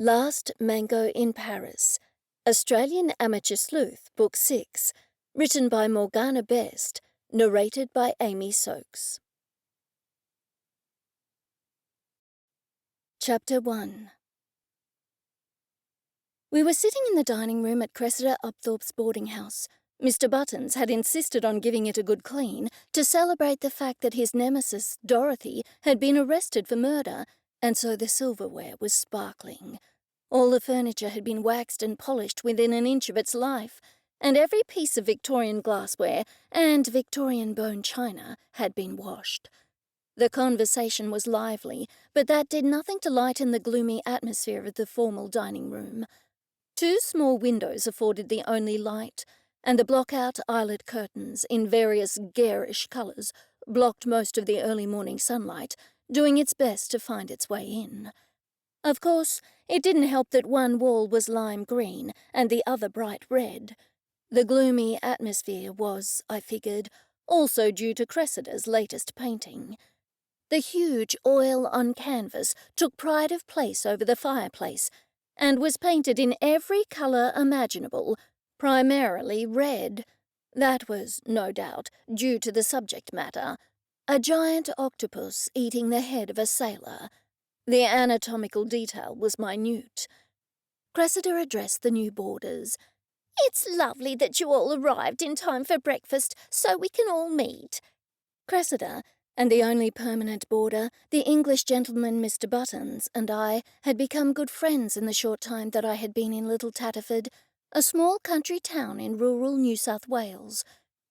Last Mango in Paris, Australian Amateur Sleuth, Book 6, written by Morgana Best, narrated by Amy Soakes. Chapter 1. We were sitting in the dining room at Cressida Upthorpe's boarding house. Mr. Buttons had insisted on giving it a good clean to celebrate the fact that his nemesis, Dorothy, had been arrested for murder, and so the silverware was sparkling. All the furniture had been waxed and polished within an inch of its life, and every piece of Victorian glassware and Victorian bone china had been washed. The conversation was lively, but that did nothing to lighten the gloomy atmosphere of the formal dining room. 2 small windows afforded the only light, and the block-out eyelet curtains in various garish colours blocked most of the early morning sunlight, doing its best to find its way in. Of course, it didn't help that one wall was lime green and the other bright red. The gloomy atmosphere was, I figured, also due to Cressida's latest painting. The huge oil on canvas took pride of place over the fireplace and was painted in every colour imaginable, primarily red. That was, no doubt, due to the subject matter: a giant octopus eating the head of a sailor. The anatomical detail was minute. Cressida addressed the new boarders. "It's lovely that you all arrived in time for breakfast so we can all meet." Cressida, and the only permanent boarder, the English gentleman Mr. Buttons, and I had become good friends in the short time that I had been in Little Tatterford, a small country town in rural New South Wales.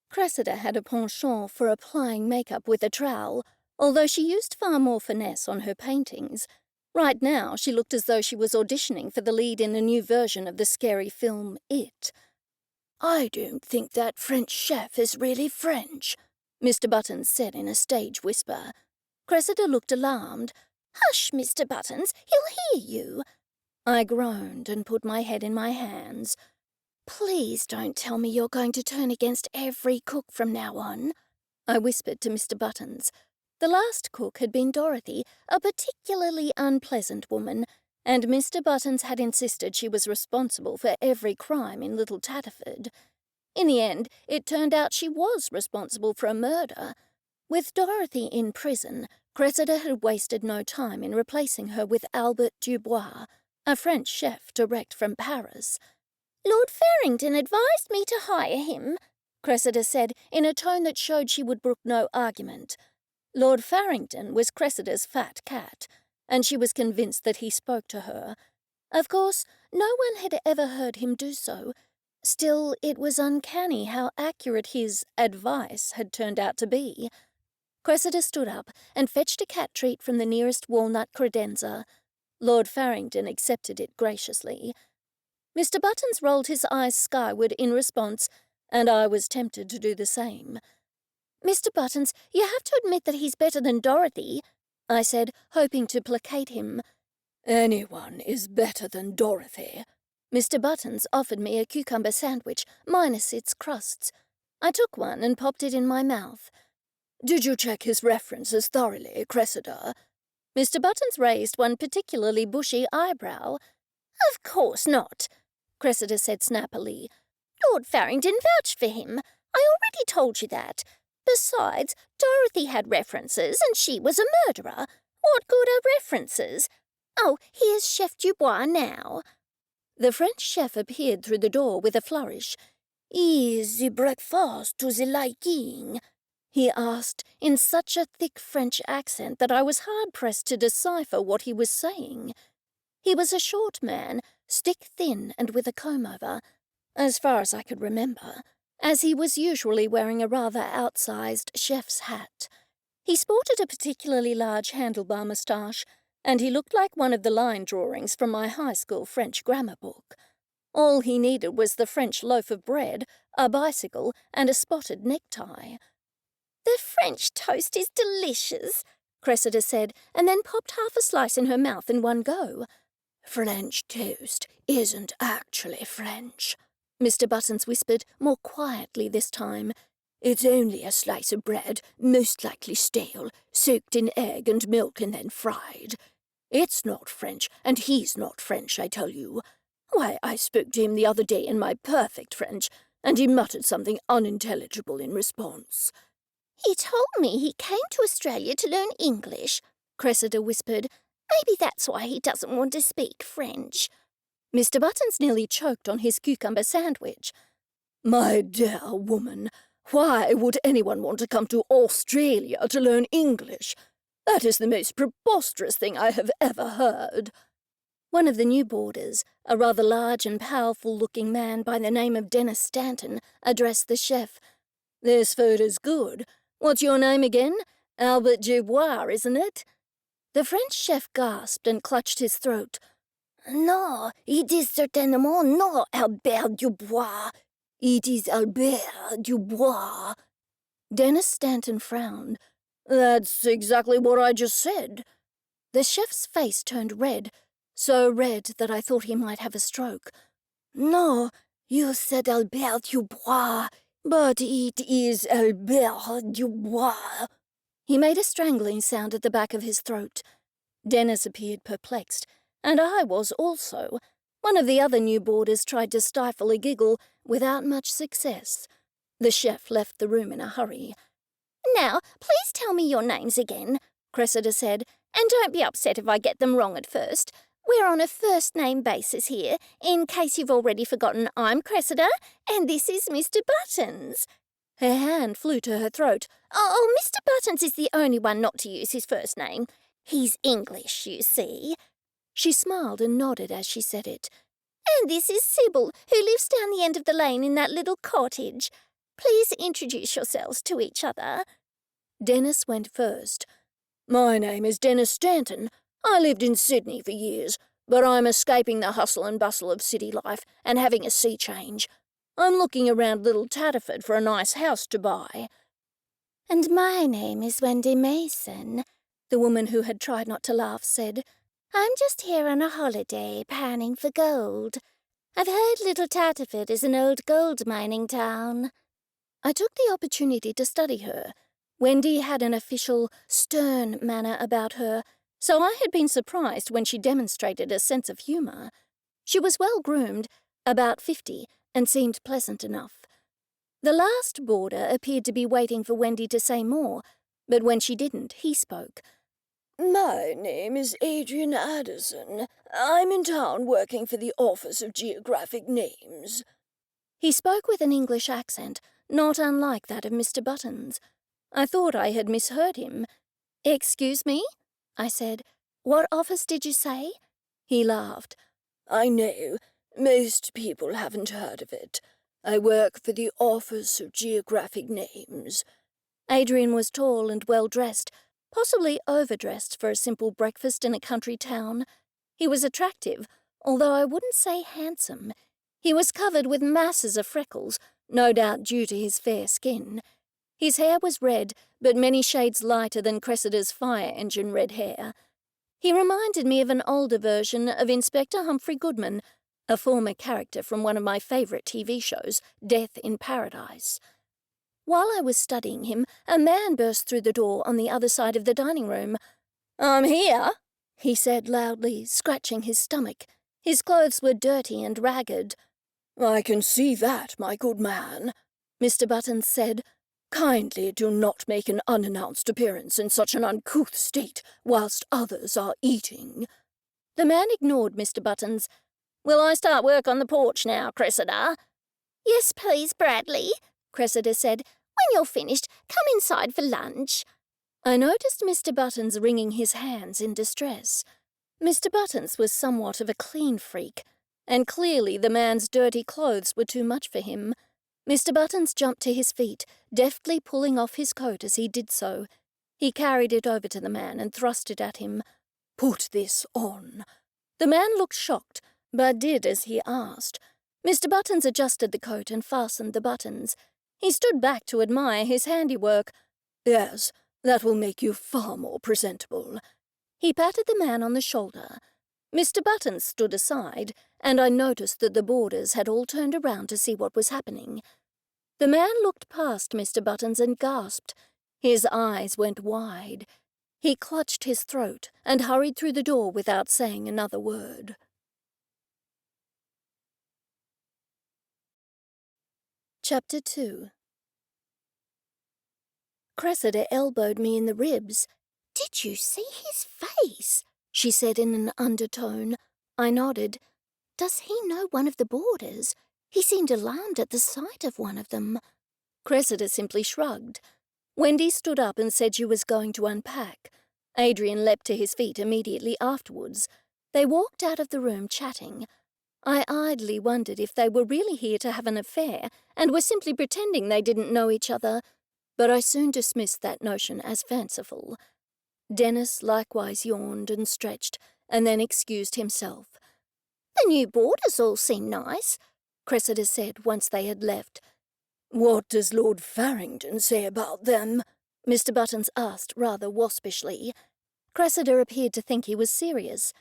Cressida had a penchant for applying makeup with a trowel, although she used far more finesse on her paintings. Right now, she looked as though she was auditioning for the lead in a new version of the scary film It. "I don't think that French chef is really French," Mr. Buttons said in a stage whisper. Cressida looked alarmed. "Hush, Mr. Buttons, he'll hear you." I groaned and put my head in my hands. "Please don't tell me you're going to turn against every cook from now on," I whispered to Mr. Buttons. The last cook had been Dorothy, a particularly unpleasant woman, and Mr. Buttons had insisted she was responsible for every crime in Little Tatterford. In the end, it turned out she was responsible for a murder. With Dorothy in prison, Cressida had wasted no time in replacing her with Albert Dubois, a French chef direct from Paris. "Lord Farrington advised me to hire him," Cressida said in a tone that showed she would brook no argument. Lord Farrington was Cressida's fat cat, and she was convinced that he spoke to her. Of course, no one had ever heard him do so. Still, it was uncanny how accurate his advice had turned out to be. Cressida stood up and fetched a cat treat from the nearest walnut credenza. Lord Farrington accepted it graciously. Mr. Buttons rolled his eyes skyward in response, and I was tempted to do the same. "Mr. Buttons, you have to admit that he's better than Dorothy," I said, hoping to placate him. "Anyone is better than Dorothy." Mr. Buttons offered me a cucumber sandwich, minus its crusts. I took one and popped it in my mouth. "Did you check his references thoroughly, Cressida?" Mr. Buttons raised one particularly bushy eyebrow. "Of course not," Cressida said snappily. "Lord Farrington vouched for him. I already told you that. Besides, Dorothy had references, and she was a murderer. What good are references? Oh, here's Chef Dubois now." The French chef appeared through the door with a flourish. "Is the breakfast to the liking?" he asked, in such a thick French accent that I was hard-pressed to decipher what he was saying. He was a short man, stick-thin and with a comb-over, as far as I could remember, as he was usually wearing a rather outsized chef's hat. He sported a particularly large handlebar moustache, and he looked like one of the line drawings from my high school French grammar book. All he needed was the French loaf of bread, a bicycle, and a spotted necktie. "The French toast is delicious," Cressida said, and then popped half a slice in her mouth in one go. "French toast isn't actually French," Mr. Buttons whispered, more quietly this time. "It's only a slice of bread, most likely stale, soaked in egg and milk and then fried. It's not French, and he's not French, I tell you. Why, I spoke to him the other day in my perfect French, and he muttered something unintelligible in response. He told me he came to Australia to learn English, Cressida whispered. Maybe that's why he doesn't want to speak French. Mr. Buttons nearly choked on his cucumber sandwich. My dear woman, why would anyone want to come to Australia to learn English? That is the most preposterous thing I have ever heard. One of the new boarders, a rather large and powerful-looking man by the name of Dennis Stanton, addressed the chef. This food is good. What's your name again? Albert Dubois, isn't it? The French chef gasped and clutched his throat. No, it is certainement not Albert Dubois. It is Albert Dubois. Dennis Stanton frowned. That's exactly what I just said. The chef's face turned red, so red that I thought he might have a stroke. No, you said Albert Dubois, but it is Albert Dubois. He made a strangling sound at the back of his throat. Dennis appeared perplexed, and I was also. One of the other new boarders tried to stifle a giggle without much success. The chef left the room in a hurry. Now, please tell me your names again, Cressida said, and don't be upset if I get them wrong at first. We're on a first-name basis here. In case you've already forgotten, I'm Cressida, and this is Mr. Buttons. Her hand flew to her throat. Oh, Mr. Buttons is the only one not to use his first name. He's English, you see. She smiled and nodded as she said it. And this is Sybil, who lives down the end of the lane in that little cottage. Please introduce yourselves to each other. Dennis went first. My name is Dennis Stanton. I lived in Sydney for years, but I'm escaping the hustle and bustle of city life and having a sea change. I'm looking around Little Tatterford for a nice house to buy. And my name is Wendy Mason, the woman who had tried not to laugh said. I'm just here on a holiday, panning for gold. I've heard Little Tatterford is an old gold mining town. I took the opportunity to study her. Wendy had an official, stern manner about her, so I had been surprised when she demonstrated a sense of humour. She was well-groomed, about 50, and seemed pleasant enough. The last boarder appeared to be waiting for Wendy to say more, but when she didn't, he spoke. My name is Adrian Addison. I'm in town working for the Office of Geographic Names. He spoke with an English accent, not unlike that of Mr. Buttons. I thought I had misheard him. Excuse me? I said. What office did you say? He laughed. I know. Most people haven't heard of it. I work for the Office of Geographic Names. Adrian was tall and well-dressed, possibly overdressed for a simple breakfast in a country town. He was attractive, although I wouldn't say handsome. He was covered with masses of freckles, no doubt due to his fair skin. His hair was red, but many shades lighter than Cressida's fire engine red hair. He reminded me of an older version of Inspector Humphrey Goodman, a former character from one of my favourite TV shows, Death in Paradise. While I was studying him, a man burst through the door on the other side of the dining room. I'm here, he said loudly, scratching his stomach. His clothes were dirty and ragged. I can see that, my good man, Mr. Buttons said. Kindly do not make an unannounced appearance in such an uncouth state whilst others are eating. The man ignored Mr. Buttons. Will I start work on the porch now, Cressida? Yes, please, Bradley, Cressida said. When you're finished, come inside for lunch. I noticed Mr. Buttons wringing his hands in distress. Mr. Buttons was somewhat of a clean freak, and clearly the man's dirty clothes were too much for him. Mr. Buttons jumped to his feet, deftly pulling off his coat as he did so. He carried it over to the man and thrust it at him. Put this on. The man looked shocked, but did as he asked. Mr. Buttons adjusted the coat and fastened the buttons. He stood back to admire his handiwork. Yes, that will make you far more presentable. He patted the man on the shoulder. Mr. Buttons stood aside, and I noticed that the boarders had all turned around to see what was happening. The man looked past Mr. Buttons and gasped. His eyes went wide. He clutched his throat and hurried through the door without saying another word. Chapter 2. Cressida elbowed me in the ribs. "Did you see his face?" she said in an undertone. I nodded. "Does he know one of the boarders? He seemed alarmed at the sight of one of them." Cressida simply shrugged. Wendy stood up and said she was going to unpack. Adrian leapt to his feet immediately afterwards. They walked out of the room chatting. I idly wondered if they were really here to have an affair and were simply pretending they didn't know each other, but I soon dismissed that notion as fanciful. Dennis likewise yawned and stretched, and then excused himself. "The new boarders all seem nice," Cressida said once they had left. "What does Lord Farrington say about them?" Mr. Buttons asked rather waspishly. Cressida appeared to think he was serious.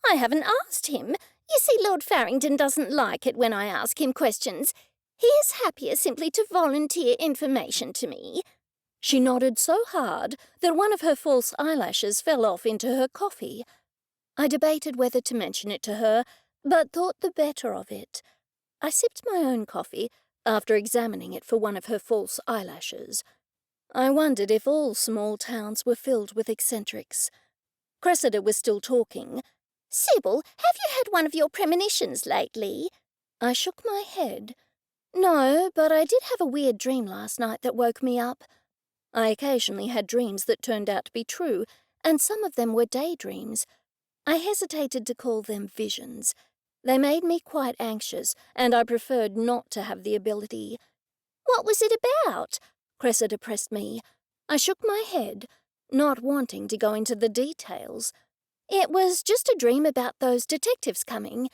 "I haven't asked him. You see, Lord Farrington doesn't like it when I ask him questions. He is happier simply to volunteer information to me." She nodded so hard that one of her false eyelashes fell off into her coffee. I debated whether to mention it to her, but thought the better of it. I sipped my own coffee after examining it for one of her false eyelashes. I wondered if all small towns were filled with eccentrics. Cressida was still talking. "Sybil, have you had one of your premonitions lately?" I shook my head. "No, but I did have a weird dream last night that woke me up." I occasionally had dreams that turned out to be true, and some of them were daydreams. I hesitated to call them visions. They made me quite anxious, and I preferred not to have the ability. "What was it about?" Cressida pressed me. I shook my head, not wanting to go into the details. "It was just a dream about those detectives coming."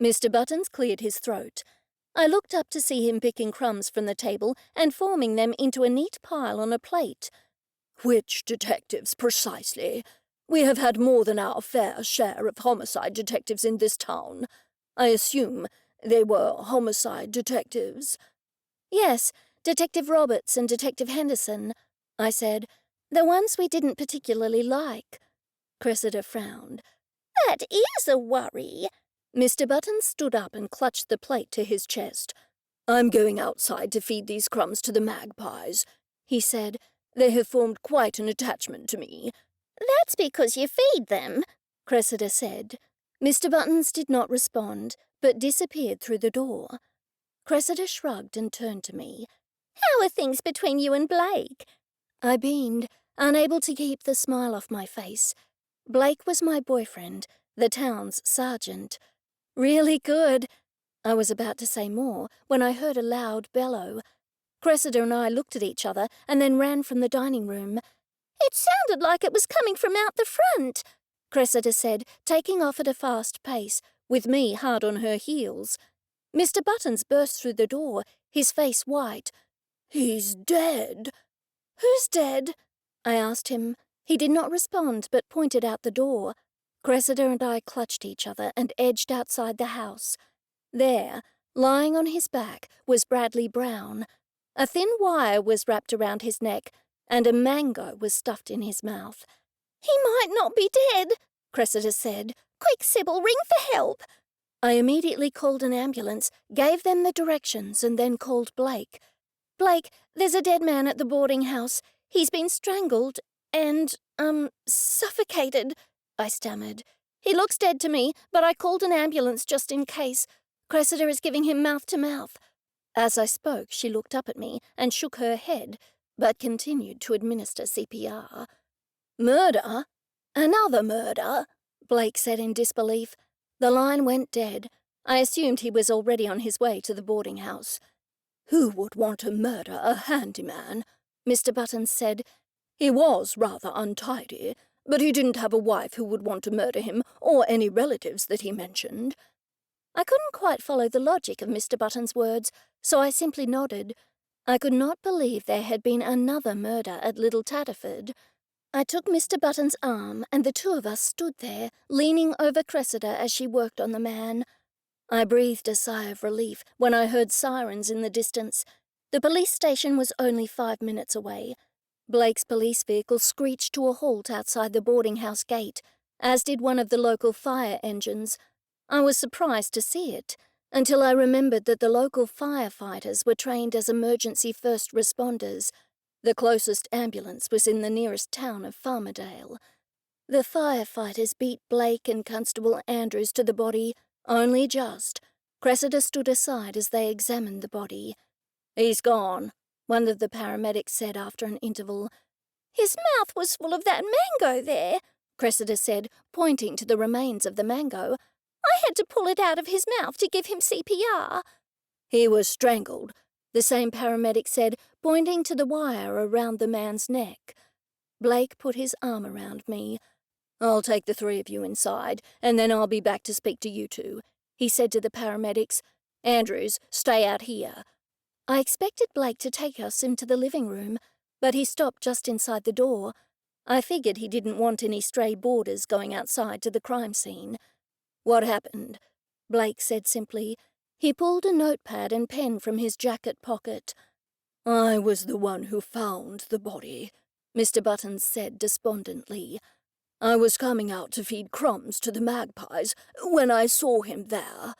Mr. Buttons cleared his throat. I looked up to see him picking crumbs from the table and forming them into a neat pile on a plate. "Which detectives, precisely? We have had more than our fair share of homicide detectives in this town. I assume they were homicide detectives." "Yes, Detective Roberts and Detective Henderson," I said. "The ones we didn't particularly like." Cressida frowned. "That is a worry." Mr. Buttons stood up and clutched the plate to his chest. "I'm going outside to feed these crumbs to the magpies," he said. "They have formed quite an attachment to me." "That's because you feed them," Cressida said. Mr. Buttons did not respond, but disappeared through the door. Cressida shrugged and turned to me. "How are things between you and Blake?" I beamed, unable to keep the smile off my face. Blake was my boyfriend, the town's sergeant. "Really good." I was about to say more when I heard a loud bellow. Cressida and I looked at each other and then ran from the dining room. "It sounded like it was coming from out the front," Cressida said, taking off at a fast pace, with me hard on her heels. Mr. Buttons burst through the door, his face white. "He's dead." "Who's dead?" I asked him. He did not respond, but pointed out the door. Cressida and I clutched each other and edged outside the house. There, lying on his back, was Bradley Brown. A thin wire was wrapped around his neck, and a mango was stuffed in his mouth. "He might not be dead," Cressida said. "Quick, Sybil, ring for help." I immediately called an ambulance, gave them the directions, and then called Blake. "Blake, there's a dead man at the boarding house. He's been strangled and, suffocated," I stammered. "He looks dead to me, but I called an ambulance just in case. Cressida is giving him mouth-to-mouth." As I spoke, she looked up at me and shook her head, but continued to administer CPR. "Murder? Another murder?" Blake said in disbelief. The line went dead. I assumed he was already on his way to the boarding house. "Who would want to murder a handyman?" Mr. Buttons said. "He was rather untidy, but he didn't have a wife who would want to murder him, or any relatives that he mentioned." I couldn't quite follow the logic of Mr. Buttons' words, so I simply nodded. I could not believe there had been another murder at Little Tatterford. I took Mr. Buttons' arm, and the two of us stood there, leaning over Cressida as she worked on the man. I breathed a sigh of relief when I heard sirens in the distance. The police station was only 5 minutes away. Blake's police vehicle screeched to a halt outside the boarding house gate, as did one of the local fire engines. I was surprised to see it, until I remembered that the local firefighters were trained as emergency first responders. The closest ambulance was in the nearest town of Farmerdale. The firefighters beat Blake and Constable Andrews to the body, only just. Cressida stood aside as they examined the body. "He's gone," one of the paramedics said after an interval. "His mouth was full of that mango there," Cressida said, pointing to the remains of the mango. "I had to pull it out of his mouth to give him CPR." "He was strangled," the same paramedic said, pointing to the wire around the man's neck. Blake put his arm around me. "I'll take the three of you inside, and then I'll be back to speak to you two," he said to the paramedics. "Andrews, stay out here." I expected Blake to take us into the living room, but he stopped just inside the door. I figured he didn't want any stray boarders going outside to the crime scene. "What happened?" Blake said simply. He pulled a notepad and pen from his jacket pocket. "I was the one who found the body," Mr. Buttons said despondently. "I was coming out to feed crumbs to the magpies when I saw him there."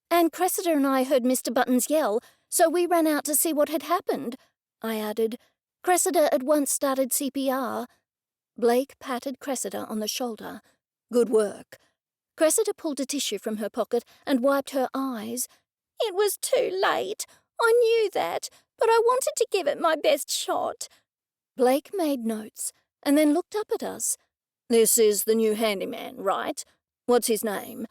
"And Cressida and I heard Mr. Buttons yell, so we ran out to see what had happened," I added. Cressida at once started CPR. Blake patted Cressida on the shoulder. "Good work." Cressida pulled a tissue from her pocket and wiped her eyes. "It was too late. I knew that, but I wanted to give it my best shot." Blake made notes and then looked up at us. "This is the new handyman, right? What's his name?"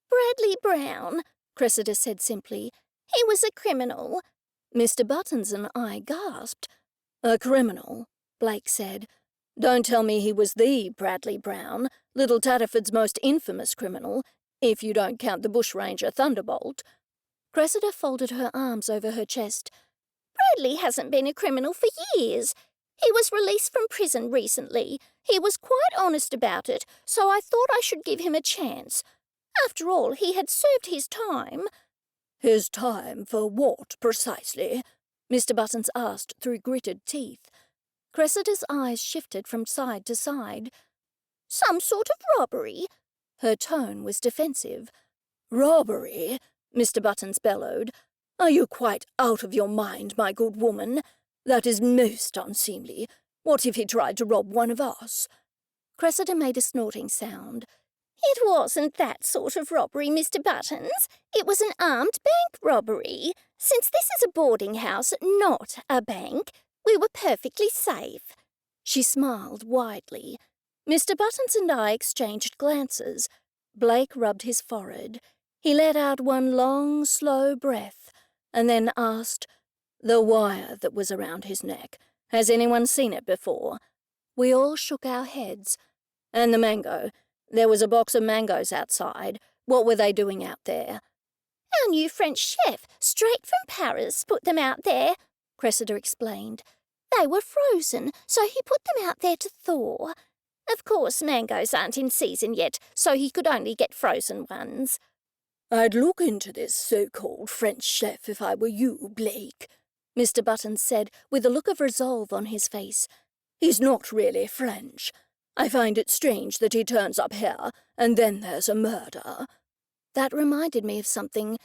"Bradley Brown," Cressida said simply. "He was a criminal." Mr. Buttons and I gasped. "A criminal," Blake said. "Don't tell me he was the Bradley Brown, Little Tatterford's most infamous criminal, if you don't count the bushranger Thunderbolt." Cressida folded her arms over her chest. "Bradley hasn't been a criminal for years. He was released from prison recently. He was quite honest about it, so I thought I should give him a chance. After all, he had served his time." "His time for what, precisely?" Mr. Buttons asked through gritted teeth. Cressida's eyes shifted from side to side. "Some sort of robbery." Her tone was defensive. "Robbery?" Mr. Buttons bellowed. "Are you quite out of your mind, my good woman? That is most unseemly. What if he tried to rob one of us?" Cressida made a snorting sound. "It wasn't that sort of robbery, Mr. Buttons. It was an armed bank robbery. Since this is a boarding house, not a bank, we were perfectly safe." She smiled widely. Mr. Buttons and I exchanged glances. Blake rubbed his forehead. He let out one long, slow breath, and then asked, "The wire that was around his neck, has anyone seen it before?" We all shook our heads. "And the mango? There was a box of mangoes outside. What were they doing out there?" "Our new French chef, straight from Paris, put them out there," Cressida explained. "They were frozen, so he put them out there to thaw. Of course, mangoes aren't in season yet, so he could only get frozen ones." "I'd look into this so-called French chef if I were you, Blake," Mr. Buttons said with a look of resolve on his face. "He's not really French. I find it strange that he turns up here, and then there's a murder." That reminded me of something.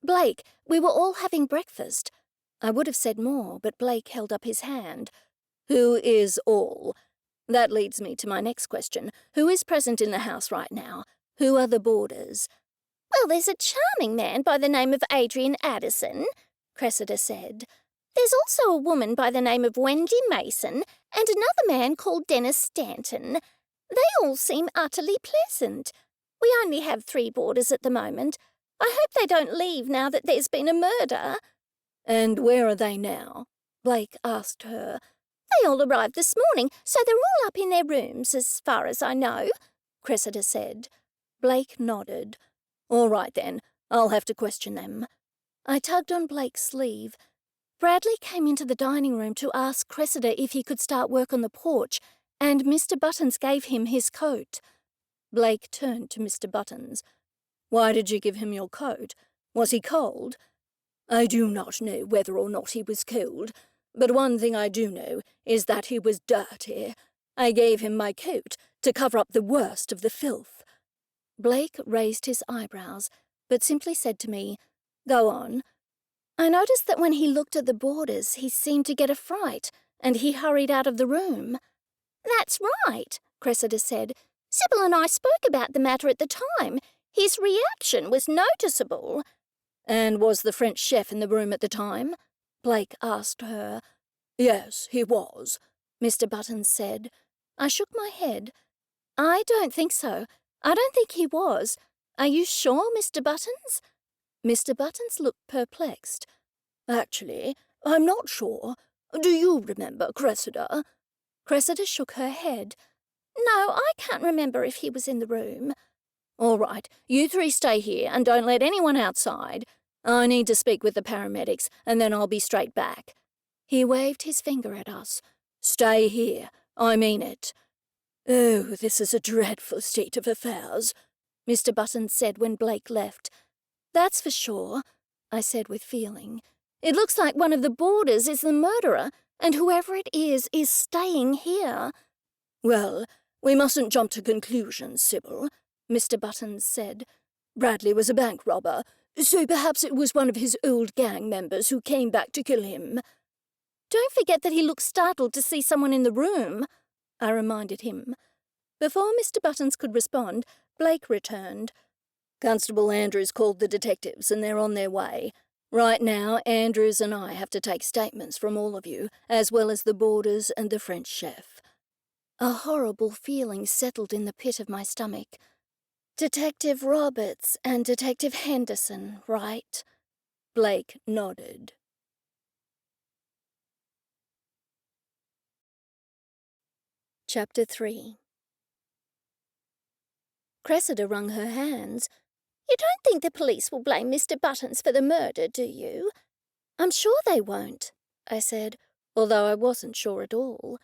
"Blake, we were all having breakfast." I would have said more, but Blake held up his hand. "Who is all? That leads me to my next question. Who is present in the house right now? Who are the boarders?" "Well, there's a charming man by the name of Adrian Addison," Cressida said. "There's also a woman by the name of Wendy Mason and another man called Dennis Stanton. They all seem utterly pleasant. We only have 3 boarders at the moment. I hope they don't leave now that there's been a murder." "And where are they now?" Blake asked her. "They all arrived this morning, so they're all up in their rooms, as far as I know," Cressida said. Blake nodded. "All right, then. I'll have to question them." I tugged on Blake's sleeve. Bradley came into the dining room to ask Cressida if he could start work on the porch, and Mr. Buttons gave him his coat. Blake turned to Mr. Buttons. "Why did you give him your coat? Was he cold?" "I do not know whether or not he was cold. But one thing I do know is that he was dirty. I gave him my coat to cover up the worst of the filth." Blake raised his eyebrows, but simply said to me, "Go on." I noticed that when he looked at the borders, he seemed to get a fright, and he hurried out of the room. "That's right," Cressida said. "Sybil and I spoke about the matter at the time. His reaction was noticeable." "And was the French chef in the room at the time?" Blake asked her. "Yes, he was," Mr. Buttons said. I shook my head. "I don't think so. I don't think he was. Are you sure, Mr. Buttons?" Mr. Buttons looked perplexed. "Actually, I'm not sure. Do you remember, Cressida?" Cressida shook her head. "No, I can't remember if he was in the room." "All right, you three stay here and don't let anyone outside. I need to speak with the paramedics, and then I'll be straight back." He waved his finger at us. "Stay here. I mean it." "Oh, this is a dreadful state of affairs," Mr. Buttons said when Blake left. "That's for sure," I said with feeling. "It looks like one of the boarders is the murderer, and whoever it is staying here." "Well, we mustn't jump to conclusions, Sybil," Mr. Buttons said. "Bradley was a bank robber, so perhaps it was one of his old gang members who came back to kill him." "Don't forget that he looked startled to see someone in the room," I reminded him. Before Mr. Buttons could respond, Blake returned. "Constable Andrews called the detectives and they're on their way. Right now, Andrews and I have to take statements from all of you, as well as the boarders and the French chef." A horrible feeling settled in the pit of my stomach. "Detective Roberts and Detective Henderson, right?" Blake nodded. Chapter 3. Cressida wrung her hands. "You don't think the police will blame Mr. Buttons for the murder, do you?" "I'm sure they won't," I said, although I wasn't sure at all.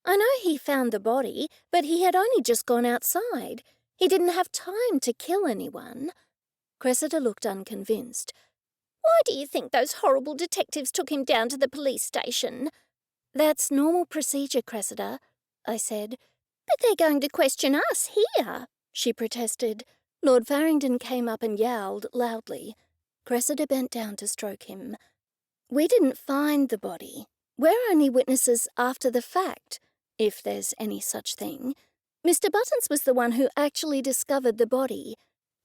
"I know he found the body, but he had only just gone outside. He didn't have time to kill anyone." Cressida looked unconvinced. "Why do you think those horrible detectives took him down to the police station?" "That's normal procedure, Cressida," I said. "But they're going to question us here," she protested. Lord Farrington came up and yowled loudly. Cressida bent down to stroke him. "We didn't find the body. We're only witnesses after the fact, if there's any such thing. Mr. Buttons was the one who actually discovered the body.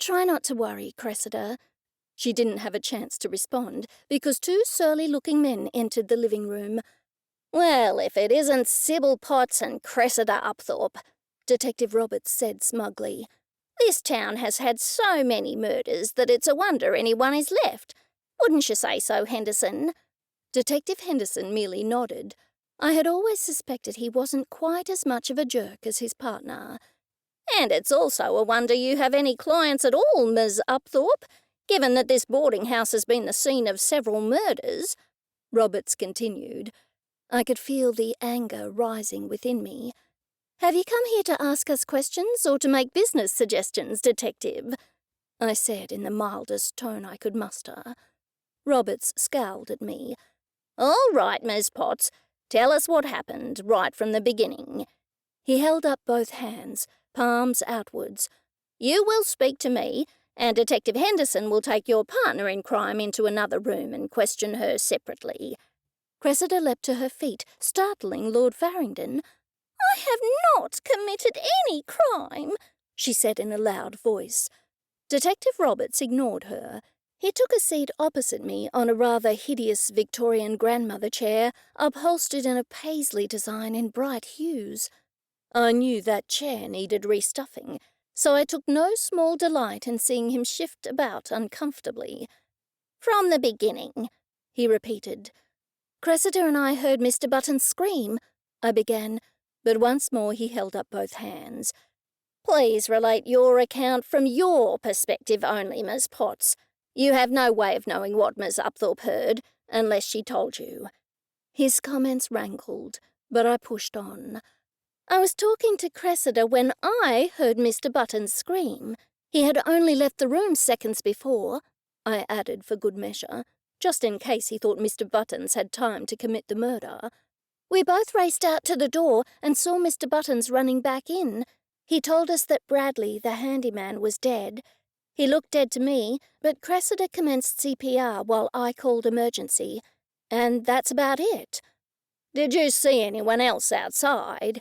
Try not to worry, Cressida." She didn't have a chance to respond because two surly-looking men entered the living room. "Well, if it isn't Sybil Potts and Cressida Upthorpe," Detective Roberts said smugly. "This town has had so many murders that it's a wonder anyone is left. Wouldn't you say so, Henderson?" Detective Henderson merely nodded. I had always suspected he wasn't quite as much of a jerk as his partner. "And it's also a wonder you have any clients at all, Ms. Upthorpe, given that this boarding house has been the scene of several murders," Roberts continued. I could feel the anger rising within me. "Have you come here to ask us questions or to make business suggestions, Detective?" I said in the mildest tone I could muster. Roberts scowled at me. "All right, Ms. Potts, tell us what happened right from the beginning." He held up both hands, palms outwards. "You will speak to me, and Detective Henderson will take your partner in crime into another room and question her separately." Cressida leapt to her feet, startling Lord Farrington. "I have not committed any crime," she said in a loud voice. Detective Roberts ignored her. He took a seat opposite me on a rather hideous Victorian grandmother chair, upholstered in a paisley design in bright hues. I knew that chair needed restuffing, so I took no small delight in seeing him shift about uncomfortably. "From the beginning," he repeated. "Cressida and I heard Mr. Buttons scream," I began, but once more he held up both hands. "Please relate your account from your perspective only, Miss Potts. You have no way of knowing what Miss Upthorpe heard, unless she told you." His comments rankled, but I pushed on. "I was talking to Cressida when I heard Mr. Buttons scream. He had only left the room seconds before," I added for good measure. just in case he thought Mr. Buttons had time to commit the murder. We both raced out to the door and saw Mr. Buttons running back in. He told us that Bradley, the handyman, was dead. He looked dead to me, but Cressida commenced CPR while I called emergency. And that's about it. Did you see anyone else outside?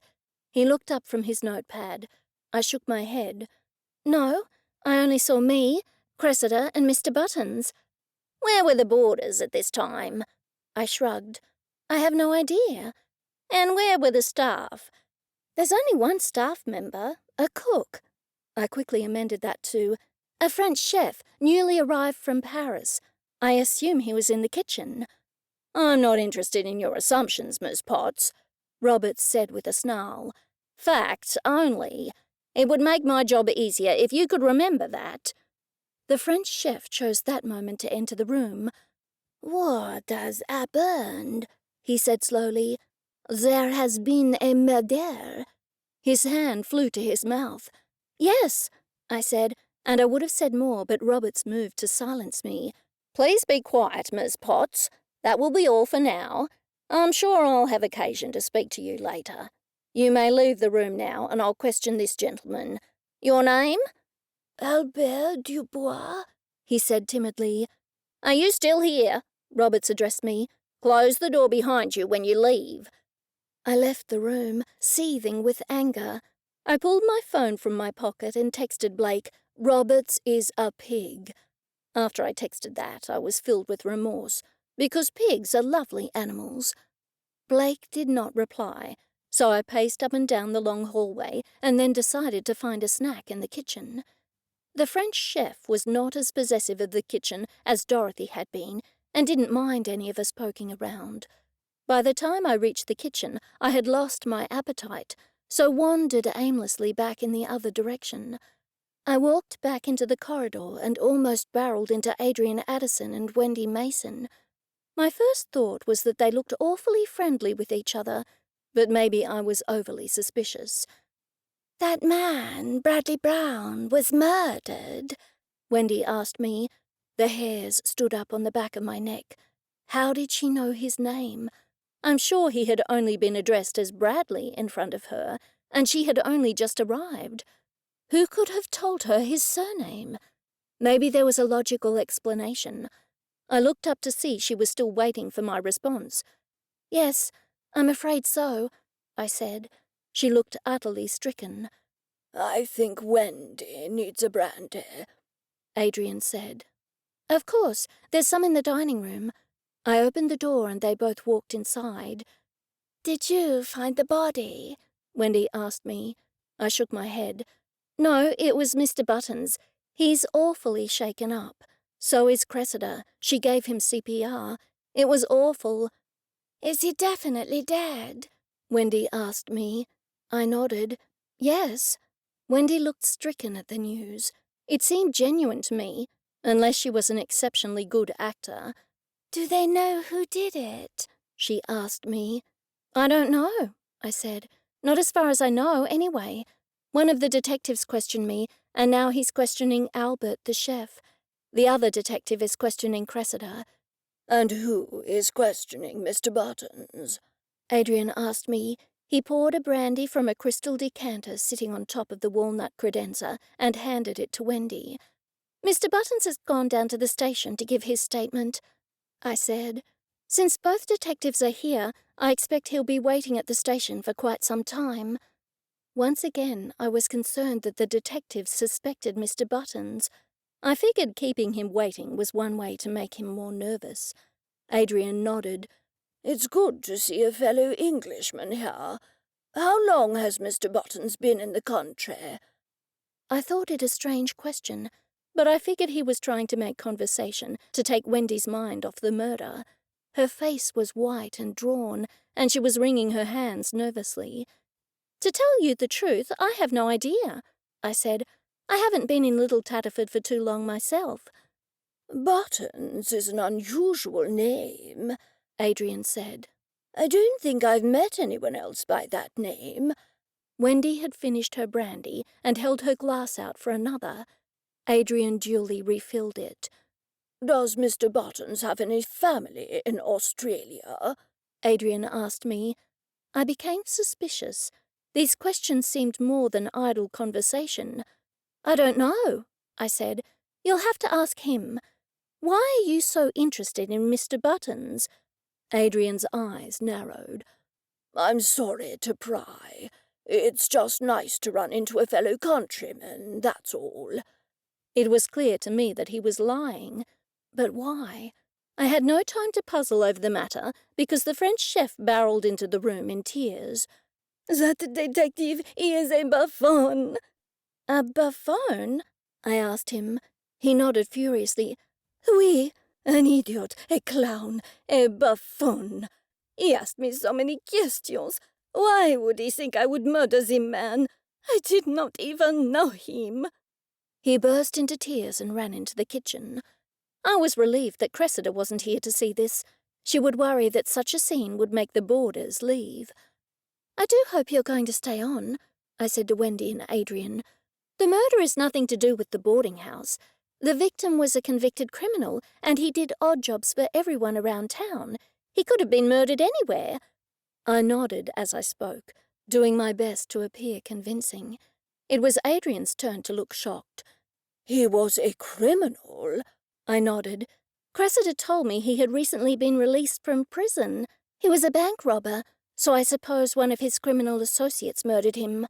He looked up from his notepad. I shook my head. No, I only saw me, Cressida, and Mr. Buttons. Where were the boarders at this time? I shrugged. I have no idea. And where were the staff? There's only one staff member, a cook. I quickly amended that to a French chef, newly arrived from Paris. I assume he was in the kitchen. I'm not interested in your assumptions, Miss Potts, Roberts said with a snarl. Facts only. It would make my job easier if you could remember that. The French chef chose that moment to enter the room. What has happened? He said slowly. There has been a murder. His hand flew to his mouth. Yes, I said, and I would have said more, but Roberts moved to silence me. Please be quiet, Miss Potts. That will be all for now. I'm sure I'll have occasion to speak to you later. You may leave the room now, and I'll question this gentleman. Your name? Albert Dubois, he said timidly. Are you still here? Roberts addressed me. Close the door behind you when you leave. I left the room, seething with anger. I pulled my phone from my pocket and texted Blake, Roberts is a pig. After I texted that, I was filled with remorse, because pigs are lovely animals. Blake did not reply, so I paced up and down the long hallway and then decided to find a snack in the kitchen. The French chef was not as possessive of the kitchen as Dorothy had been, and didn't mind any of us poking around. By the time I reached the kitchen, I had lost my appetite, so wandered aimlessly back in the other direction. I walked back into the corridor and almost barreled into Adrian Addison and Wendy Mason. My first thought was that they looked awfully friendly with each other, but maybe I was overly suspicious. That man, Bradley Brown, was murdered, Wendy asked me. The hairs stood up on the back of my neck. How did she know his name? I'm sure he had only been addressed as Bradley in front of her, and she had only just arrived. Who could have told her his surname? Maybe there was a logical explanation. I looked up to see she was still waiting for my response. Yes, I'm afraid so, I said. She looked utterly stricken. I think Wendy needs a brandy, Adrian said. Of course, there's some in the dining room. I opened the door and they both walked inside. Did you find the body? Wendy asked me. I shook my head. No, it was Mr. Buttons. He's awfully shaken up. So is Cressida. She gave him CPR. It was awful. Is he definitely dead? Wendy asked me. I nodded. Yes. Wendy looked stricken at the news. It seemed genuine to me, unless she was an exceptionally good actor. Do they know who did it? She asked me. I don't know, I said. Not as far as I know, anyway. One of the detectives questioned me, and now he's questioning Albert, the chef. The other detective is questioning Cressida. And who is questioning Mr. Buttons? Adrian asked me. He poured a brandy from a crystal decanter sitting on top of the walnut credenza and handed it to Wendy. Mr. Buttons has gone down to the station to give his statement, I said. Since both detectives are here, I expect he'll be waiting at the station for quite some time. Once again, I was concerned that the detectives suspected Mr. Buttons. I figured keeping him waiting was one way to make him more nervous. Adrian nodded. It's good to see a fellow Englishman here. How long has Mr. Buttons been in the country? I thought it a strange question, but I figured he was trying to make conversation to take Wendy's mind off the murder. Her face was white and drawn, and she was wringing her hands nervously. To tell you the truth, I have no idea, I said. I haven't been in Little Tatterford for too long myself. Buttons is an unusual name, Adrian said. I don't think I've met anyone else by that name. Wendy had finished her brandy and held her glass out for another. Adrian duly refilled it. "Does Mr. Buttons have any family in Australia?" Adrian asked me. I became suspicious. These questions seemed more than idle conversation. "I don't know," I said. "You'll have to ask him. Why are you so interested in Mr. Buttons?" Adrian's eyes narrowed. "I'm sorry to pry. It's just nice to run into a fellow countryman, that's all." It was clear to me that he was lying. But why? I had no time to puzzle over the matter, because the French chef barreled into the room in tears. "That detective is a buffoon." "A buffoon?" I asked him. He nodded furiously. "Oui, an idiot, a clown, a buffoon. He asked me so many questions. Why would he think I would murder the man? I did not even know him." He burst into tears and ran into the kitchen. I was relieved that Cressida wasn't here to see this. She would worry that such a scene would make the boarders leave. "I do hope you're going to stay on," I said to Wendy and Adrian. "The murder is nothing to do with the boarding house. The victim was a convicted criminal, and he did odd jobs for everyone around town. He could have been murdered anywhere." I nodded as I spoke, doing my best to appear convincing. It was Adrian's turn to look shocked. "He was a criminal?" I nodded. "Cressida told me he had recently been released from prison. He was a bank robber, so I suppose one of his criminal associates murdered him."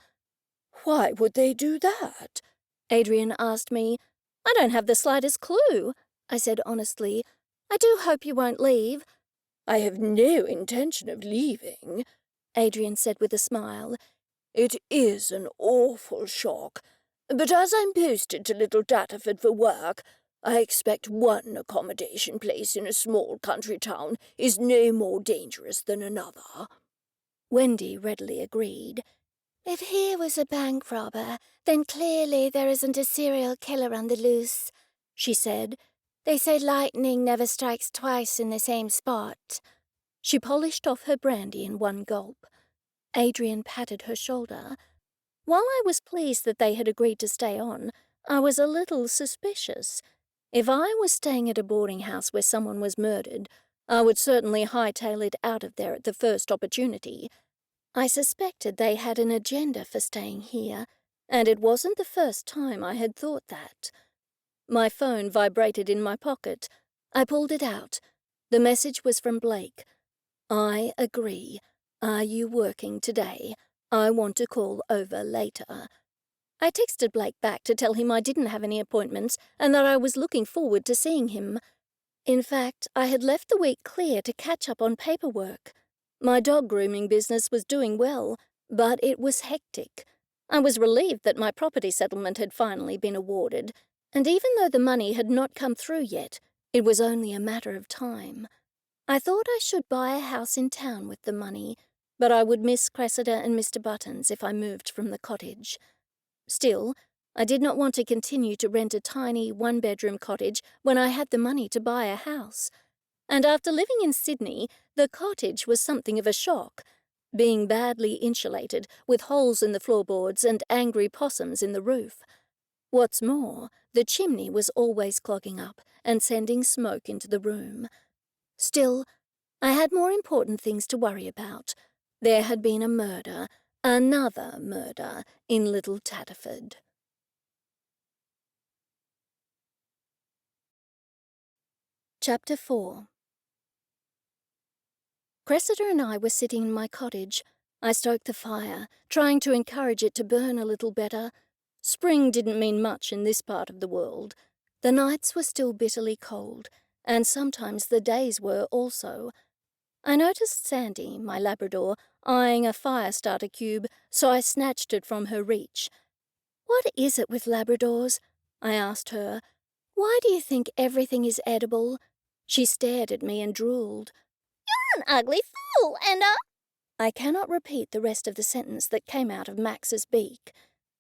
"Why would they do that?" Adrian asked me. "I don't have the slightest clue," I said honestly. "I do hope you won't leave." "I have no intention of leaving," Adrian said with a smile. "It is an awful shock, but as I'm posted to Little Tatterford for work, I expect one accommodation place in a small country town is no more dangerous than another." Wendy readily agreed. "If he was a bank robber, then clearly there isn't a serial killer on the loose," she said. "They say lightning never strikes twice in the same spot." She polished off her brandy in one gulp. Adrian patted her shoulder. While I was pleased that they had agreed to stay on, I was a little suspicious. If I was staying at a boarding house where someone was murdered, I would certainly hightail it out of there at the first opportunity. I suspected they had an agenda for staying here, and it wasn't the first time I had thought that. My phone vibrated in my pocket. I pulled it out. The message was from Blake. "I agree. Are you working today? I want to call over later." I texted Blake back to tell him I didn't have any appointments and that I was looking forward to seeing him. In fact, I had left the week clear to catch up on paperwork. My dog grooming business was doing well, but it was hectic. I was relieved that my property settlement had finally been awarded, and even though the money had not come through yet, it was only a matter of time. I thought I should buy a house in town with the money, but I would miss Cressida and Mr. Buttons if I moved from the cottage. Still, I did not want to continue to rent a tiny one-bedroom cottage when I had the money to buy a house. And after living in Sydney, the cottage was something of a shock, being badly insulated with holes in the floorboards and angry possums in the roof. What's more, the chimney was always clogging up and sending smoke into the room. Still, I had more important things to worry about. There had been a murder, another murder, in Little Tatterford. Chapter 4. Cressida and I were sitting in my cottage. I stoked the fire, trying to encourage it to burn a little better. Spring didn't mean much in this part of the world. The nights were still bitterly cold, and sometimes the days were also. I noticed Sandy, my Labrador, eyeing a fire starter cube, so I snatched it from her reach. "What is it with Labradors?" I asked her. "Why do you think everything is edible?" She stared at me and drooled. "An ugly fool, and I cannot repeat the rest of the sentence that came out of Max's beak.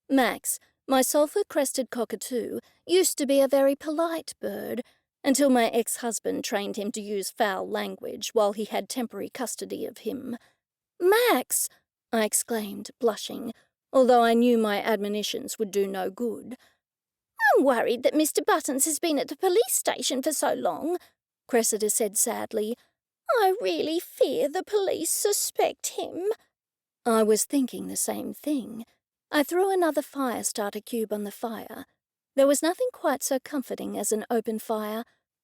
Max, my sulphur-crested cockatoo, used to be a very polite bird, until my ex-husband trained him to use foul language while he had temporary custody of him. "Max!" I exclaimed, blushing, although I knew my admonitions would do no good. I'm worried that Mr. Buttons has been at the police station for so long, Cressida said sadly. I really fear the police suspect him. I was thinking the same thing. I threw another fire starter cube on the fire. There was nothing quite so comforting as an open fire.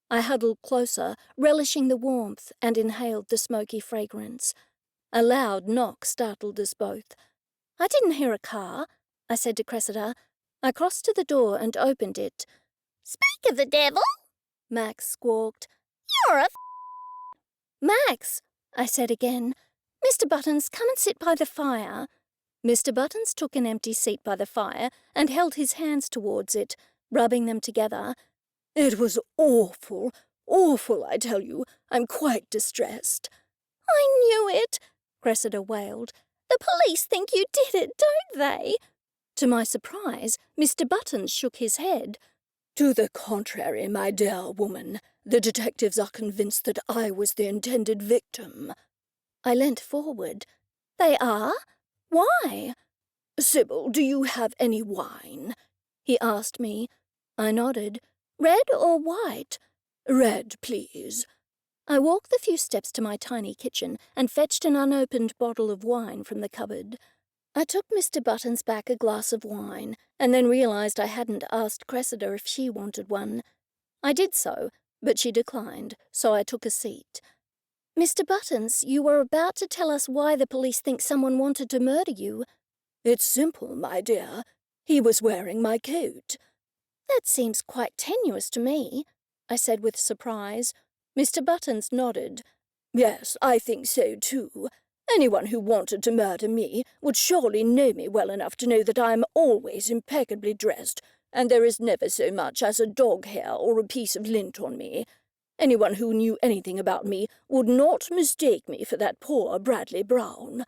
I huddled closer, relishing the warmth, and inhaled the smoky fragrance. A loud knock startled us both. I didn't hear a car, I said to Cressida. I crossed to the door and opened it. Speak of the devil, Max squawked. you're a Max, I said again. Mr. Buttons, come and sit by the fire. Mr. Buttons took an empty seat by the fire and held his hands towards it, rubbing them together. It was awful, awful, I tell you. I'm quite distressed. I knew it, Cressida wailed. The police think you did it, don't they? To my surprise, Mr. Buttons shook his head. To the contrary, my dear woman. The detectives are convinced that I was the intended victim. I leant forward. They are? Why? Sybil, do you have any wine? He asked me. I nodded. Red or white? Red, please. I walked the few steps to my tiny kitchen and fetched an unopened bottle of wine from the cupboard. I took Mr. Buttons back a glass of wine, and then realised I hadn't asked Cressida if she wanted one. I did so, but she declined, so I took a seat. Mr. Buttons, you were about to tell us why the police think someone wanted to murder you. It's simple, my dear. He was wearing my coat. That seems quite tenuous to me, I said with surprise. Mr. Buttons nodded. Yes, I think so too. Anyone who wanted to murder me would surely know me well enough to know that I am always impeccably dressed, and there is never so much as a dog hair or a piece of lint on me. Anyone who knew anything about me would not mistake me for that poor Bradley Brown.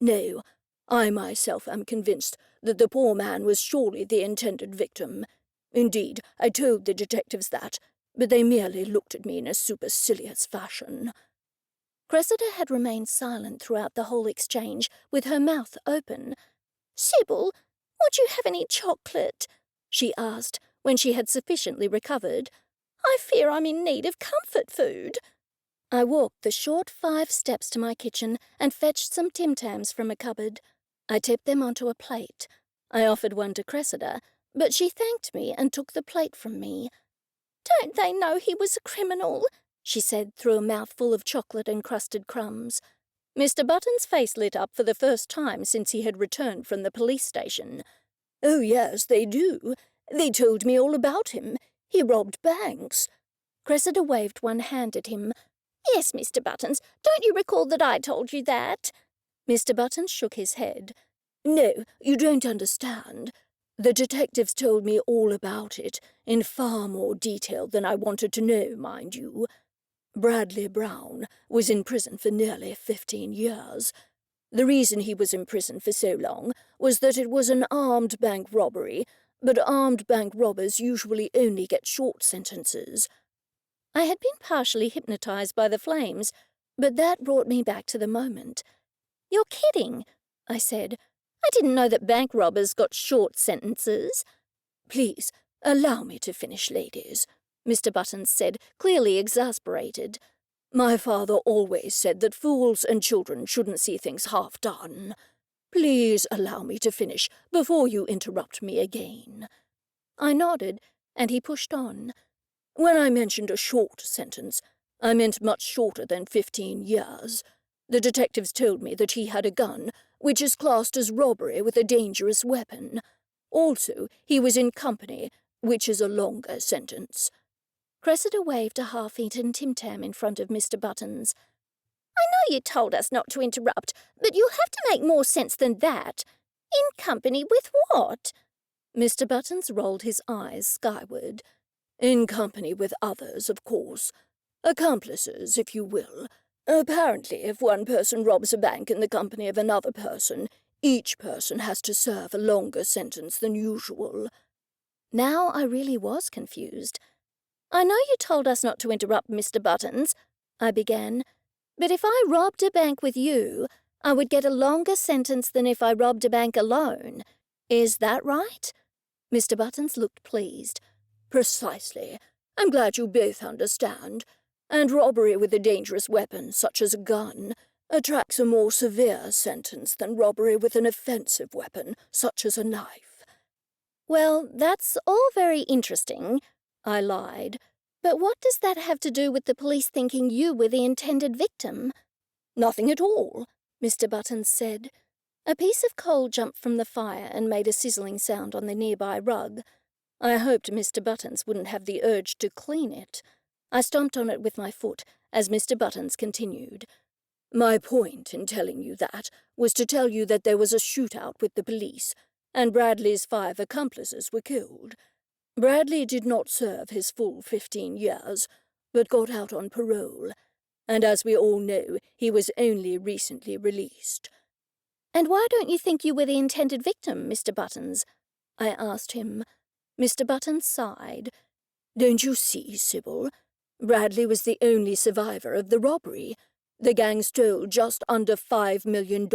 No, I myself am convinced that the poor man was surely the intended victim. Indeed, I told the detectives that, but they merely looked at me in a supercilious fashion. Cressida had remained silent throughout the whole exchange, with her mouth open. Sybil, would you have any chocolate? She asked, when she had sufficiently recovered. I fear I'm in need of comfort food. I walked the short 5 steps to my kitchen and fetched some Tim Tams from a cupboard. I tipped them onto a plate. I offered one to Cressida, but she thanked me and took the plate from me. Don't they know he was a criminal? She said through a mouthful of chocolate-encrusted crumbs. Mr. Button's face lit up for the first time since he had returned from the police station. Oh, yes, they do. They told me all about him. He robbed banks. Cressida waved one hand at him. Yes, Mr. Buttons, don't you recall that I told you that? Mr. Buttons shook his head. No, you don't understand. The detectives told me all about it, in far more detail than I wanted to know, mind you. Bradley Brown was in prison for nearly 15 years. The reason he was in prison for so long was that it was an armed bank robbery, but armed bank robbers usually only get short sentences. I had been partially hypnotized by the flames, but that brought me back to the moment. You're kidding, I said. I didn't know that bank robbers got short sentences. Please, allow me to finish, ladies, Mr. Buttons said, clearly exasperated. My father always said that fools and children shouldn't see things half done. Please allow me to finish before you interrupt me again. I nodded, and he pushed on. When I mentioned a short sentence, I meant much shorter than 15 years. The detectives told me that he had a gun, which is classed as robbery with a dangerous weapon. Also, he was in company, which is a longer sentence. Cressida waved a half-eaten Tim Tam in front of Mr. Buttons. I know you told us not to interrupt, but you'll have to make more sense than that. In company with what? Mr. Buttons rolled his eyes skyward. In company with others, of course. Accomplices, if you will. Apparently, if one person robs a bank in the company of another person, each person has to serve a longer sentence than usual. Now I really was confused. I know you told us not to interrupt, Mr. Buttons, I began, but if I robbed a bank with you, I would get a longer sentence than if I robbed a bank alone. Is that right? Mr. Buttons looked pleased. "Precisely. I'm glad you both understand. And robbery with a dangerous weapon, such as a gun, attracts a more severe sentence than robbery with an offensive weapon, such as a knife." "Well, that's all very interesting," I lied. "But what does that have to do with the police thinking you were the intended victim?" "Nothing at all," Mr. Buttons said. A piece of coal jumped from the fire and made a sizzling sound on the nearby rug. I hoped Mr. Buttons wouldn't have the urge to clean it. I stomped on it with my foot as Mr. Buttons continued. "My point in telling you that was to tell you that there was a shootout with the police, and Bradley's 5 accomplices were killed. Bradley did not serve his full 15 years, but got out on parole, and as we all know, he was only recently released." "And why don't you think you were the intended victim, Mr. Buttons?" I asked him. Mr. Buttons sighed. "Don't you see, Sybil? Bradley was the only survivor of the robbery. The gang stole just under $5 million,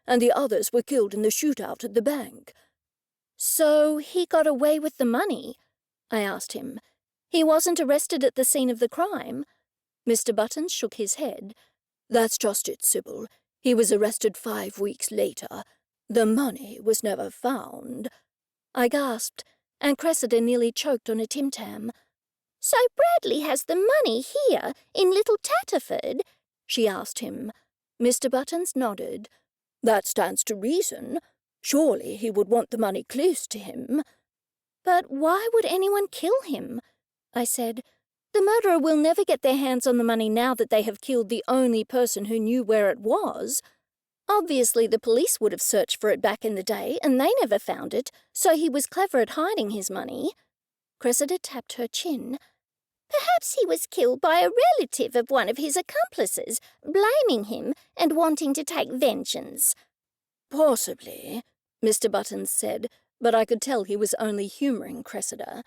and the others were killed in the shootout at the bank." "So he got away with the money?" I asked him. "He wasn't arrested at the scene of the crime?" Mr. Buttons shook his head. "That's just it, Sybil. He was arrested 5 weeks later. The money was never found." I gasped, and Cressida nearly choked on a Tim Tam. "So Bradley has the money here in Little Tatterford?" she asked him. Mr. Buttons nodded. "That stands to reason. Surely he would want the money close to him." "But why would anyone kill him?" I said. "The murderer will never get their hands on the money now that they have killed the only person who knew where it was. Obviously the police would have searched for it back in the day, and they never found it, so he was clever at hiding his money." Cressida tapped her chin. "Perhaps he was killed by a relative of one of his accomplices, blaming him and wanting to take vengeance." "Possibly," Mr. Buttons said, but I could tell he was only humouring Cressida.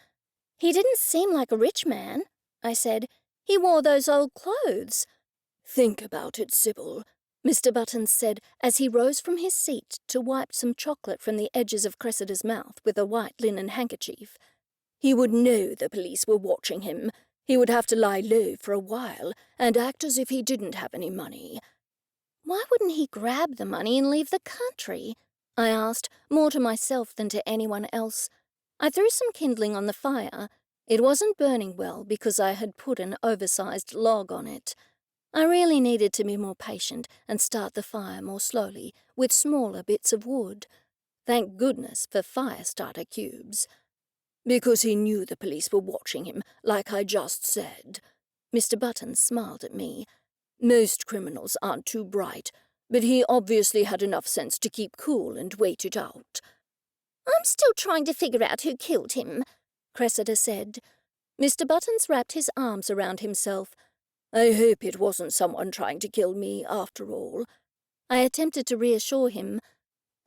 "He didn't seem like a rich man," I said. "He wore those old clothes." "Think about it, Sybil," Mr. Buttons said as he rose from his seat to wipe some chocolate from the edges of Cressida's mouth with a white linen handkerchief. "He would know the police were watching him. He would have to lie low for a while and act as if he didn't have any money." "Why wouldn't he grab the money and leave the country?" I asked, more to myself than to anyone else. I threw some kindling on the fire. It wasn't burning well because I had put an oversized log on it. I really needed to be more patient and start the fire more slowly, with smaller bits of wood. Thank goodness for fire starter cubes. "Because he knew the police were watching him, like I just said." Mr. Buttons smiled at me. "Most criminals aren't too bright, but he obviously had enough sense to keep cool and wait it out." "I'm still trying to figure out who killed him," Cressida said. Mr. Buttons wrapped his arms around himself. "I hope it wasn't someone trying to kill me, after all." I attempted to reassure him.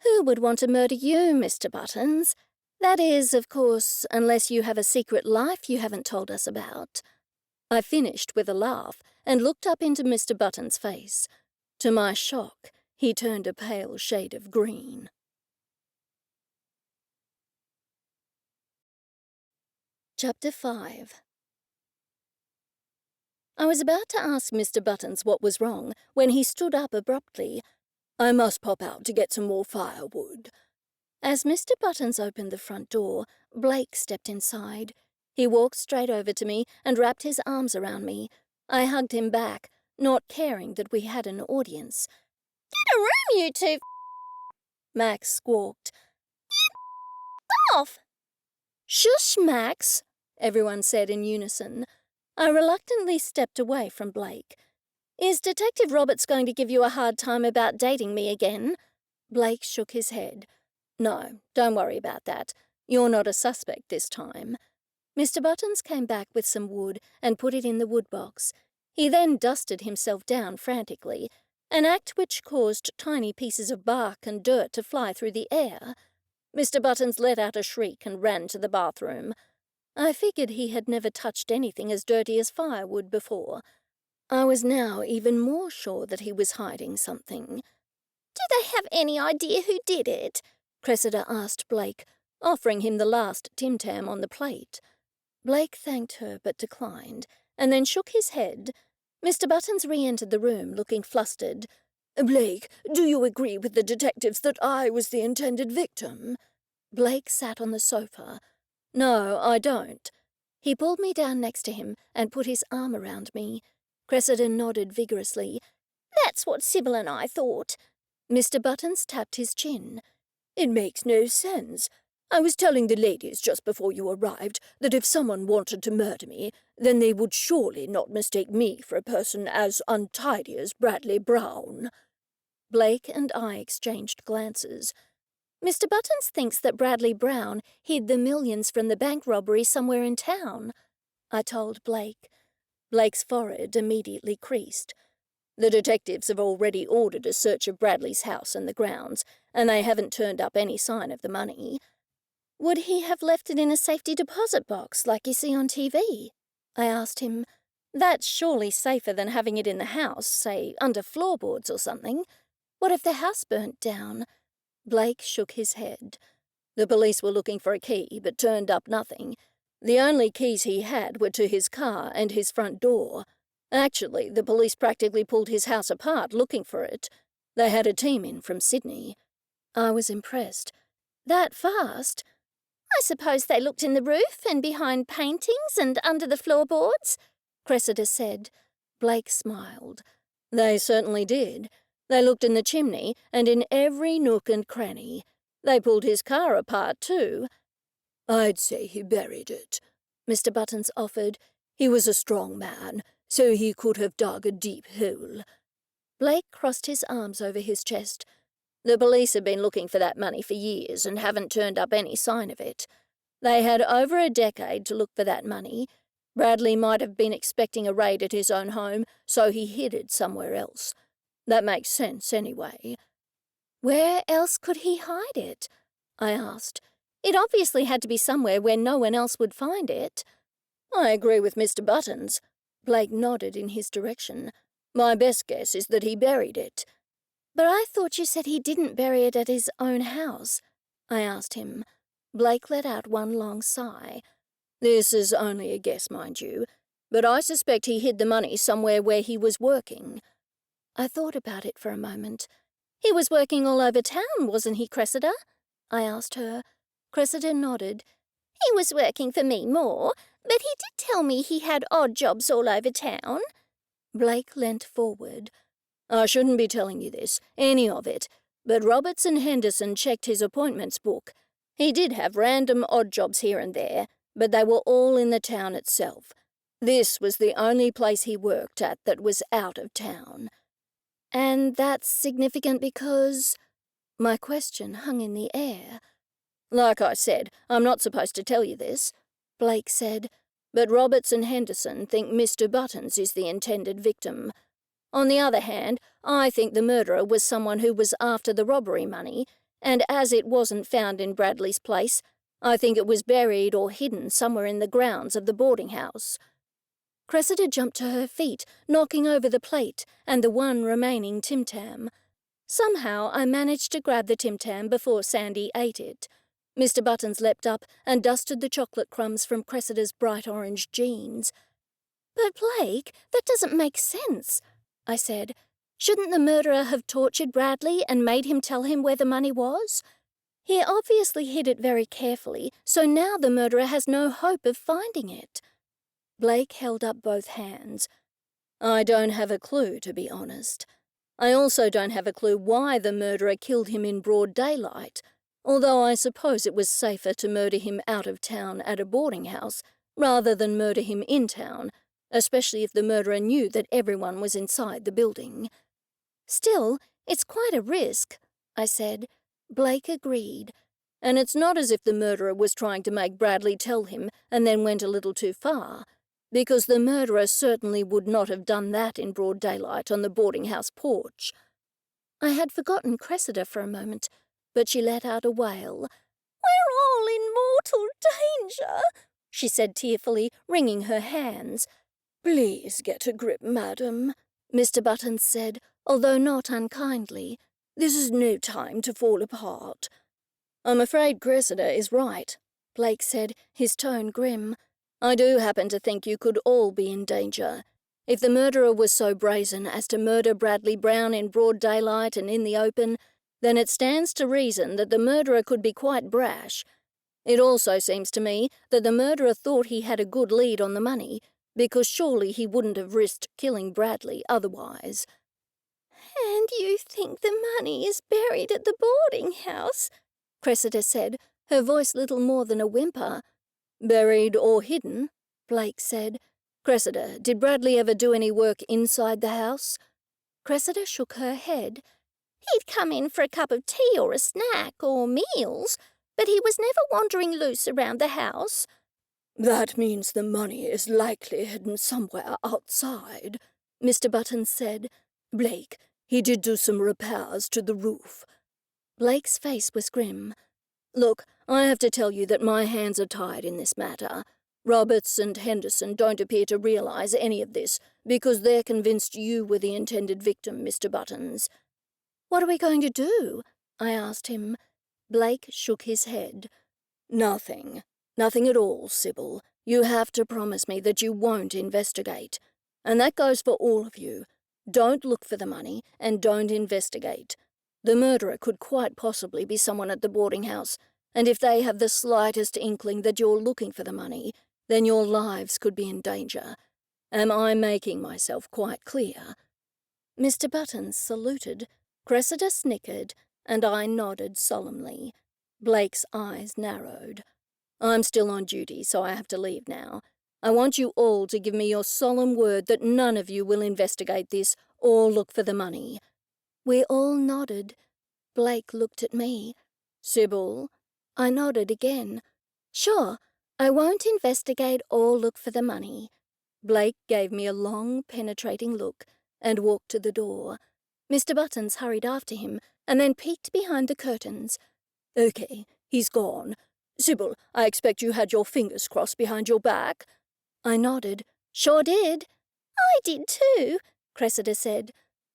"Who would want to murder you, Mr. Buttons? That is, of course, unless you have a secret life you haven't told us about." I finished with a laugh and looked up into Mr. Buttons' face. To my shock, he turned a pale shade of green. Chapter 5. I was about to ask Mr. Buttons what was wrong when he stood up abruptly. "I must pop out to get some more firewood." As Mr. Buttons opened the front door, Blake stepped inside. He walked straight over to me and wrapped his arms around me. I hugged him back, not caring that we had an audience. "Get a room, you two Max squawked. "Get off!" "Shush, Max," everyone said in unison. I reluctantly stepped away from Blake. "Is Detective Roberts going to give you a hard time about dating me again?" Blake shook his head. "No, don't worry about that. You're not a suspect this time." Mr. Buttons came back with some wood and put it in the wood box. He then dusted himself down frantically, an act which caused tiny pieces of bark and dirt to fly through the air. Mr. Buttons let out a shriek and ran to the bathroom. I figured he had never touched anything as dirty as firewood before. I was now even more sure that he was hiding something. "Do they have any idea who did it?" Cressida asked Blake. offering him the last Tim Tam on the plate. Blake thanked her but declined, and then shook his head. Mr. Buttons re-entered the room, looking flustered. "Blake, do you agree with the detectives that I was the intended victim?" Blake sat on the sofa. "No, I don't." He pulled me down next to him and put his arm around me. Cressida nodded vigorously. "That's what Sybil and I thought." Mr. Buttons tapped his chin. "It makes no sense. I was telling the ladies just before you arrived that if someone wanted to murder me, then they would surely not mistake me for a person as untidy as Bradley Brown." Blake and I exchanged glances. "Mr. Buttons thinks that Bradley Brown hid the millions from the bank robbery somewhere in town," I told Blake. Blake's forehead immediately creased. "The detectives have already ordered a search of Bradley's house and the grounds, and they haven't turned up any sign of the money." "Would he have left it in a safety deposit box like you see on TV?" I asked him. "That's surely safer than having it in the house, say, under floorboards or something. What if the house burnt down?" Blake shook his head. "The police were looking for a key, but turned up nothing. The only keys he had were to his car and his front door. Actually, the police practically pulled his house apart looking for it. They had a team in from Sydney." I was impressed. "That fast?" "I suppose they looked in the roof and behind paintings and under the floorboards," Cressida said. Blake smiled. "They certainly did. They looked in the chimney and in every nook and cranny. They pulled his car apart, too." "I'd say he buried it," Mr. Buttons offered. "He was a strong man, so he could have dug a deep hole." Blake crossed his arms over his chest. "The police have been looking for that money for years and haven't turned up any sign of it. They had over a decade to look for that money. Bradley might have been expecting a raid at his own home, so he hid it somewhere else. That makes sense anyway." "Where else could he hide it?" I asked. "It obviously had to be somewhere where no one else would find it." "I agree with Mr. Buttons." Blake nodded in his direction. "My best guess is that he buried it." "But I thought you said he didn't bury it at his own house," I asked him. Blake let out one long sigh. "This is only a guess, mind you, but I suspect he hid the money somewhere where he was working." I thought about it for a moment. "He was working all over town, wasn't he, Cressida?" I asked her. Cressida nodded. "He was working for me more, but he did tell me he had odd jobs all over town." Blake leant forward. "I shouldn't be telling you this, any of it, but Roberts and Henderson checked his appointments book. He did have random odd jobs here and there, but they were all in the town itself. This was the only place he worked at that was out of town." "And that's significant because—" My question hung in the air. "Like I said, I'm not supposed to tell you this," Blake said, "but Roberts and Henderson think Mr. Buttons is the intended victim. On the other hand, I think the murderer was someone who was after the robbery money, and as it wasn't found in Bradley's place, I think it was buried or hidden somewhere in the grounds of the boarding house." Cressida jumped to her feet, knocking over the plate and the one remaining Tim Tam. Somehow I managed to grab the Tim Tam before Sandy ate it. Mr. Buttons leapt up and dusted the chocolate crumbs from Cressida's bright orange jeans. "But Blake, that doesn't make sense," I said. "Shouldn't the murderer have tortured Bradley and made him tell him where the money was? He obviously hid it very carefully, so now the murderer has no hope of finding it." Blake held up both hands. "I don't have a clue, to be honest. I also don't have a clue why the murderer killed him in broad daylight, although I suppose it was safer to murder him out of town at a boarding house rather than murder him in town, especially if the murderer knew that everyone was inside the building." "Still, it's quite a risk," I said. Blake agreed. "And it's not as if the murderer was trying to make Bradley tell him and then went a little too far, because the murderer certainly would not have done that in broad daylight on the boarding house porch." I had forgotten Cressida for a moment, but she let out a wail. "We're all in mortal danger," she said tearfully, wringing her hands. "Please get a grip, madam," Mr. Buttons said, although not unkindly. "This is no time to fall apart." I'm afraid Cressida is right, Blake said, his tone grim. I do happen to think you could all be in danger. If the murderer was so brazen as to murder Bradley Brown in broad daylight and in the open, then it stands to reason that the murderer could be quite brash. It also seems to me that the murderer thought he had a good lead on the money, because surely he wouldn't have risked killing Bradley otherwise. And you think the money is buried at the boarding house? Cressida said, her voice little more than a whimper. Buried or hidden, Blake said. Cressida, did Bradley ever do any work inside the house? Cressida shook her head. He'd come in for a cup of tea or a snack or meals, but he was never wandering loose around the house. That means the money is likely hidden somewhere outside, Mr. Buttons said. Blake, he did do some repairs to the roof. Blake's face was grim. Look, I have to tell you that my hands are tied in this matter. Roberts and Henderson don't appear to realize any of this because they're convinced you were the intended victim, Mr. Buttons. What are we going to do? I asked him. Blake shook his head. Nothing. Nothing at all, Sybil. You have to promise me that you won't investigate. And that goes for all of you. Don't look for the money and don't investigate. The murderer could quite possibly be someone at the boarding house, and if they have the slightest inkling that you're looking for the money, then your lives could be in danger. Am I making myself quite clear? Mr. Buttons saluted. Cressida snickered, and I nodded solemnly. Blake's eyes narrowed. I'm still on duty, so I have to leave now. I want you all to give me your solemn word that none of you will investigate this or look for the money. We all nodded. Blake looked at me. Sybil? I nodded again. Sure, I won't investigate or look for the money. Blake gave me a long, penetrating look and walked to the door. Mr. Buttons hurried after him and then peeked behind the curtains. Okay, he's gone. Sybil, I expect you had your fingers crossed behind your back. I nodded. Sure did. I did too, Cressida said.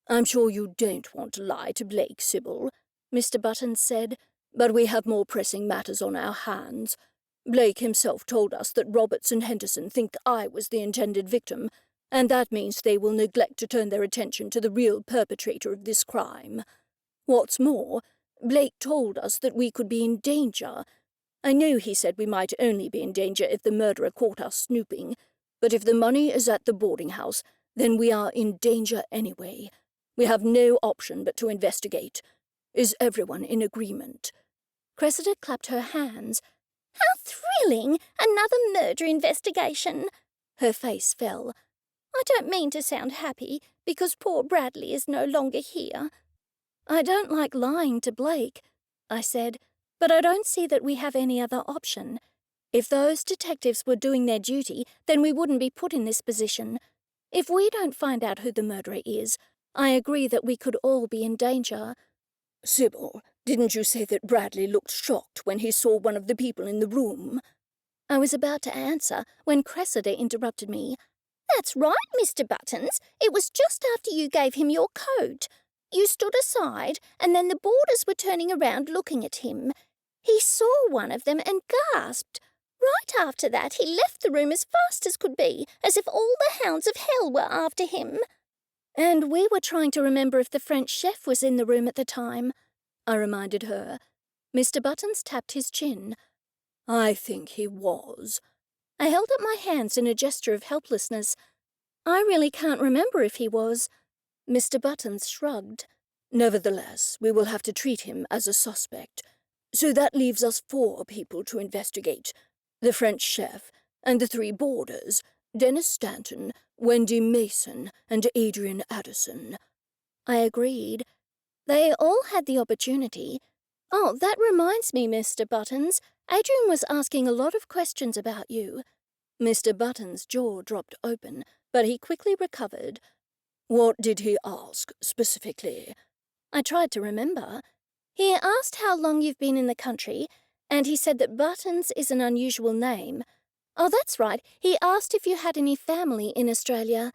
I'm sure you don't want to lie to Blake, Sybil, Mr. Buttons said, but we have more pressing matters on our hands. Blake himself told us that Roberts and Henderson think I was the intended victim, and that means they will neglect to turn their attention to the real perpetrator of this crime. What's more, Blake told us that we could be in danger. I know he said we might only be in danger if the murderer caught us snooping, but if the money is at the boarding house, then we are in danger anyway. We have no option but to investigate. Is everyone in agreement? Cressida clapped her hands. How thrilling! Another murder investigation. Her face fell. I don't mean to sound happy, because poor Bradley is no longer here. I don't like lying to Blake, I said, but I don't see that we have any other option. If those detectives were doing their duty, then we wouldn't be put in this position. If we don't find out who the murderer is, I agree that we could all be in danger. Sybil, didn't you say that Bradley looked shocked when he saw one of the people in the room? I was about to answer when Cressida interrupted me. That's right, Mr. Buttons. It was just after you gave him your coat. You stood aside, and then the boarders were turning around looking at him. He saw one of them and gasped. Right after that, he left the room as fast as could be, as if all the hounds of hell were after him. And we were trying to remember if the French chef was in the room at the time, I reminded her. Mr. Buttons tapped his chin. I think he was. I held up my hands in a gesture of helplessness. I really can't remember if he was. Mr. Buttons shrugged. Nevertheless, we will have to treat him as a suspect. So that leaves us 4 people to investigate. The French chef and the 3 boarders, Dennis Stanton, Wendy Mason, and Adrian Addison. I agreed. They all had the opportunity. Oh, that reminds me, Mr. Buttons. Adrian was asking a lot of questions about you. Mr. Buttons' jaw dropped open, but he quickly recovered. What did he ask, specifically? I tried to remember. He asked how long you've been in the country, and he said that Buttons is an unusual name. Oh, that's right. He asked if you had any family in Australia.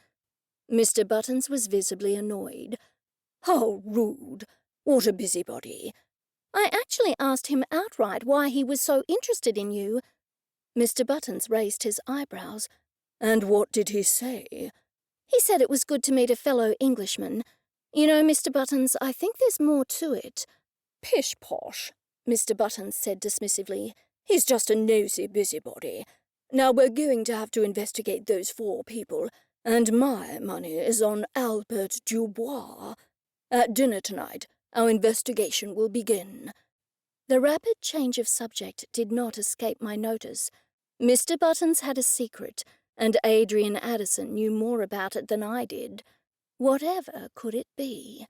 Mr. Buttons was visibly annoyed. How rude. What a busybody. I actually asked him outright why he was so interested in you." Mr. Buttons raised his eyebrows. "And what did he say?" "He said it was good to meet a fellow Englishman. You know, Mr. Buttons, I think there's more to it." "Pish-posh," Mr. Buttons said dismissively. "He's just a nosy busybody. Now we're going to have to investigate those 4 people, and my money is on Albert Dubois. At dinner tonight, our investigation will begin." The rapid change of subject did not escape my notice. Mr. Buttons had a secret, and Adrian Addison knew more about it than I did. Whatever could it be?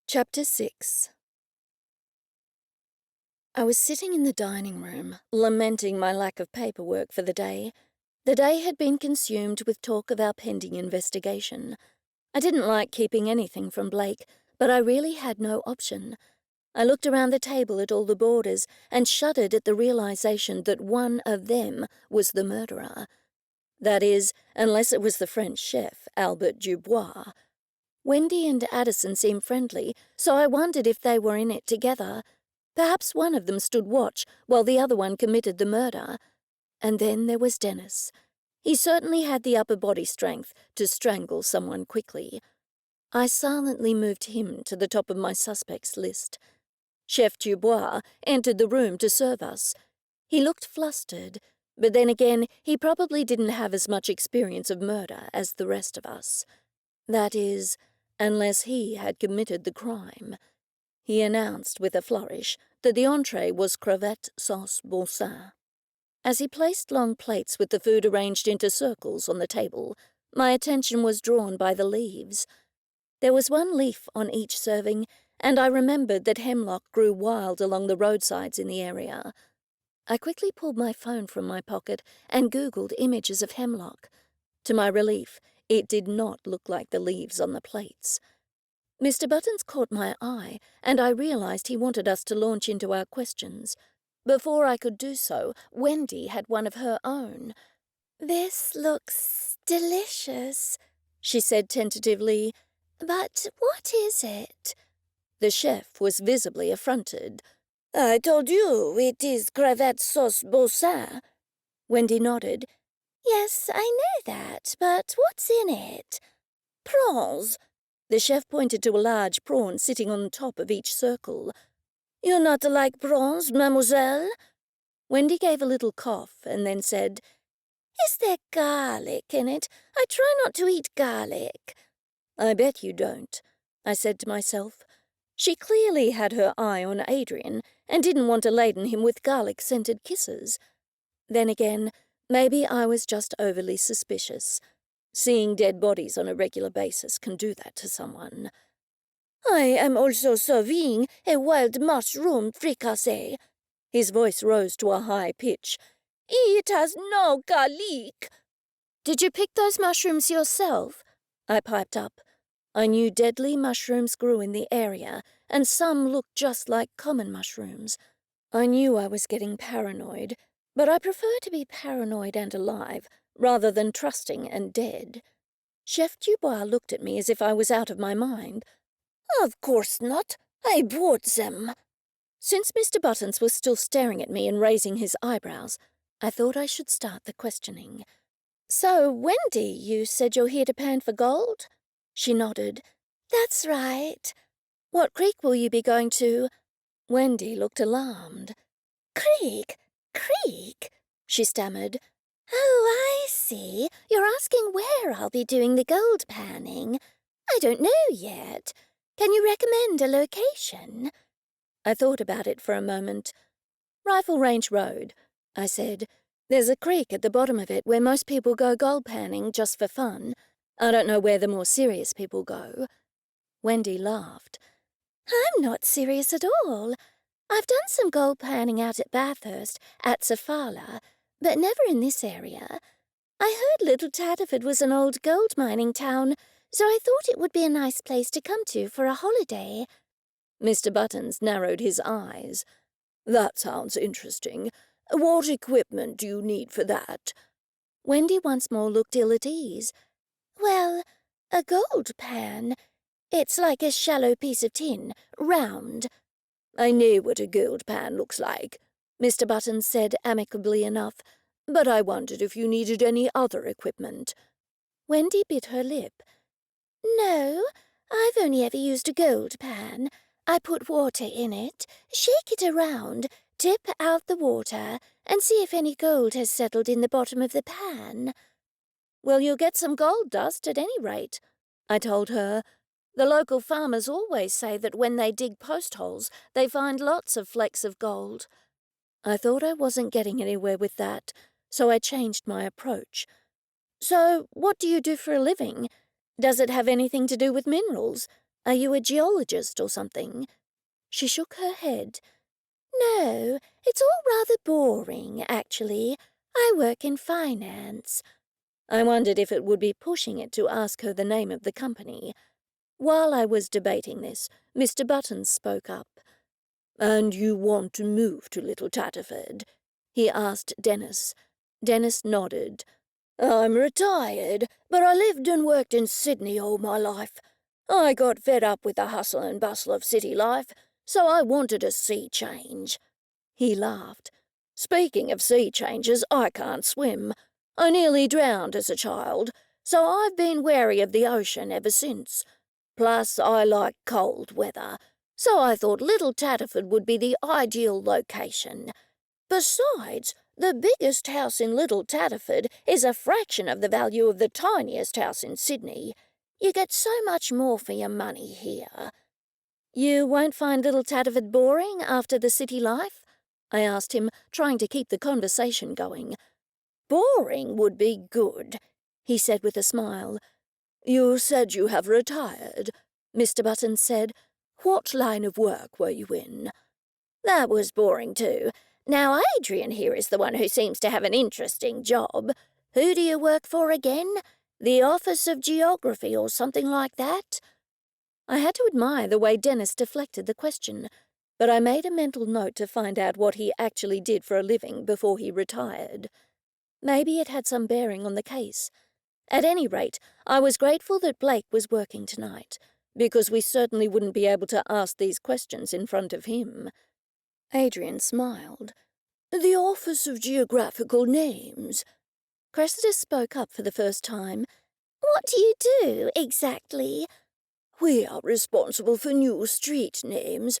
Chapter 6. I was sitting in the dining room, lamenting my lack of paperwork for the day. The day had been consumed with talk of our pending investigation. I didn't like keeping anything from Blake, but I really had no option. I looked around the table at all the boarders and shuddered at the realization that one of them was the murderer. That is, unless it was the French chef, Albert Dubois. Wendy and Addison seemed friendly, so I wondered if they were in it together. Perhaps one of them stood watch while the other one committed the murder. And then there was Dennis. He certainly had the upper body strength to strangle someone quickly. I silently moved him to the top of my suspects list. Chef Dubois entered the room to serve us. He looked flustered, but then again, he probably didn't have as much experience of murder as the rest of us. That is, unless he had committed the crime. He announced with a flourish that the entree was crevette sauce boursin. As he placed long plates with the food arranged into circles on the table, my attention was drawn by the leaves. There was 1 leaf on each serving, and I remembered that hemlock grew wild along the roadsides in the area. I quickly pulled my phone from my pocket and Googled images of hemlock. To my relief, it did not look like the leaves on the plates. Mr. Buttons caught my eye, and I realized he wanted us to launch into our questions. Before I could do so, Wendy had one of her own. "This looks delicious," she said tentatively. "but what is it?" The chef was visibly affronted. "I told you it is crevette sauce boursin." Wendy nodded. "Yes, I know that, but what's in it?" "Prawns." The chef pointed to a large prawn sitting on top of each circle. "You not like prawns, mademoiselle?" Wendy gave a little cough and then said, "Is there garlic in it? I try not to eat garlic." "I bet you don't," I said to myself. She clearly had her eye on Adrian and didn't want to laden him with garlic-scented kisses. Then again, maybe I was just overly suspicious. Seeing dead bodies on a regular basis can do that to someone. "I am also serving a wild mushroom fricassee." His voice rose to a high pitch. "It has no garlic." "Did you pick those mushrooms yourself?" I piped up. I knew deadly mushrooms grew in the area, and some looked just like common mushrooms. I knew I was getting paranoid, but I prefer to be paranoid and alive, rather than trusting and dead. Chef Dubois looked at me as if I was out of my mind. "Of course not. I bought them." Since Mr. Buttons was still staring at me and raising his eyebrows, I thought I should start the questioning. "So, Wendy, you said you're here to pan for gold?" She nodded. "That's right." "What creek will you be going to?" Wendy looked alarmed. "Creek? Creek?" she stammered. "Oh, I see. You're asking where I'll be doing the gold panning. I don't know yet. Can you recommend a location?" I thought about it for a moment. "Rifle Range Road," I said. "There's a creek at the bottom of it where most people go gold panning just for fun. I don't know where the more serious people go." Wendy laughed. "I'm not serious at all. I've done some gold panning out at Bathurst, at Safala, but never in this area. I heard Little Tatterford was an old gold mining town, so I thought it would be a nice place to come to for a holiday." Mr. Buttons narrowed his eyes. "That sounds interesting. What equipment do you need for that?" Wendy once more looked ill at ease. "Well, a gold pan. It's like a shallow piece of tin, round. I know what a gold pan looks like, Mr. Buttons said amicably enough, but I wondered if you needed any other equipment. Wendy bit her lip. No, I've only ever used a gold pan. I put water in it, shake it around, tip out the water, and see if any gold has settled in the bottom of the pan. Well, you'll get some gold dust at any rate, I told her. The local farmers always say that when they dig post holes, they find lots of flecks of gold. I thought I wasn't getting anywhere with that, so I changed my approach. So, what do you do for a living? Does it have anything to do with minerals? Are you a geologist or something? She shook her head. No, it's all rather boring, actually. I work in finance. I wondered if it would be pushing it to ask her the name of the company. While I was debating this, Mr. Buttons spoke up. "And you want to move to Little Tatterford?" he asked Dennis. Dennis nodded. "I'm retired, but I lived and worked in Sydney all my life. I got fed up with the hustle and bustle of city life, so I wanted a sea change." He laughed. "Speaking of sea changes, I can't swim. I nearly drowned as a child, so I've been wary of the ocean ever since. Plus, I like cold weather, so I thought Little Tatterford would be the ideal location. Besides, the biggest house in Little Tatterford is a fraction of the value of the tiniest house in Sydney. You get so much more for your money here." "You won't find Little Tatterford boring after the city life?" I asked him, trying to keep the conversation going. "Boring would be good," he said with a smile. "You said you have retired," Mr. Buttons said. "What line of work were you in?" "That was boring too. Now Adrian here is the one who seems to have an interesting job. Who do you work for again? The Office of Geography or something like that?" I had to admire the way Dennis deflected the question, but I made a mental note to find out what he actually did for a living before he retired. Maybe it had some bearing on the case. At any rate, I was grateful that Blake was working tonight, because we certainly wouldn't be able to ask these questions in front of him. Adrian smiled. "The Office of Geographical Names." Cressida spoke up for the first time. What do you do, exactly? "We are responsible for new street names.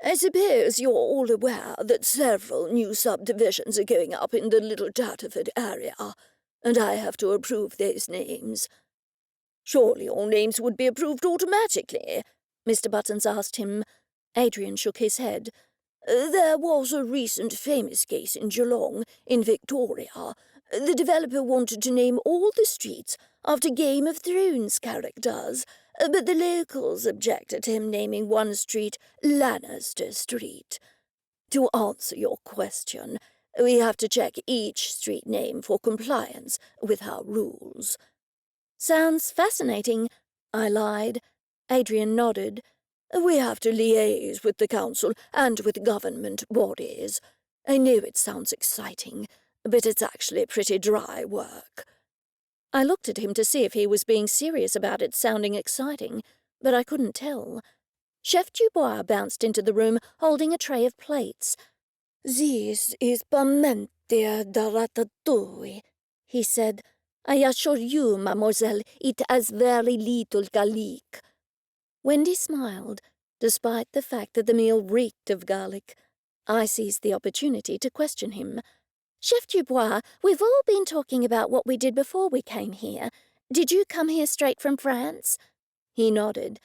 I suppose you're all aware that several new subdivisions are going up in the Little Tatterford area, and I have to approve those names." "Surely all names would be approved automatically?" Mr. Buttons asked him. Adrian shook his head. "There was a recent famous case in Geelong, in Victoria. The developer wanted to name all the streets after Game of Thrones characters, but the locals objected to him naming one street Lannister Street. To answer your question, we have to check each street name for compliance with our rules." "Sounds fascinating," I lied. Adrian nodded. "We have to liaise with the council and with government bodies. I know it sounds exciting, but it's actually pretty dry work." I looked at him to see if he was being serious about it sounding exciting, but I couldn't tell. Chef Dubois bounced into the room holding a tray of plates. "This is pimento da ratatouille," he said. "I assure you, mademoiselle, it has very little garlic." Wendy smiled, despite the fact that the meal reeked of garlic. I seized the opportunity to question him. "Chef Dubois, we've all been talking about what we did before we came here. Did you come here straight from France?" He nodded.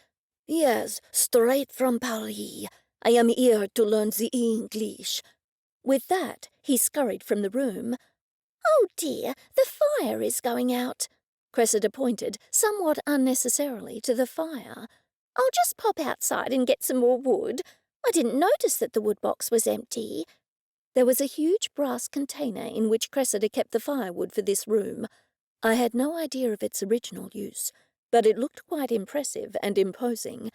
"Yes, straight from Paris. I am here to learn the English." With that, he scurried from the room. "Oh dear, the fire is going out." Cressida pointed, somewhat unnecessarily, to the fire. "I'll just pop outside and get some more wood. I didn't notice that the wood box was empty." There was a huge brass container in which Cressida kept the firewood for this room. I had no idea of its original use, but it looked quite impressive and imposing.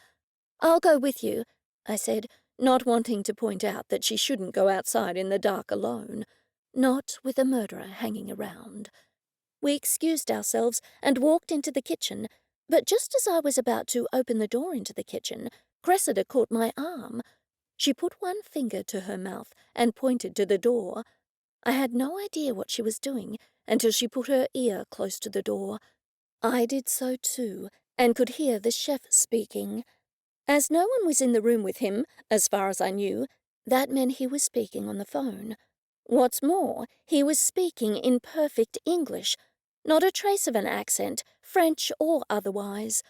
"I'll go with you," I said, not wanting to point out that she shouldn't go outside in the dark alone, not with a murderer hanging around. We excused ourselves and walked into the kitchen. But just as I was about to open the door into the kitchen, Cressida caught my arm. She put one finger to her mouth and pointed to the door. I had no idea what she was doing until she put her ear close to the door. I did so too, and could hear the chef speaking. As no one was in the room with him, as far as I knew, that meant he was speaking on the phone. What's more, he was speaking in perfect English, not a trace of an accent, French or otherwise.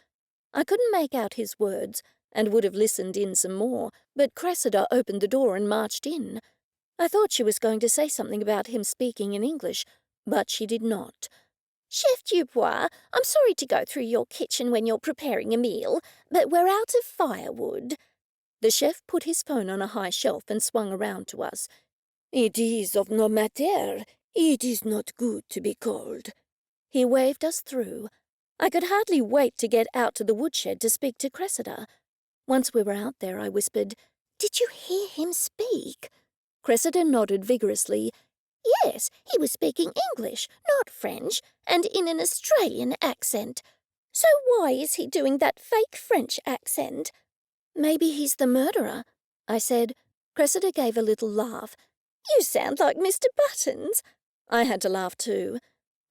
I couldn't make out his words, and would have listened in some more, but Cressida opened the door and marched in. I thought she was going to say something about him speaking in English, but she did not. Chef Dubois, I'm sorry to go through your kitchen when you're preparing a meal, but we're out of firewood. The chef put his phone on a high shelf and swung around to us. It is of no matter. It is not good to be cold. He waved us through. I could hardly wait to get out to the woodshed to speak to Cressida. Once we were out there, I whispered, "Did you hear him speak?" Cressida nodded vigorously. "Yes, he was speaking English, not French, and in an Australian accent. So why is he doing that fake French accent?" "Maybe he's the murderer," I said. Cressida gave a little laugh. "You sound like Mr. Buttons." I had to laugh too.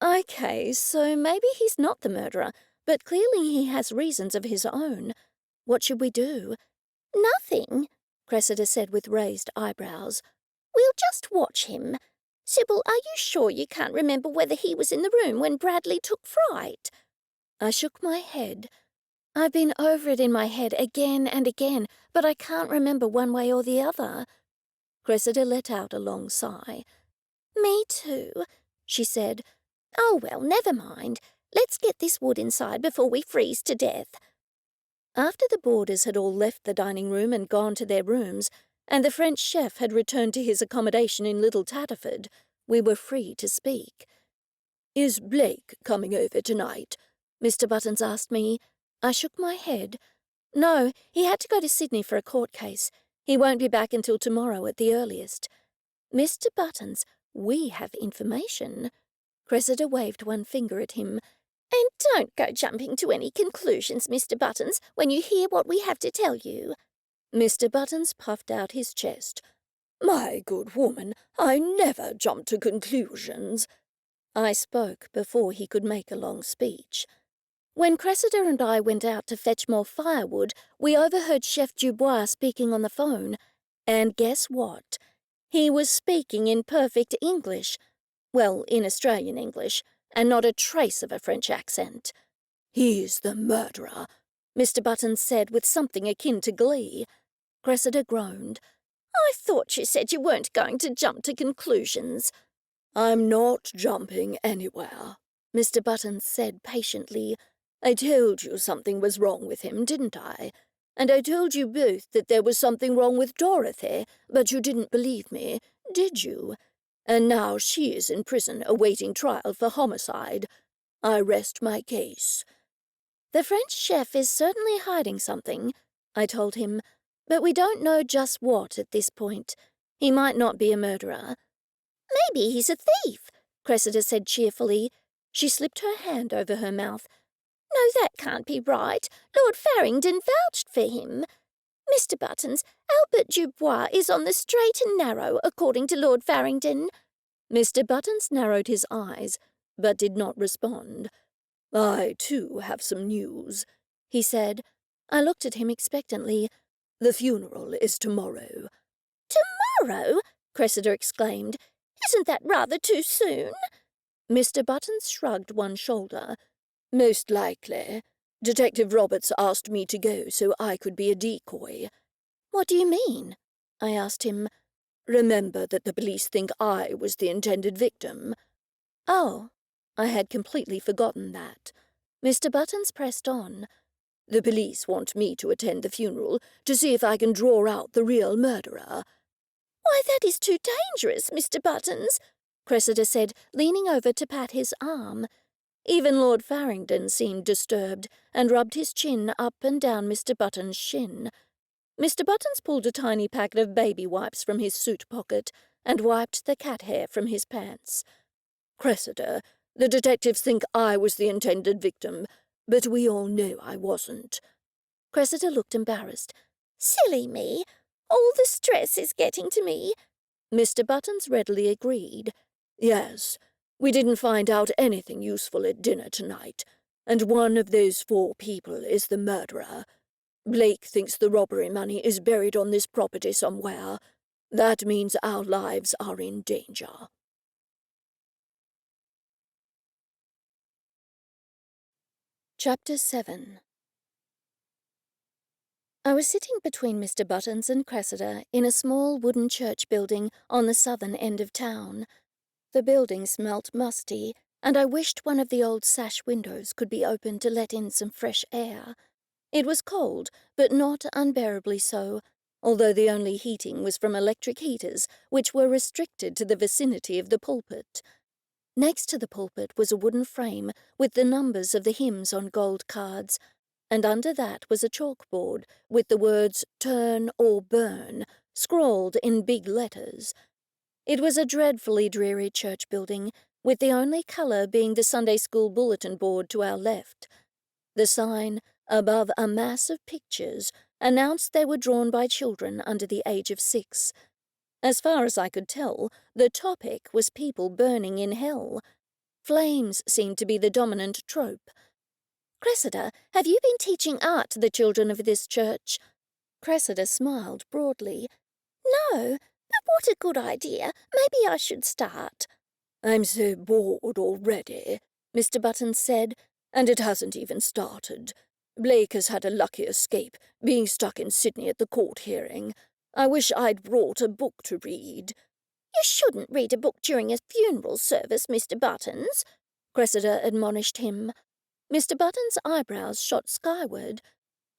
Okay, so maybe he's not the murderer, but clearly he has reasons of his own. What should we do? "Nothing," Cressida said with raised eyebrows. "We'll just watch him. Sybil, are you sure you can't remember whether he was in the room when Bradley took fright?" I shook my head. I've been over it in my head again and again, but I can't remember one way or the other. Cressida let out a long sigh. "Me too," she said. "Oh, well, never mind. Let's get this wood inside before we freeze to death." After the boarders had all left the dining room and gone to their rooms, and the French chef had returned to his accommodation in Little Tatterford, we were free to speak. "Is Blake coming over tonight?" Mr. Buttons asked me. I shook my head. "No, he had to go to Sydney for a court case. He won't be back until tomorrow at the earliest." "Mr. Buttons, we have information." Cressida waved one finger at him. "And don't go jumping to any conclusions, Mr. Buttons, when you hear what we have to tell you." Mr. Buttons puffed out his chest. "My good woman, I never jump to conclusions." I spoke before he could make a long speech. When Cressida and I went out to fetch more firewood, we overheard Chef Dubois speaking on the phone. And guess what? He was speaking in perfect English. Well, in Australian English, and not a trace of a French accent. "He's the murderer," Mr. Buttons said with something akin to glee. Cressida groaned. "I thought you said you weren't going to jump to conclusions." "I'm not jumping anywhere," Mr. Buttons said patiently. "I told you something was wrong with him, didn't I? And I told you both that there was something wrong with Dorothy, but you didn't believe me, did you? And now she is in prison awaiting trial for homicide. I rest my case." "The French chef is certainly hiding something," I told him, "but we don't know just what at this point. He might not be a murderer." "Maybe he's a thief," Cressida said cheerfully. She slipped her hand over her mouth. "No, that can't be right. Lord Farringdon vouched for him. Mr. Buttons, Albert Dubois is on the straight and narrow, according to Lord Farringdon." Mr. Buttons narrowed his eyes, but did not respond. "I, too, have some news," he said. I looked at him expectantly. "The funeral is tomorrow." "Tomorrow?" Cressida exclaimed. "Isn't that rather too soon?" Mr. Buttons shrugged one shoulder. "Most likely. Detective Roberts asked me to go so I could be a decoy." "What do you mean?" I asked him. "Remember that the police think I was the intended victim." "Oh, I had completely forgotten that." Mr. Buttons pressed on. "The police want me to attend the funeral to see if I can draw out the real murderer." "Why, that is too dangerous, Mr. Buttons," Cressida said, leaning over to pat his arm. Even Lord Farringdon seemed disturbed and rubbed his chin up and down Mr. Buttons' shin. Mr. Buttons pulled a tiny packet of baby wipes from his suit pocket and wiped the cat hair from his pants. "Cressida, the detectives think I was the intended victim, but we all know I wasn't." Cressida looked embarrassed. "Silly me. All the stress is getting to me." Mr. Buttons readily agreed. "Yes, we didn't find out anything useful at dinner tonight, and one of those 4 people is the murderer. Blake thinks the robbery money is buried on this property somewhere. That means our lives are in danger." Chapter 7. I was sitting between Mr. Buttons and Cressida in a small wooden church building on the southern end of town. The building smelt musty, and I wished one of the old sash windows could be opened to let in some fresh air. It was cold, but not unbearably so, although the only heating was from electric heaters, which were restricted to the vicinity of the pulpit. Next to the pulpit was a wooden frame with the numbers of the hymns on gold cards, and under that was a chalkboard with the words "Turn or Burn" scrawled in big letters. It was a dreadfully dreary church building, with the only colour being the Sunday school bulletin board to our left. The sign, above a mass of pictures, announced they were drawn by children under the age of 6. As far as I could tell, the topic was people burning in hell. Flames seemed to be the dominant trope. "Cressida, have you been teaching art to the children of this church?" Cressida smiled broadly. "No, but what a good idea. Maybe I should start." "I'm so bored already," Mr. Buttons said, "and it hasn't even started. Blake has had a lucky escape, being stuck in Sydney at the court hearing. I wish I'd brought a book to read." "You shouldn't read a book during a funeral service, Mr. Buttons," Cressida admonished him. Mr. Buttons' eyebrows shot skyward.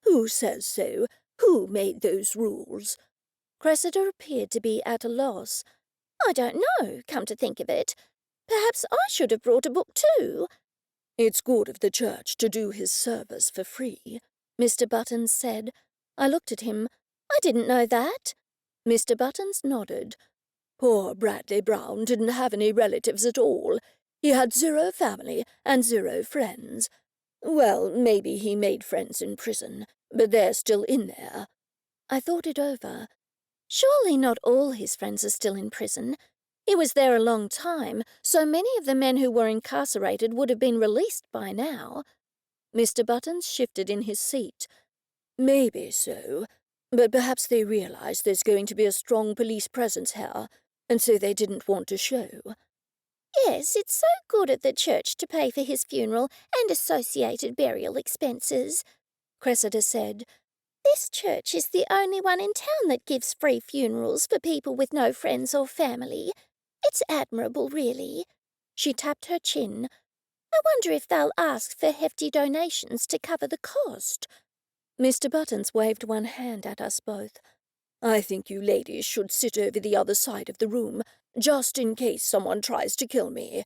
"Who says so? Who made those rules?" Cressida appeared to be at a loss. "I don't know, come to think of it. Perhaps I should have brought a book too." "It's good of the church to do his service for free," Mr. Buttons said. I looked at him. "I didn't know that." Mr. Buttons nodded. "Poor Bradley Brown didn't have any relatives at all. He had 0 family and 0 friends. Well, maybe he made friends in prison, but they're still in there." I thought it over. Surely not all his friends are still in prison. He was there a long time, so many of the men who were incarcerated would have been released by now. Mr. Buttons shifted in his seat. "Maybe so, but perhaps they realize there's going to be a strong police presence here, and so they didn't want to show." "Yes, it's so good of the church to pay for his funeral and associated burial expenses," Cressida said. "This church is the only one in town that gives free funerals for people with no friends or family. It's admirable, really." She tapped her chin. "I wonder if they'll ask for hefty donations to cover the cost." Mr. Buttons waved one hand at us both. "I think you ladies should sit over the other side of the room, just in case someone tries to kill me."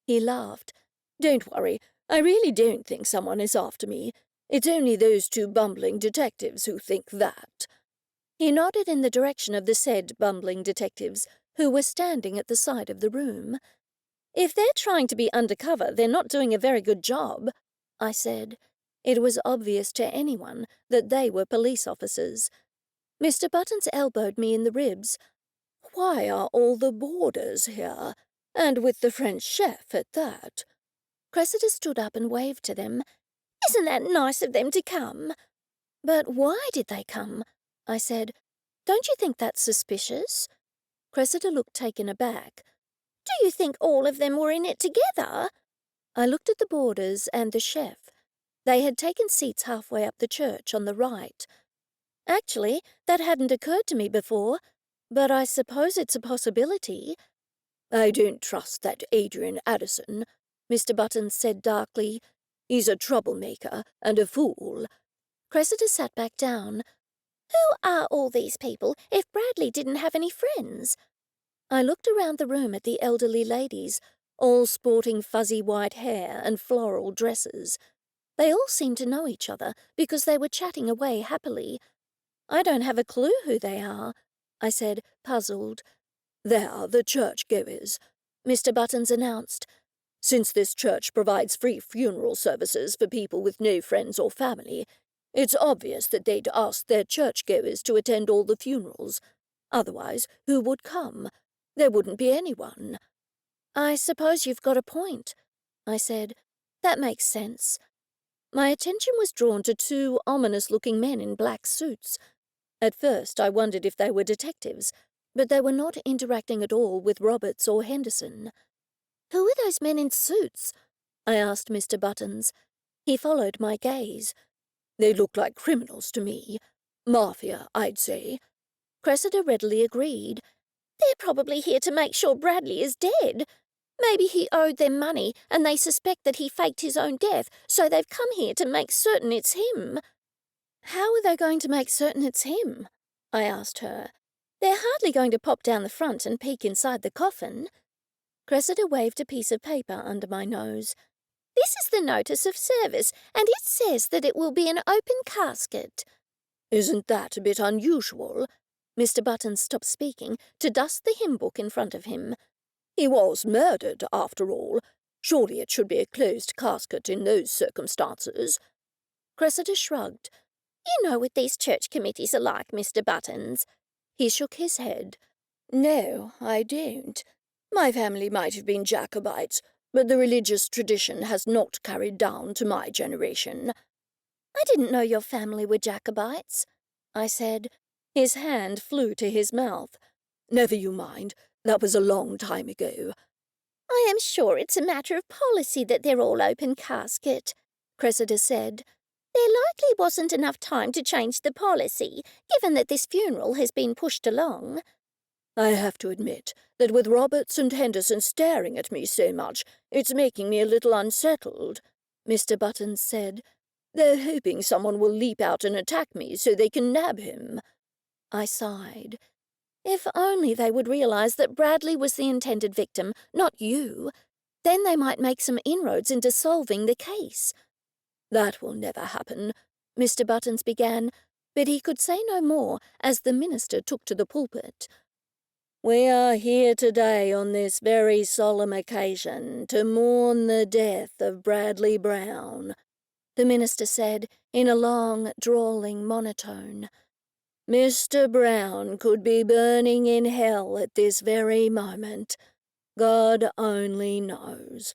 He laughed. "Don't worry, I really don't think someone is after me. It's only those 2 bumbling detectives who think that." He nodded in the direction of the said bumbling detectives, who were standing at the side of the room. "If they're trying to be undercover, they're not doing a very good job," I said. It was obvious to anyone that they were police officers. Mr. Buttons elbowed me in the ribs. "Why are all the boarders here? And with the French chef at that?" Cressida stood up and waved to them. "Isn't that nice of them to come?" "But why did they come?" I said. "Don't you think that's suspicious?" Cressida looked taken aback. "Do you think all of them were in it together?" I looked at the boarders and the chef. They had taken seats halfway up the church on the right. Actually, that hadn't occurred to me before, but I suppose it's a possibility. "I don't trust that Adrian Addison," Mr. Buttons said darkly. "He's a troublemaker and a fool." Cressida sat back down. "Who are all these people if Bradley didn't have any friends?" I looked around the room at the elderly ladies, all sporting fuzzy white hair and floral dresses. They all seemed to know each other because they were chatting away happily. "I don't have a clue who they are," I said, puzzled. "They're the churchgoers," Mr. Buttons announced. Since this church provides free funeral services for people with no friends or family, it's obvious that they'd ask their churchgoers to attend all the funerals. Otherwise, who would come? There wouldn't be anyone. I suppose you've got a point, I said. That makes sense. My attention was drawn to two ominous-looking men in black suits. At first, I wondered if they were detectives, but they were not interacting at all with Roberts or Henderson. "Who are those men in suits?" I asked Mr. Buttons. He followed my gaze. "They look like criminals to me. Mafia, I'd say." Cressida readily agreed. "They're probably here to make sure Bradley is dead. Maybe he owed them money and they suspect that he faked his own death, so they've come here to make certain it's him." "How are they going to make certain it's him?" I asked her. "They're hardly going to pop down the front and peek inside the coffin." Cressida waved a piece of paper under my nose. "This is the notice of service, and it says that it will be an open casket." "Isn't that a bit unusual?" Mr. Buttons stopped speaking to dust the hymn book in front of him. "He was murdered, after all. Surely it should be a closed casket in those circumstances." Cressida shrugged. "You know what these church committees are like, Mr. Buttons." He shook his head. "No, I don't. My family might have been Jacobites, but the religious tradition has not carried down to my generation." "I didn't know your family were Jacobites," I said. His hand flew to his mouth. "Never you mind. That was a long time ago." "I am sure it's a matter of policy that they're all open casket," Cressida said. "There likely wasn't enough time to change the policy, given that this funeral has been pushed along." "I have to admit that with Roberts and Henderson staring at me so much, it's making me a little unsettled," Mr. Buttons said. "They're hoping someone will leap out and attack me so they can nab him." I sighed. If only they would realize that Bradley was the intended victim, not you. Then they might make some inroads into solving the case. "That will never happen," Mr. Buttons began, but he could say no more as the minister took to the pulpit. "We are here today on this very solemn occasion to mourn the death of Bradley Brown," the minister said in a long, drawling monotone. "Mr. Brown could be burning in hell at this very moment. God only knows.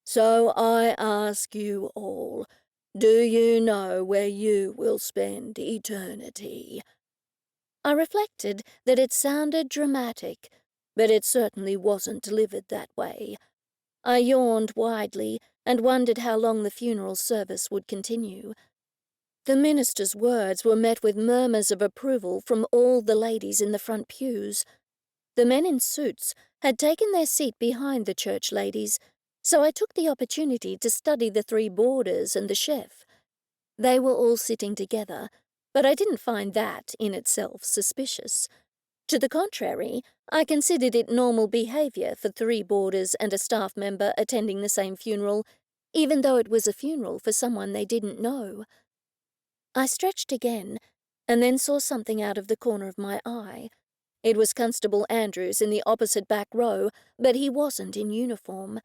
So I ask you all, do you know where you will spend eternity?" I reflected that it sounded dramatic, but it certainly wasn't delivered that way. I yawned widely and wondered how long the funeral service would continue. The minister's words were met with murmurs of approval from all the ladies in the front pews. The men in suits had taken their seat behind the church ladies, so I took the opportunity to study the three boarders and the chef. They were all sitting together, but I didn't find that in itself suspicious. To the contrary, I considered it normal behavior for three boarders and a staff member attending the same funeral, even though it was a funeral for someone they didn't know. I stretched again, and then saw something out of the corner of my eye. It was Constable Andrews in the opposite back row, but he wasn't in uniform.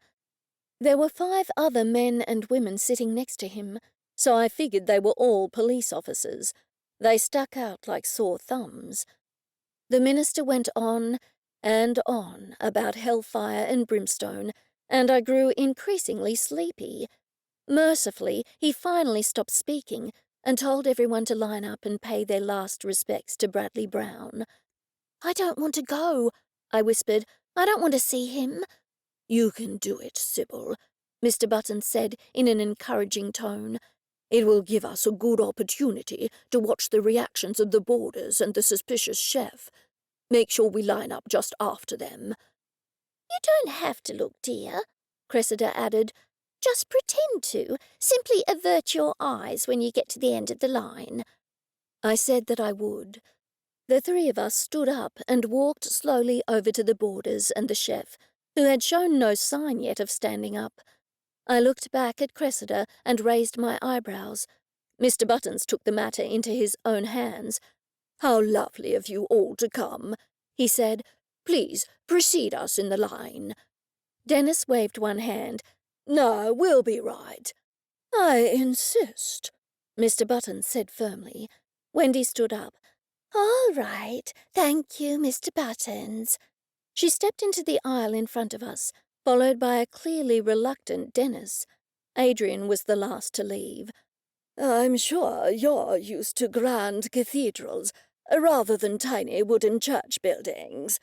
There were 5 other men and women sitting next to him, so I figured they were all police officers. They stuck out like sore thumbs. The minister went on and on about hellfire and brimstone, and I grew increasingly sleepy. Mercifully, he finally stopped speaking and told everyone to line up and pay their last respects to Bradley Brown. "I don't want to go," I whispered. "I don't want to see him." "You can do it, Sybil," Mr. Buttons said in an encouraging tone. "It will give us a good opportunity to watch the reactions of the boarders and the suspicious chef. Make sure we line up just after them." "You don't have to look, dear," Cressida added. "Just pretend to. Simply avert your eyes when you get to the end of the line." I said that I would. The 3 of us stood up and walked slowly over to the boarders and the chef, who had shown no sign yet of standing up. I looked back at Cressida and raised my eyebrows. Mr. Buttons took the matter into his own hands. "How lovely of you all to come," he said. "Please precede us in the line." Dennis waved one hand, No, we'll be right. I insist, Mr. Buttons said firmly. Wendy stood up. All right. Thank you, Mr. Buttons. She stepped into the aisle in front of us, followed by a clearly reluctant Dennis. Adrian was the last to leave. I'm sure you're used to grand cathedrals, rather than tiny wooden church buildings,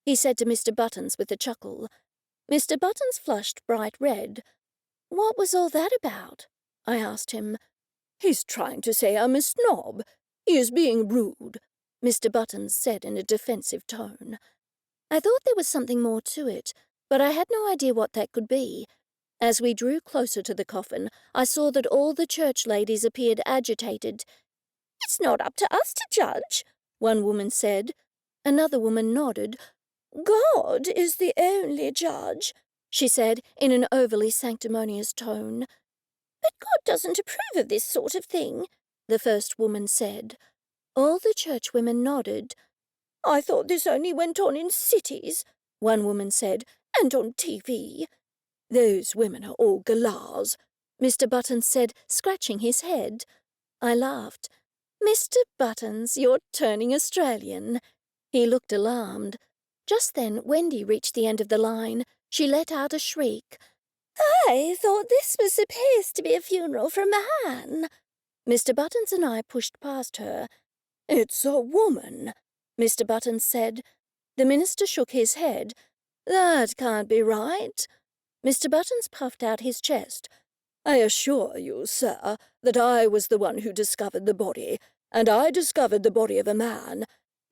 he said to Mr. Buttons with a chuckle. Mr. Buttons flushed bright red. What was all that about? I asked him. He's trying to say I'm a snob. He is being rude, Mr. Buttons said in a defensive tone. I thought there was something more to it, but I had no idea what that could be. As we drew closer to the coffin, I saw that all the church ladies appeared agitated. It's not up to us to judge, one woman said. Another woman nodded. God is the only judge, she said in an overly sanctimonious tone. But God doesn't approve of this sort of thing, the first woman said. All the churchwomen nodded. I thought this only went on in cities, one woman said, and on TV. Those women are all galahs, Mr. Buttons said, scratching his head. I laughed. Mr. Buttons, you're turning Australian. He looked alarmed. Just then Wendy reached the end of the line. She let out a shriek. I thought this was supposed to be a funeral for a man. Mr. Buttons and I pushed past her. It's a woman, Mr. Buttons said. The minister shook his head. That can't be right. Mr. Buttons puffed out his chest. I assure you, sir, that I was the one who discovered the body, and I discovered the body of a man,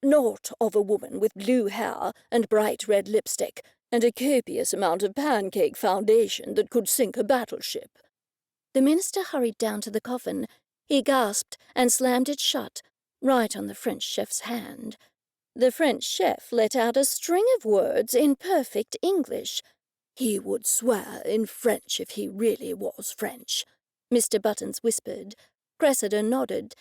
not of a woman with blue hair and bright red lipstick and a copious amount of pancake foundation that could sink a battleship. The minister hurried down to the coffin. He gasped and slammed it shut, right on the French chef's hand. The French chef let out a string of words in perfect English. He would swear in French if he really was French, Mr. Buttons whispered. Cressida nodded.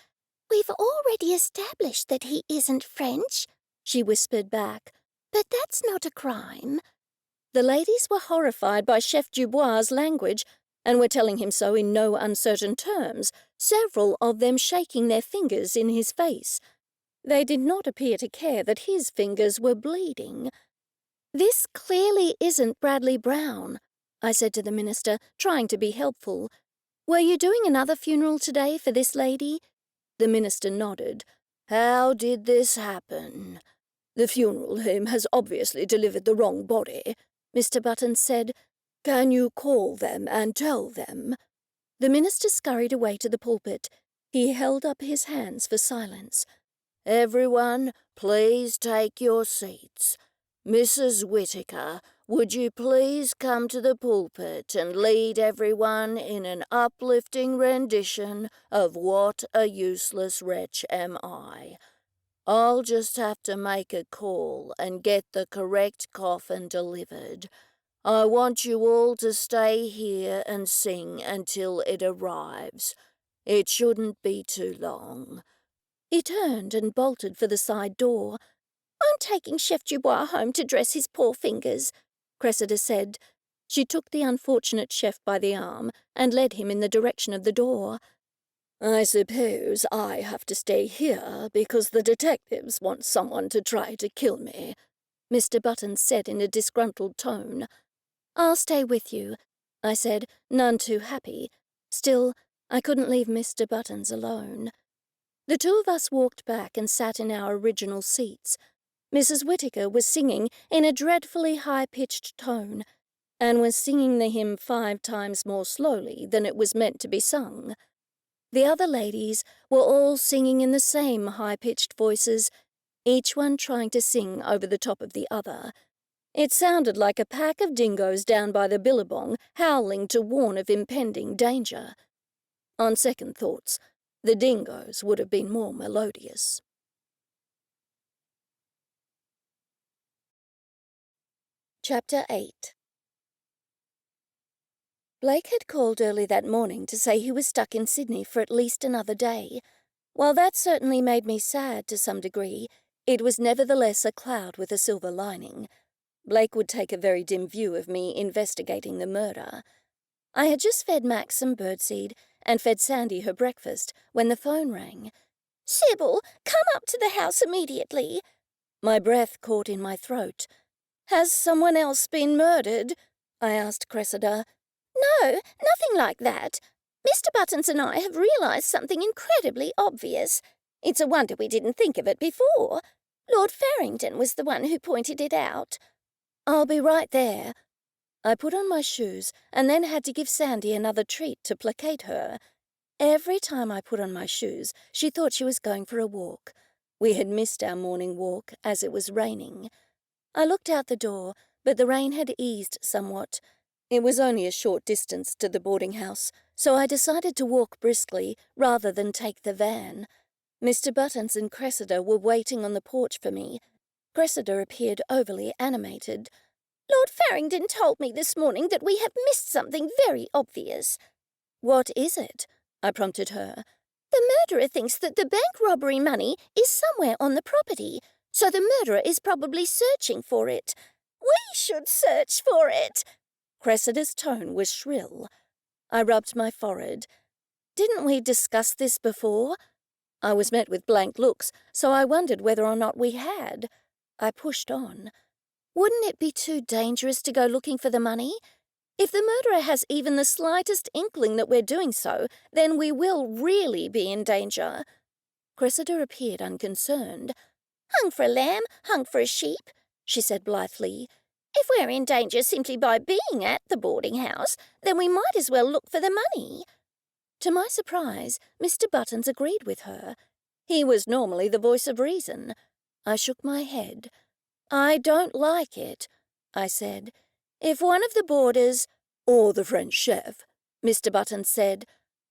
We've already established that he isn't French, she whispered back. But that's not a crime. The ladies were horrified by Chef Dubois' language and were telling him so in no uncertain terms, several of them shaking their fingers in his face. They did not appear to care that his fingers were bleeding. This clearly isn't Bradley Brown, I said to the minister, trying to be helpful. Were you doing another funeral today for this lady? The minister nodded. How did this happen? The funeral home has obviously delivered the wrong body, Mr. Buttons said. Can you call them and tell them? The minister scurried away to the pulpit. He held up his hands for silence. Everyone, please take your seats. Mrs. Whittaker, would you please come to the pulpit and lead everyone in an uplifting rendition of What a Useless Wretch Am I? I'll just have to make a call and get the correct coffin delivered. I want you all to stay here and sing until it arrives. It shouldn't be too long. He turned and bolted for the side door. I'm taking Chef Dubois home to dress his poor fingers, Cressida said. She took the unfortunate chef by the arm and led him in the direction of the door. I suppose I have to stay here because the detectives want someone to try to kill me, Mr. Buttons said in a disgruntled tone. I'll stay with you, I said, none too happy. Still, I couldn't leave Mr. Buttons alone. The two of us walked back and sat in our original seats. Mrs. Whittaker was singing in a dreadfully high-pitched tone, and was singing the hymn 5 times more slowly than it was meant to be sung. The other ladies were all singing in the same high-pitched voices, each one trying to sing over the top of the other. It sounded like a pack of dingoes down by the billabong howling to warn of impending danger. On second thoughts, the dingoes would have been more melodious. Chapter 8. Blake had called early that morning to say he was stuck in Sydney for at least another day. While that certainly made me sad to some degree, it was nevertheless a cloud with a silver lining. Blake would take a very dim view of me investigating the murder. I had just fed Max some birdseed and fed Sandy her breakfast when the phone rang. Sybil, come up to the house immediately. My breath caught in my throat. Has someone else been murdered? I asked Cressida. No, nothing like that. Mr. Buttons and I have realised something incredibly obvious. It's a wonder we didn't think of it before. Lord Farrington was the one who pointed it out. I'll be right there. I put on my shoes and then had to give Sandy another treat to placate her. Every time I put on my shoes, she thought she was going for a walk. We had missed our morning walk as it was raining. I looked out the door, but the rain had eased somewhat. It was only a short distance to the boarding house, so I decided to walk briskly rather than take the van. Mr. Buttons and Cressida were waiting on the porch for me. Cressida appeared overly animated. Lord Farrington told me this morning that we have missed something very obvious. What is it? I prompted her. The murderer thinks that the bank robbery money is somewhere on the property, so the murderer is probably searching for it. We should search for it. Cressida's tone was shrill. I rubbed my forehead. Didn't we discuss this before? I was met with blank looks, so I wondered whether or not we had. I pushed on. Wouldn't it be too dangerous to go looking for the money? If the murderer has even the slightest inkling that we're doing so, then we will really be in danger. Cressida appeared unconcerned. Hung for a lamb, hung for a sheep, she said blithely. If we're in danger simply by being at the boarding house, then we might as well look for the money. To my surprise, Mr. Buttons agreed with her. He was normally the voice of reason. I shook my head. I don't like it, I said. If one of the boarders, or the French chef, Mr. Buttons said,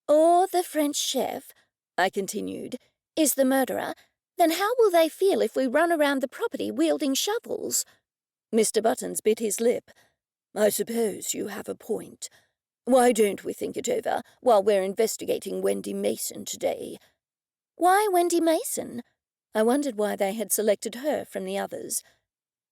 or the French chef, I continued, is the murderer, then how will they feel if we run around the property wielding shovels? Mr. Buttons bit his lip. I suppose you have a point. Why don't we think it over while we're investigating Wendy Mason today? Why Wendy Mason? I wondered why they had selected her from the others.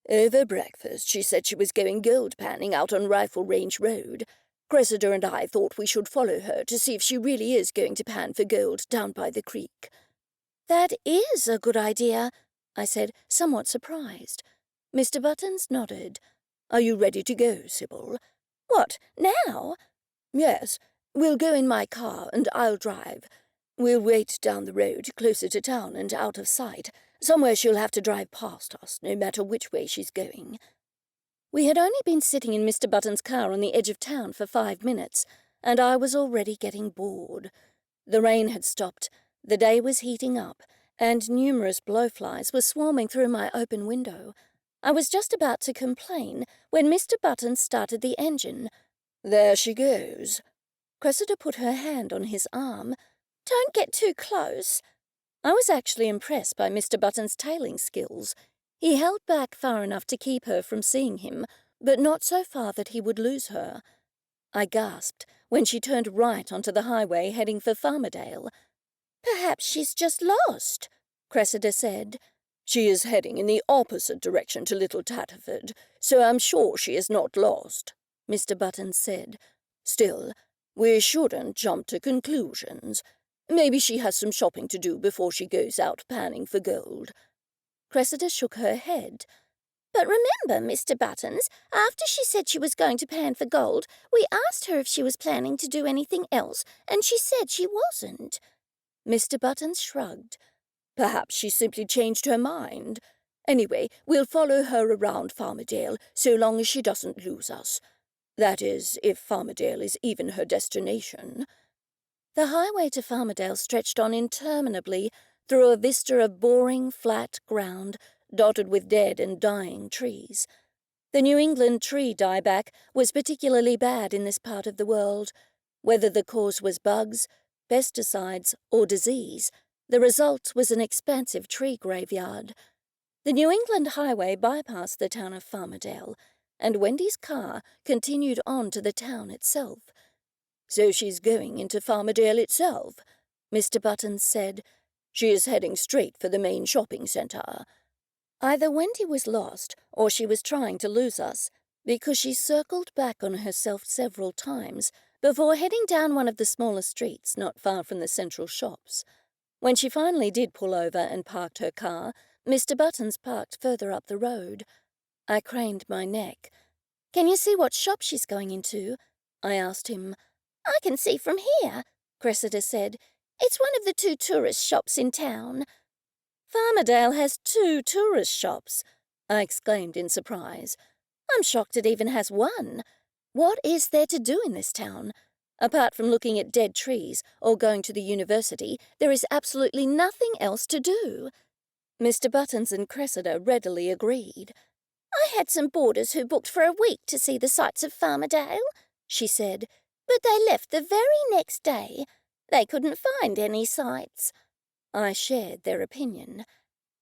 Over breakfast, she said she was going gold panning out on Rifle Range Road. Cressida and I thought we should follow her to see if she really is going to pan for gold down by the creek. That is a good idea, I said, somewhat surprised. Mr. Buttons nodded. Are you ready to go, Sybil? What, now? Yes, we'll go in my car and I'll drive. We'll wait down the road, closer to town and out of sight. Somewhere she'll have to drive past us, no matter which way she's going. We had only been sitting in Mr. Buttons' car on the edge of town for 5 minutes, and I was already getting bored. The rain had stopped, the day was heating up, and numerous blowflies were swarming through my open window. I was just about to complain when Mr. Buttons started the engine. There she goes. Cressida put her hand on his arm. Don't get too close. I was actually impressed by Mr. Buttons' tailing skills. He held back far enough to keep her from seeing him, but not so far that he would lose her. I gasped when she turned right onto the highway heading for Farmerdale. Perhaps she's just lost, Cressida said. She is heading in the opposite direction to Little Tatterford, so I'm sure she is not lost, Mr. Buttons said. Still, we shouldn't jump to conclusions. Maybe she has some shopping to do before she goes out panning for gold. Cressida shook her head. But remember, Mr. Buttons, after she said she was going to pan for gold, we asked her if she was planning to do anything else, and she said she wasn't. Mr. Buttons shrugged. Perhaps she simply changed her mind. Anyway, we'll follow her around Farmerdale so long as she doesn't lose us. That is, if Farmerdale is even her destination. The highway to Farmerdale stretched on interminably through a vista of boring, flat ground dotted with dead and dying trees. The New England tree dieback was particularly bad in this part of the world. Whether the cause was bugs, pesticides, or disease, the result was an expansive tree graveyard. The New England highway bypassed the town of Farmerdale, and Wendy's car continued on to the town itself. So she's going into Farmerdale itself, Mr. Buttons said. She is heading straight for the main shopping centre. Either Wendy was lost, or she was trying to lose us, because she circled back on herself several times, before heading down one of the smaller streets not far from the central shops. When she finally did pull over and parked her car, Mr. Buttons parked further up the road. I craned my neck. "Can you see what shop she's going into?" I asked him. "I can see from here," Cressida said. "It's one of the 2 tourist shops in town." "Farmerdale has 2 tourist shops," I exclaimed in surprise. "I'm shocked it even has 1. What is there to do in this town? Apart from looking at dead trees or going to the university, there is absolutely nothing else to do." Mr. Buttons and Cressida readily agreed. "I had some boarders who booked for a week to see the sights of Farmerdale," she said, "but they left the very next day. They couldn't find any sights." I shared their opinion.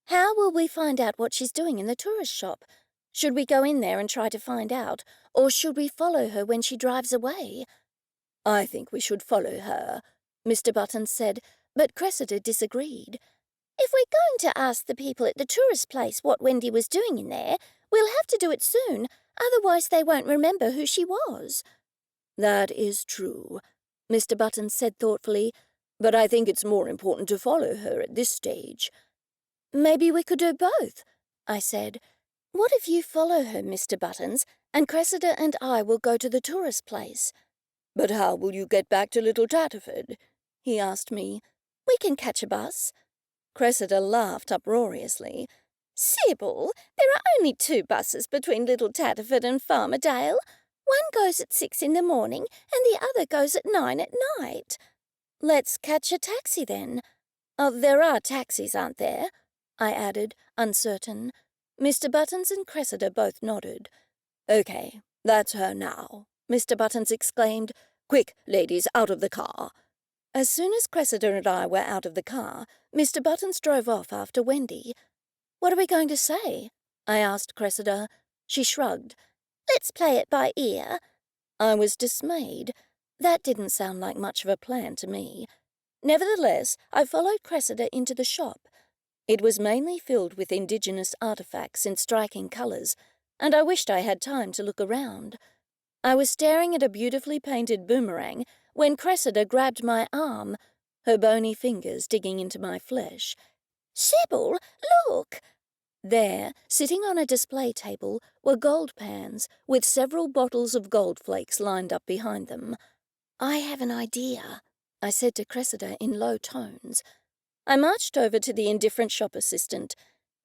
"How will we find out what she's doing in the tourist shop? Should we go in there and try to find out, or should we follow her when she drives away?" "I think we should follow her," Mr. Buttons said, but Cressida disagreed. "If we're going to ask the people at the tourist place what Wendy was doing in there, we'll have to do it soon, otherwise they won't remember who she was." "That is true," Mr. Buttons said thoughtfully, "but I think it's more important to follow her at this stage." "Maybe we could do both," I said. "What if you follow her, Mr. Buttons, and Cressida and I will go to the tourist place?" "But how will you get back to Little Tatterford?" he asked me. "We can catch a bus." Cressida laughed uproariously. "Sybil, there are only 2 buses between Little Tatterford and Farmerdale. One goes at 6 in the morning and the other goes at 9 at night." "Let's catch a taxi then." "Oh, there are taxis, aren't there?" I added, uncertain. Mr. Buttons and Cressida both nodded. "Okay, that's her now," Mr. Buttons exclaimed. "Quick, ladies, out of the car." As soon as Cressida and I were out of the car, Mr. Buttons drove off after Wendy. "What are we going to say?" I asked Cressida. She shrugged. "Let's play it by ear." I was dismayed. That didn't sound like much of a plan to me. Nevertheless, I followed Cressida into the shop. It was mainly filled with indigenous artifacts in striking colours, and I wished I had time to look around. I was staring at a beautifully painted boomerang when Cressida grabbed my arm, her bony fingers digging into my flesh. "Sybil, look!" There, sitting on a display table, were gold pans with several bottles of gold flakes lined up behind them. "I have an idea," I said to Cressida in low tones. I marched over to the indifferent shop assistant.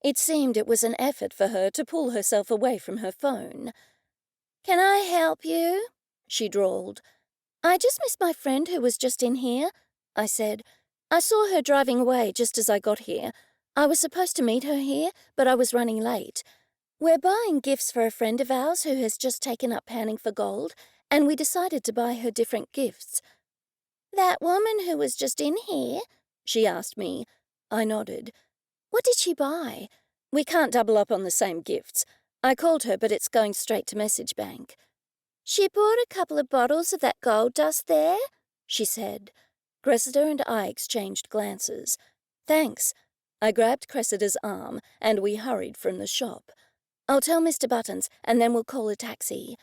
It seemed it was an effort for her to pull herself away from her phone. "Can I help you?" she drawled. "I just missed my friend who was just in here," I said. "I saw her driving away just as I got here. I was supposed to meet her here, but I was running late. We're buying gifts for a friend of ours who has just taken up panning for gold, and we decided to buy her different gifts." "That woman who was just in here?" she asked me. I nodded. "What did she buy? We can't double up on the same gifts. I called her, but it's going straight to Message Bank." "She bought a couple of bottles of that gold dust there?" she said. Cressida and I exchanged glances. "Thanks." I grabbed Cressida's arm, and we hurried from the shop. "I'll tell Mr. Buttons, and then we'll call a taxi."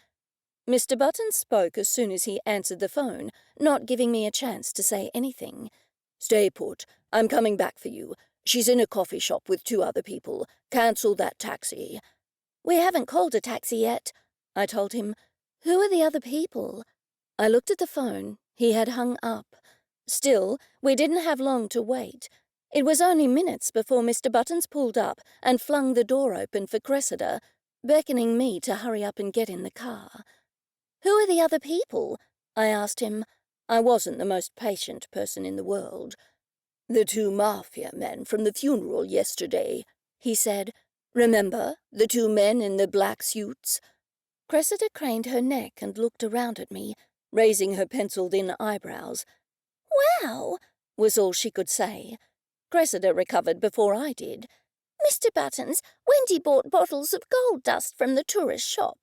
Mr. Buttons spoke as soon as he answered the phone, not giving me a chance to say anything. "Stay put. I'm coming back for you. She's in a coffee shop with 2 other people. Cancel that taxi." "We haven't called a taxi yet," I told him. "Who are the other people?" I looked at the phone. He had hung up. Still, we didn't have long to wait. It was only minutes before Mr. Buttons pulled up and flung the door open for Cressida, beckoning me to hurry up and get in the car. "Who are the other people?" I asked him. I wasn't the most patient person in the world. "The 2 mafia men from the funeral yesterday," he said. "Remember, the 2 men in the black suits?" Cressida craned her neck and looked around at me, raising her penciled-in eyebrows. "Wow," was all she could say. Cressida recovered before I did. "Mr. Buttons, Wendy bought bottles of gold dust from the tourist shop."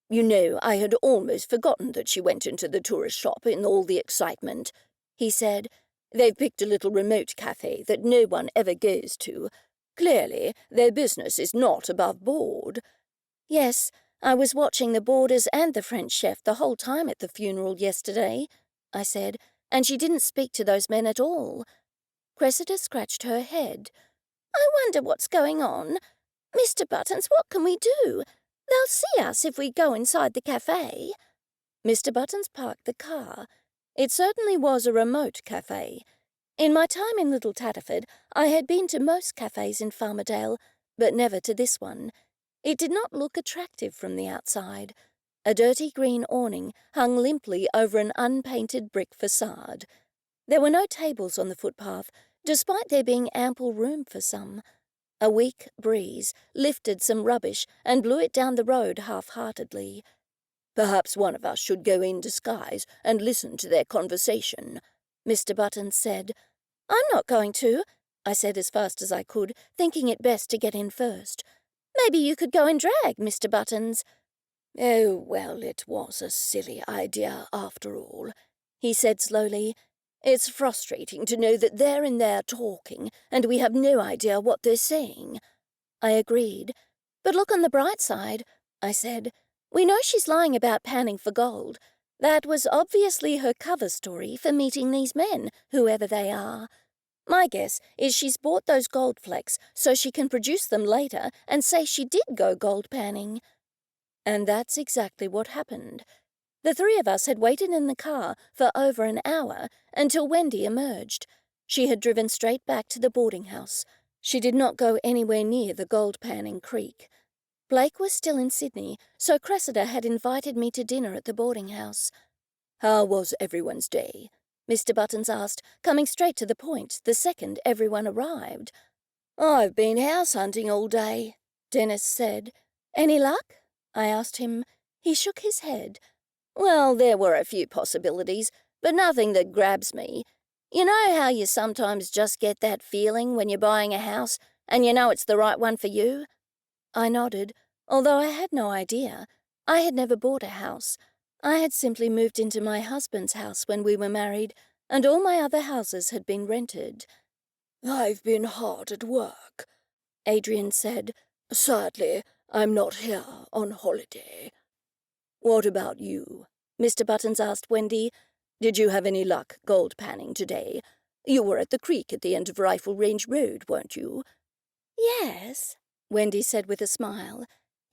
"You know, I had almost forgotten that she went into the tourist shop in all the excitement," he said. "They've picked a little remote cafe that no one ever goes to. Clearly, their business is not above board." "Yes, I was watching the boarders and the French chef the whole time at the funeral yesterday, I said, and she didn't speak to those men at all. Cressida scratched her head. I wonder what's going on. Mr. Buttons, what can we do? They'll see us if we go inside the cafe. Mr. Buttons parked the car. It certainly was a remote cafe. In my time in Little Tatterford, I had been to most cafes in Farmerdale, but never to this one. It did not look attractive from the outside. A dirty green awning hung limply over an unpainted brick facade. There were no tables on the footpath, despite there being ample room for some. A weak breeze lifted some rubbish and blew it down the road half-heartedly. "Perhaps one of us should go in disguise and listen to their conversation," Mr. Buttons said. "I'm not going to," I said as fast as I could, thinking it best to get in first. "Maybe you could go in drag, Mr. Buttons." "Oh, well, it was a silly idea after all," he said slowly. "It's frustrating to know that they're in there talking and we have no idea what they're saying." I agreed. "But look on the bright side," I said. "We know she's lying about panning for gold. That was obviously her cover story for meeting these men, whoever they are. My guess is she's bought those gold flecks so she can produce them later and say she did go gold panning." And that's exactly what happened. The three of us had waited in the car for over an hour until Wendy emerged. She had driven straight back to the boarding house. She did not go anywhere near the gold panning creek. Blake was still in Sydney, so Cressida had invited me to dinner at the boarding house. "How was everyone's day?" Mr. Buttons asked, coming straight to the point the second everyone arrived. "I've been house hunting all day," Dennis said. "Any luck?" I asked him. He shook his head. "Well, there were a few possibilities, but nothing that grabs me. You know how you sometimes just get that feeling when you're buying a house and you know it's the right one for you?" I nodded, although I had no idea. I had never bought a house. I had simply moved into my husband's house when we were married, and all my other houses had been rented. "I've been hard at work," Adrian said. "Sadly, I'm not here on holiday." "What about you?" Mr. Buttons asked Wendy. "Did you have any luck gold panning today? You were at the creek at the end of Rifle Range Road, weren't you?" "Yes," Wendy said with a smile.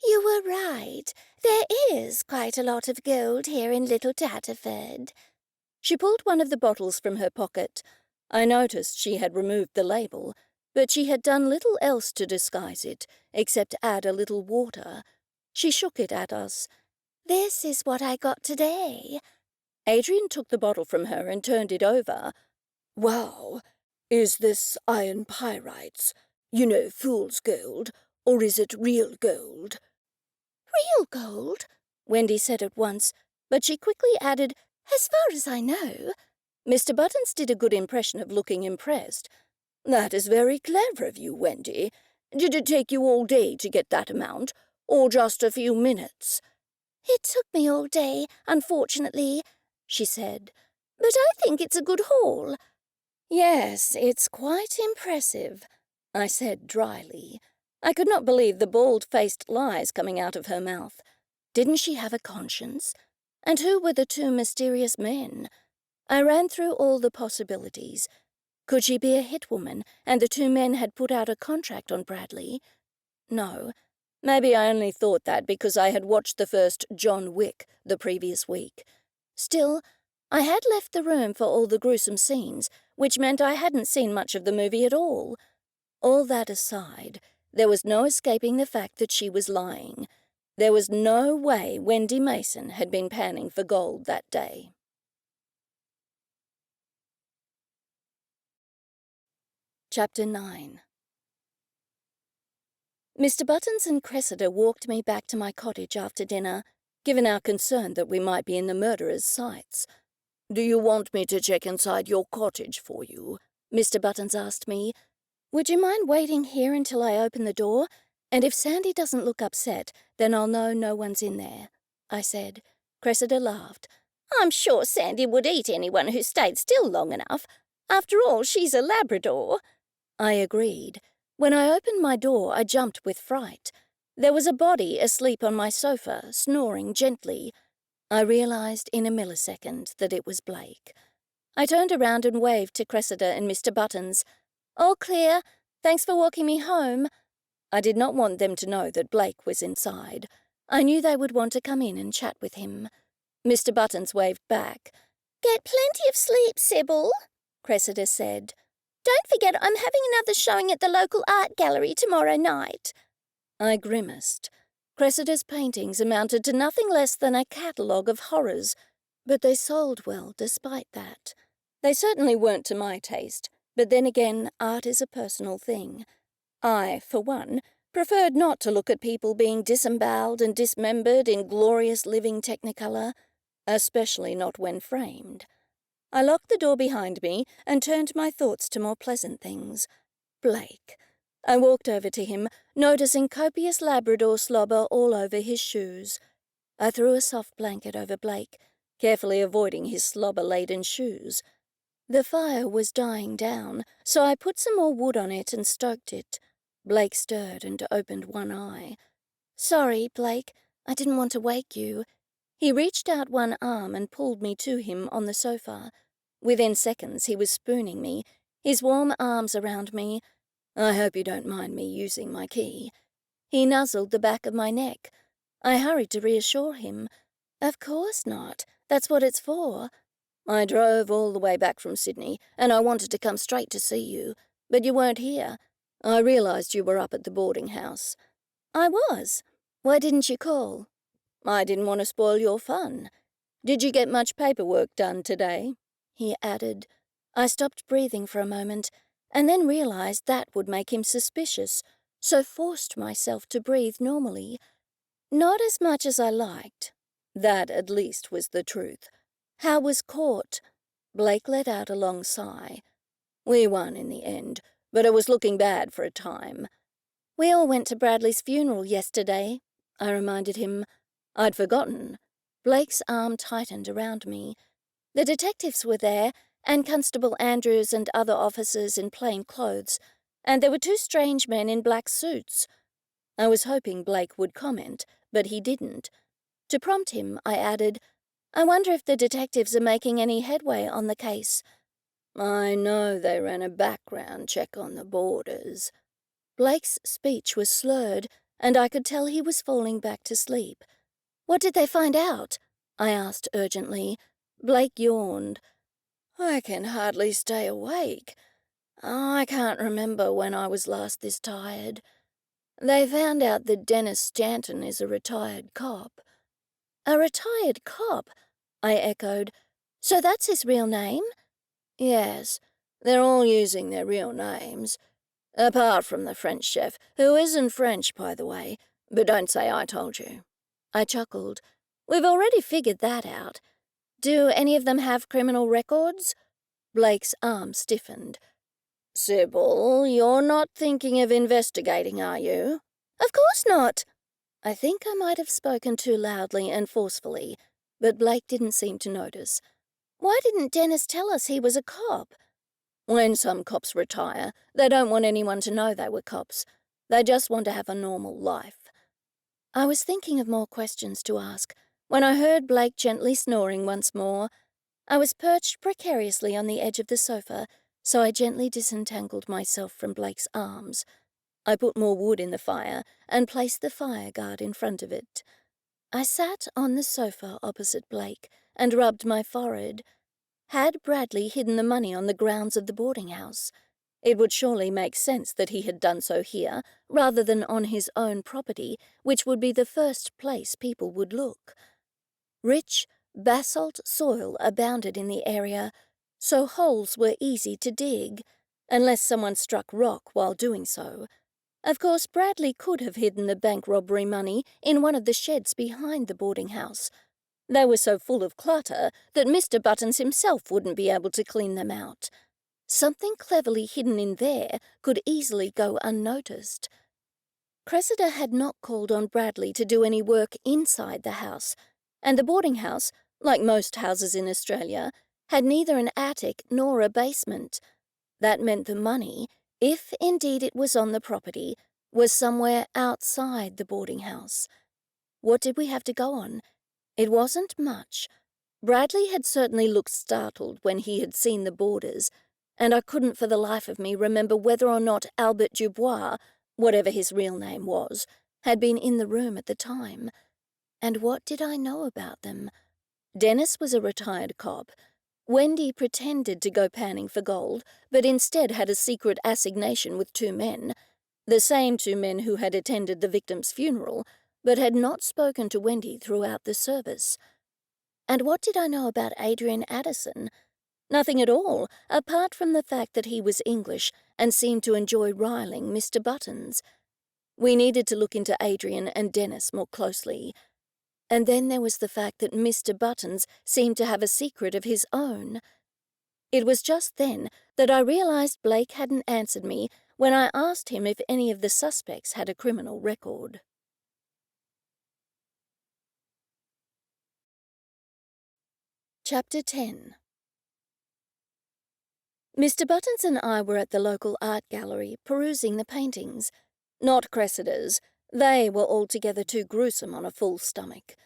"You were right. There is quite a lot of gold here in Little Tatterford." She pulled one of the bottles from her pocket. I noticed she had removed the label, but she had done little else to disguise it, except add a little water. She shook it at us. "This is what I got today." Adrian took the bottle from her and turned it over. "Wow. Is this iron pyrites? You know, fool's gold. Or is it real gold?" "Real gold," Wendy said at once, but she quickly added, "as far as I know." Mr. Buttons did a good impression of looking impressed. "That is very clever of you, Wendy. Did it take you all day to get that amount, or just a few minutes?" "It took me all day, unfortunately," she said. "But I think it's a good haul." "Yes, it's quite impressive," I said dryly. I could not believe the bald-faced lies coming out of her mouth. Didn't she have a conscience? And who were the two mysterious men? I ran through all the possibilities. Could she be a hitwoman, and the two men had put out a contract on Bradley? No. Maybe I only thought that because I had watched the first John Wick the previous week. Still, I had left the room for all the gruesome scenes, which meant I hadn't seen much of the movie at all. All that aside, there was no escaping the fact that she was lying. There was no way Wendy Mason had been panning for gold that day. Chapter 9. Mr. Buttons and Cressida walked me back to my cottage after dinner, given our concern that we might be in the murderer's sights. "Do you want me to check inside your cottage for you?" Mr. Buttons asked me. "Would you mind waiting here until I open the door? And if Sandy doesn't look upset, then I'll know no one's in there," I said. Cressida laughed. "I'm sure Sandy would eat anyone who stayed still long enough. After all, she's a Labrador." I agreed. When I opened my door, I jumped with fright. There was a body asleep on my sofa, snoring gently. I realized in a millisecond that it was Blake. I turned around and waved to Cressida and Mr. Buttons. "All clear. Thanks for walking me home." I did not want them to know that Blake was inside. I knew they would want to come in and chat with him. Mr. Buttons waved back. "Get plenty of sleep, Sybil," Cressida said. "Don't forget I'm having another showing at the local art gallery tomorrow night." I grimaced. Cressida's paintings amounted to nothing less than a catalogue of horrors, but they sold well despite that. They certainly weren't to my taste, but then again, art is a personal thing. I, for one, preferred not to look at people being disemboweled and dismembered in glorious living technicolor, especially not when framed. I locked the door behind me and turned my thoughts to more pleasant things. Blake. I walked over to him, noticing copious Labrador slobber all over his shoes. I threw a soft blanket over Blake, carefully avoiding his slobber-laden shoes. The fire was dying down, so I put some more wood on it and stoked it. Blake stirred and opened one eye. "Sorry, Blake, I didn't want to wake you." He reached out one arm and pulled me to him on the sofa. Within seconds he was spooning me, his warm arms around me. "I hope you don't mind me using my key." He nuzzled the back of my neck. I hurried to reassure him. "Of course not. That's what it's for." "I drove all the way back from Sydney, and I wanted to come straight to see you, but you weren't here. I realized you were up at the boarding house." "I was. Why didn't you call?" "I didn't want to spoil your fun. Did you get much paperwork done today?" he added. I stopped breathing for a moment, and then realized that would make him suspicious, so forced myself to breathe normally. Not as much as I liked. That, at least, was the truth. How was court? Blake let out a long sigh. "We won in the end, but it was looking bad for a time." "We all went to Bradley's funeral yesterday," I reminded him. I'd forgotten. Blake's arm tightened around me. The detectives were there, and Constable Andrews and other officers in plain clothes, and there were two strange men in black suits. I was hoping Blake would comment, but he didn't. To prompt him, I added, "I wonder if the detectives are making any headway on the case." "I know they ran a background check on the boarders." Blake's speech was slurred, and I could tell he was falling back to sleep. "What did they find out?" I asked urgently. Blake yawned. "I can hardly stay awake. I can't remember when I was last this tired. They found out that Dennis Stanton is a retired cop." "A retired cop?" I echoed. "So that's his real name?" "Yes, they're all using their real names. Apart from the French chef, who isn't French, by the way, but don't say I told you." I chuckled. "We've already figured that out. Do any of them have criminal records?" Blake's arm stiffened. "Sybil, you're not thinking of investigating, are you?" "Of course not." I think I might have spoken too loudly and forcefully, but Blake didn't seem to notice. "Why didn't Dennis tell us he was a cop?" "When some cops retire, they don't want anyone to know they were cops. They just want to have a normal life." I was thinking of more questions to ask when I heard Blake gently snoring once more. I was perched precariously on the edge of the sofa, so I gently disentangled myself from Blake's arms. I put more wood in the fire and placed the fire guard in front of it. I sat on the sofa opposite Blake and rubbed my forehead. Had Bradley hidden the money on the grounds of the boarding house? It would surely make sense that he had done so here, rather than on his own property, which would be the first place people would look. Rich, basalt soil abounded in the area, so holes were easy to dig, unless someone struck rock while doing so. Of course, Bradley could have hidden the bank robbery money in one of the sheds behind the boarding house. They were so full of clutter that Mr. Buttons himself wouldn't be able to clean them out. Something cleverly hidden in there could easily go unnoticed. Cressida had not called on Bradley to do any work inside the house, and the boarding house, like most houses in Australia, had neither an attic nor a basement. That meant the money, if indeed it was on the property, was somewhere outside the boarding house. What did we have to go on? It wasn't much. Bradley had certainly looked startled when he had seen the boarders, and I couldn't for the life of me remember whether or not Albert Dubois, whatever his real name was, had been in the room at the time. And what did I know about them? Dennis was a retired cop. Wendy pretended to go panning for gold, but instead had a secret assignation with 2 men, the same 2 men who had attended the victim's funeral, but had not spoken to Wendy throughout the service. And what did I know about Adrian Addison? Nothing at all, apart from the fact that he was English and seemed to enjoy riling Mr. Buttons. We needed to look into Adrian and Dennis more closely. And then there was the fact that Mr. Buttons seemed to have a secret of his own. It was just then that I realized Blake hadn't answered me when I asked him if any of the suspects had a criminal record. Chapter 10. Mr. Buttons and I were at the local art gallery perusing the paintings. Not Cressida's. They were altogether too gruesome on a full stomach.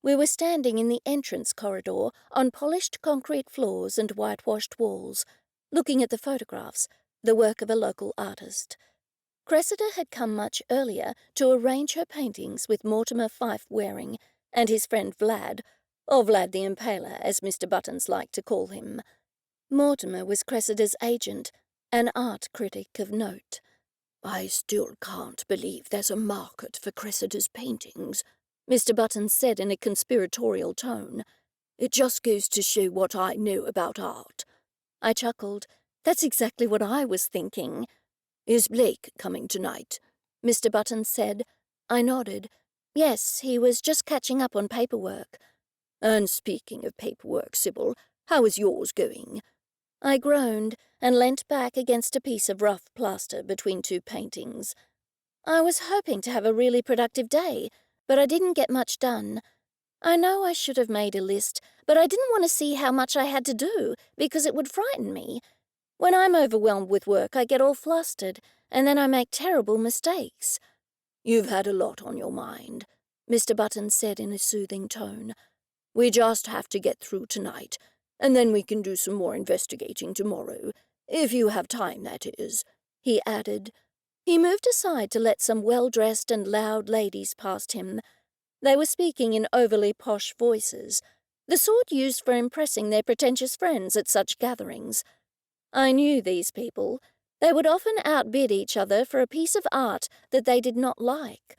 We were standing in the entrance corridor on polished concrete floors and whitewashed walls, looking at the photographs, the work of a local artist. Cressida had come much earlier to arrange her paintings with Mortimer Fife Waring and his friend Vlad, or Vlad the Impaler, as Mr. Buttons liked to call him. Mortimer was Cressida's agent, an art critic of note. "I still can't believe there's a market for Cressida's paintings," Mr. Buttons said in a conspiratorial tone. "It just goes to show what I know about art." I chuckled. That's exactly what I was thinking. "Is Blake coming tonight?" Mr. Buttons said. I nodded. Yes, he was just catching up on paperwork. "And speaking of paperwork, Sybil, how is yours going?" I groaned and leant back against a piece of rough plaster between 2 paintings. I was hoping to have a really productive day, but I didn't get much done. I know I should have made a list, but I didn't want to see how much I had to do because it would frighten me. When I'm overwhelmed with work, I get all flustered, and then I make terrible mistakes. "You've had a lot on your mind," Mr. Buttons said in a soothing tone. "We just have to get through tonight, and then we can do some more investigating tomorrow, if you have time, that is," he added. He moved aside to let some well-dressed and loud ladies past him. They were speaking in overly posh voices, the sort used for impressing their pretentious friends at such gatherings. I knew these people. They would often outbid each other for a piece of art that they did not like.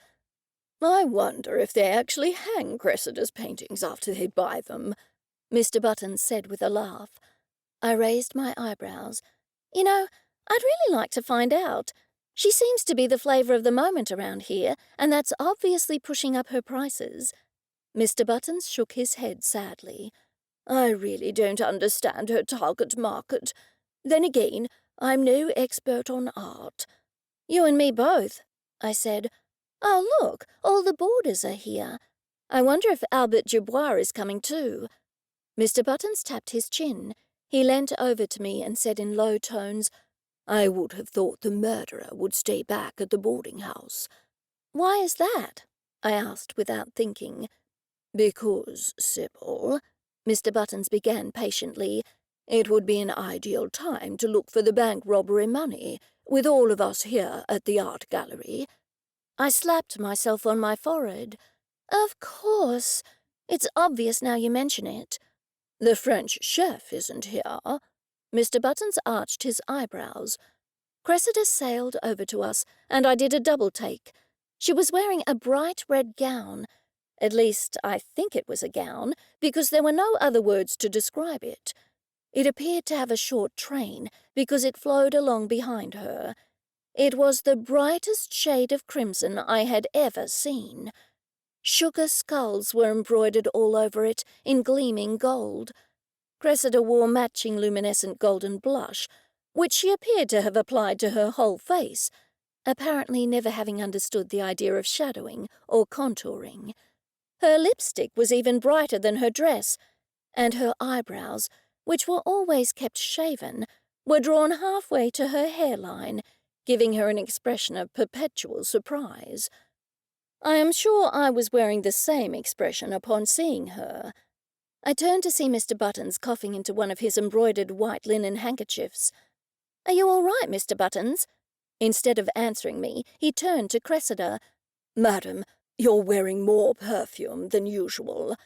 "I wonder if they actually hang Cressida's paintings after they buy them," Mr. Buttons said with a laugh. I raised my eyebrows. "You know, I'd really like to find out. She seems to be the flavour of the moment around here, and that's obviously pushing up her prices." Mr. Buttons shook his head sadly. "I really don't understand her target market. Then again, I'm no expert on art." "You and me both," I said. "Oh, look, all the boarders are here. I wonder if Albert Dubois is coming too." Mr. Buttons tapped his chin. He leant over to me and said in low tones, "I would have thought the murderer would stay back at the boarding house." "Why is that?" I asked without thinking. "Because, Sybil," Mr. Buttons began patiently, "it would be an ideal time to look for the bank robbery money, with all of us here at the art gallery." I slapped myself on my forehead. "Of course. It's obvious now you mention it." "The French chef isn't here." Mr. Buttons arched his eyebrows. Cressida sailed over to us, and I did a double take. She was wearing a bright red gown. At least, I think it was a gown, because there were no other words to describe it. It appeared to have a short train, because it flowed along behind her. It was the brightest shade of crimson I had ever seen. Sugar skulls were embroidered all over it in gleaming gold. Cressida wore matching luminescent golden blush, which she appeared to have applied to her whole face, apparently never having understood the idea of shadowing or contouring. Her lipstick was even brighter than her dress, and her eyebrows, which were always kept shaven, were drawn halfway to her hairline, giving her an expression of perpetual surprise. I am sure I was wearing the same expression upon seeing her. I turned to see Mr. Buttons coughing into one of his embroidered white linen handkerchiefs. "Are you all right, Mr. Buttons?" Instead of answering me, he turned to Cressida. "Madam, you're wearing more perfume than usual."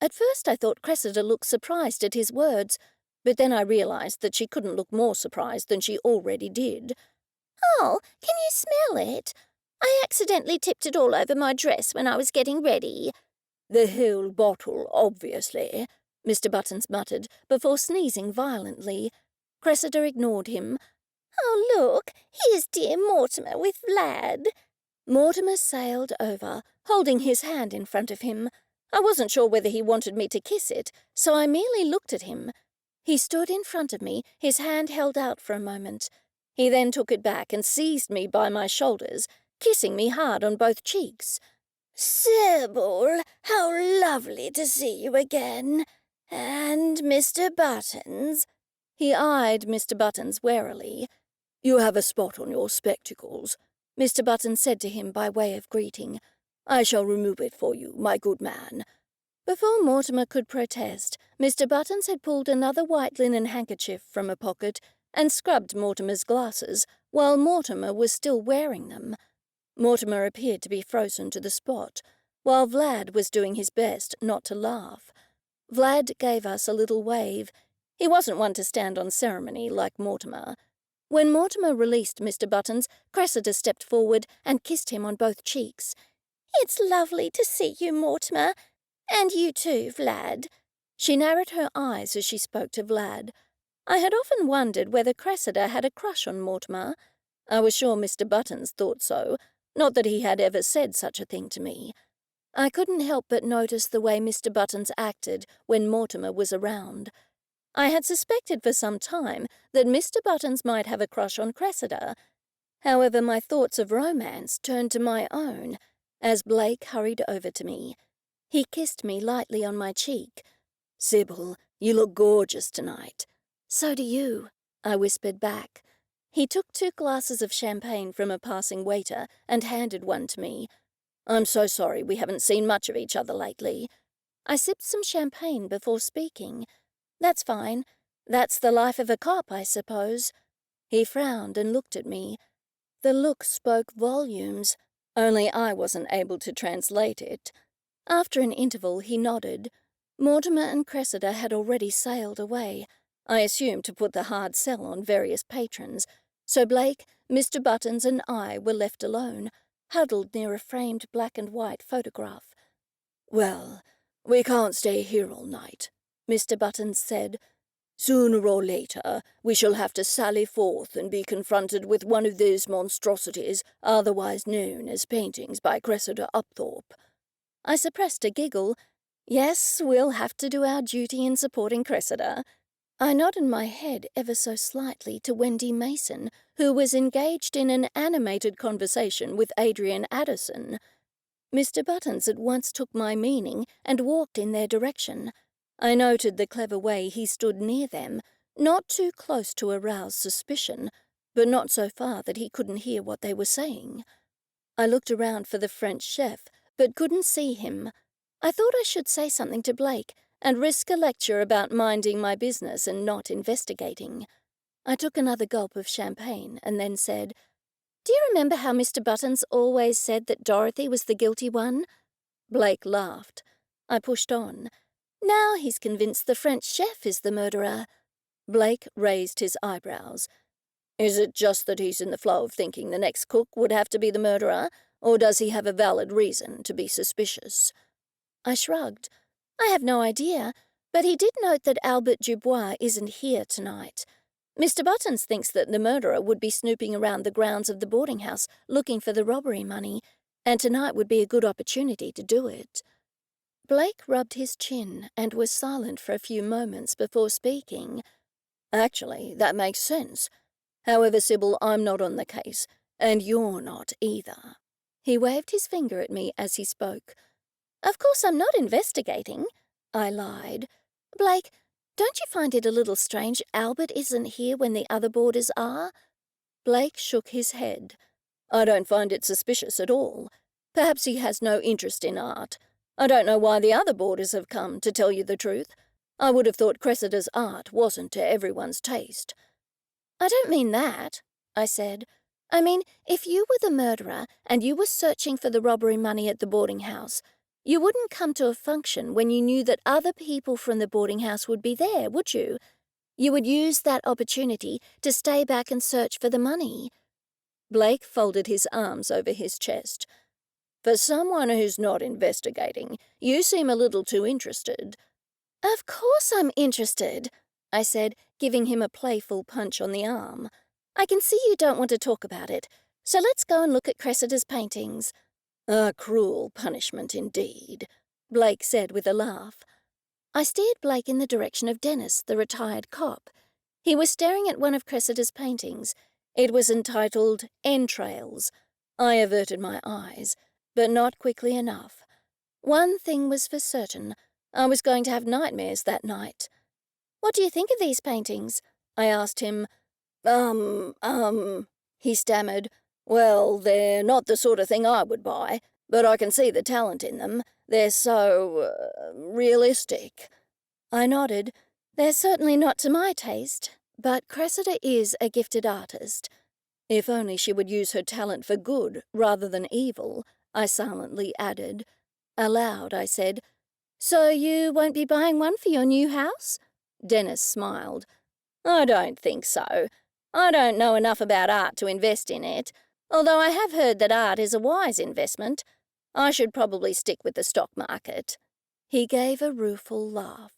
At first I thought Cressida looked surprised at his words, but then I realized that she couldn't look more surprised than she already did. "Oh, can you smell it? I accidentally tipped it all over my dress when I was getting ready." "The whole bottle, obviously," Mr. Buttons muttered, before sneezing violently. Cressida ignored him. "Oh, look, here's dear Mortimer with Vlad." Mortimer sailed over, holding his hand in front of him. I wasn't sure whether he wanted me to kiss it, so I merely looked at him. He stood in front of me, his hand held out for a moment. He then took it back and seized me by my shoulders, kissing me hard on both cheeks. "Sybil, how lovely to see you again. And Mr. Buttons." He eyed Mr. Buttons warily. "You have a spot on your spectacles," Mr. Buttons said to him by way of greeting. "I shall remove it for you, my good man." Before Mortimer could protest, Mr. Buttons had pulled another white linen handkerchief from a pocket and scrubbed Mortimer's glasses while Mortimer was still wearing them. Mortimer appeared to be frozen to the spot, while Vlad was doing his best not to laugh. Vlad gave us a little wave. He wasn't one to stand on ceremony like Mortimer. When Mortimer released Mr. Buttons, Cressida stepped forward and kissed him on both cheeks. "It's lovely to see you, Mortimer. And you too, Vlad." She narrowed her eyes as she spoke to Vlad. I had often wondered whether Cressida had a crush on Mortimer. I was sure Mr. Buttons thought so, not that he had ever said such a thing to me. I couldn't help but notice the way Mr. Buttons acted when Mortimer was around. I had suspected for some time that Mr. Buttons might have a crush on Cressida. However, my thoughts of romance turned to my own as Blake hurried over to me. He kissed me lightly on my cheek. "Sybil, you look gorgeous tonight." "So do you," I whispered back. He took 2 glasses of champagne from a passing waiter and handed one to me. "I'm so sorry we haven't seen much of each other lately." I sipped some champagne before speaking. "That's fine. That's the life of a cop, I suppose." He frowned and looked at me. The look spoke volumes, only I wasn't able to translate it. After an interval, he nodded. Mortimer and Cressida had already sailed away, I assumed to put the hard sell on various patrons, so Blake, Mr. Buttons and I were left alone, huddled near a framed black and white photograph. "Well, we can't stay here all night," Mr. Buttons said. "Sooner or later, we shall have to sally forth and be confronted with one of those monstrosities otherwise known as paintings by Cressida Upthorpe." I suppressed a giggle. Yes, we'll have to do our duty in supporting Cressida. I nodded my head ever so slightly to Wendy Mason, who was engaged in an animated conversation with Adrian Addison. Mr. Buttons at once took my meaning and walked in their direction. I noted the clever way he stood near them, not too close to arouse suspicion, but not so far that he couldn't hear what they were saying. I looked around for the French chef, but couldn't see him. I thought I should say something to Blake and risk a lecture about minding my business and not investigating. I took another gulp of champagne and then said, "Do you remember how Mr. Buttons always said that Dorothy was the guilty one?" Blake laughed. I pushed on. "Now he's convinced the French chef is the murderer." Blake raised his eyebrows. "Is it just that he's in the flow of thinking the next cook would have to be the murderer, or does he have a valid reason to be suspicious?" I shrugged. "I have no idea, but he did note that Albert Dubois isn't here tonight. Mr. Buttons thinks that the murderer would be snooping around the grounds of the boarding house looking for the robbery money, and tonight would be a good opportunity to do it." Blake rubbed his chin and was silent for a few moments before speaking. "Actually, that makes sense. However, Sybil, I'm not on the case, and you're not either." He waved his finger at me as he spoke. "Of course I'm not investigating," I lied. "Blake, don't you find it a little strange Albert isn't here when the other boarders are?" Blake shook his head. I don't find it suspicious at all. Perhaps he has no interest in art. I don't know why the other boarders have come, to tell you the truth. I would have thought Cressida's art wasn't to everyone's taste. I don't mean that, I said. I mean, if you were the murderer and you were searching for the robbery money at the boarding house, you wouldn't come to a function when you knew that other people from the boarding house would be there, would you? You would use that opportunity to stay back and search for the money. Blake folded his arms over his chest. For someone who's not investigating, you seem a little too interested. Of course I'm interested, I said, giving him a playful punch on the arm. I can see you don't want to talk about it, so let's go and look at Cressida's paintings. A cruel punishment indeed, Blake said with a laugh. I steered Blake in the direction of Dennis, the retired cop. He was staring at one of Cressida's paintings. It was entitled Entrails. I averted my eyes, but not quickly enough. One thing was for certain. I was going to have nightmares that night. What do you think of these paintings? I asked him. He stammered. Well, they're not the sort of thing I would buy, but I can see the talent in them. They're so, realistic. I nodded. They're certainly not to my taste, but Cressida is a gifted artist. If only she would use her talent for good rather than evil, I silently added. Aloud, I said, So you won't be buying one for your new house? Dennis smiled. I don't think so. I don't know enough about art to invest in it, although I have heard that art is a wise investment. I should probably stick with the stock market. He gave a rueful laugh.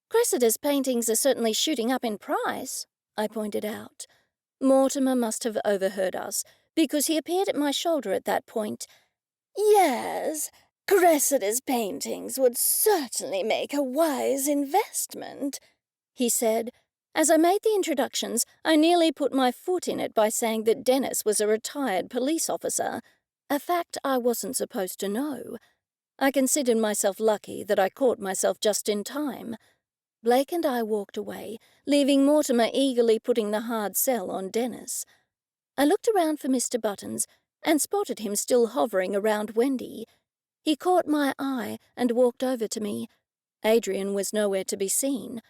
Cressida's paintings are certainly shooting up in price, I pointed out. Mortimer must have overheard us, because he appeared at my shoulder at that point. Yes, Cressida's paintings would certainly make a wise investment, he said. As I made the introductions, I nearly put my foot in it by saying that Dennis was a retired police officer, a fact I wasn't supposed to know. I considered myself lucky that I caught myself just in time. Blake and I walked away, leaving Mortimer eagerly putting the hard sell on Dennis. I looked around for Mr. Buttons and spotted him still hovering around Wendy. He caught my eye and walked over to me. Adrian was nowhere to be seen.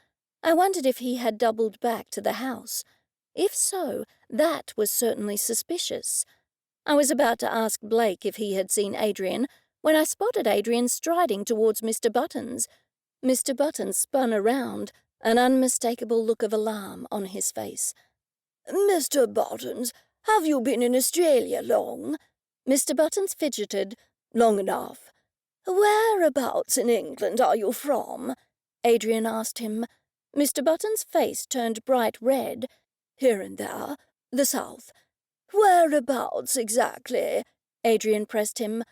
I wondered if he had doubled back to the house. If so, that was certainly suspicious. I was about to ask Blake if he had seen Adrian when I spotted Adrian striding towards Mr. Buttons. Mr. Buttons spun around, an unmistakable look of alarm on his face. Mr. Buttons, have you been in Australia long? Mr. Buttons fidgeted. Long enough. Whereabouts in England are you from? Adrian asked him. Mr. Buttons' face turned bright red. Here and there. The south. Whereabouts exactly? Adrian pressed him.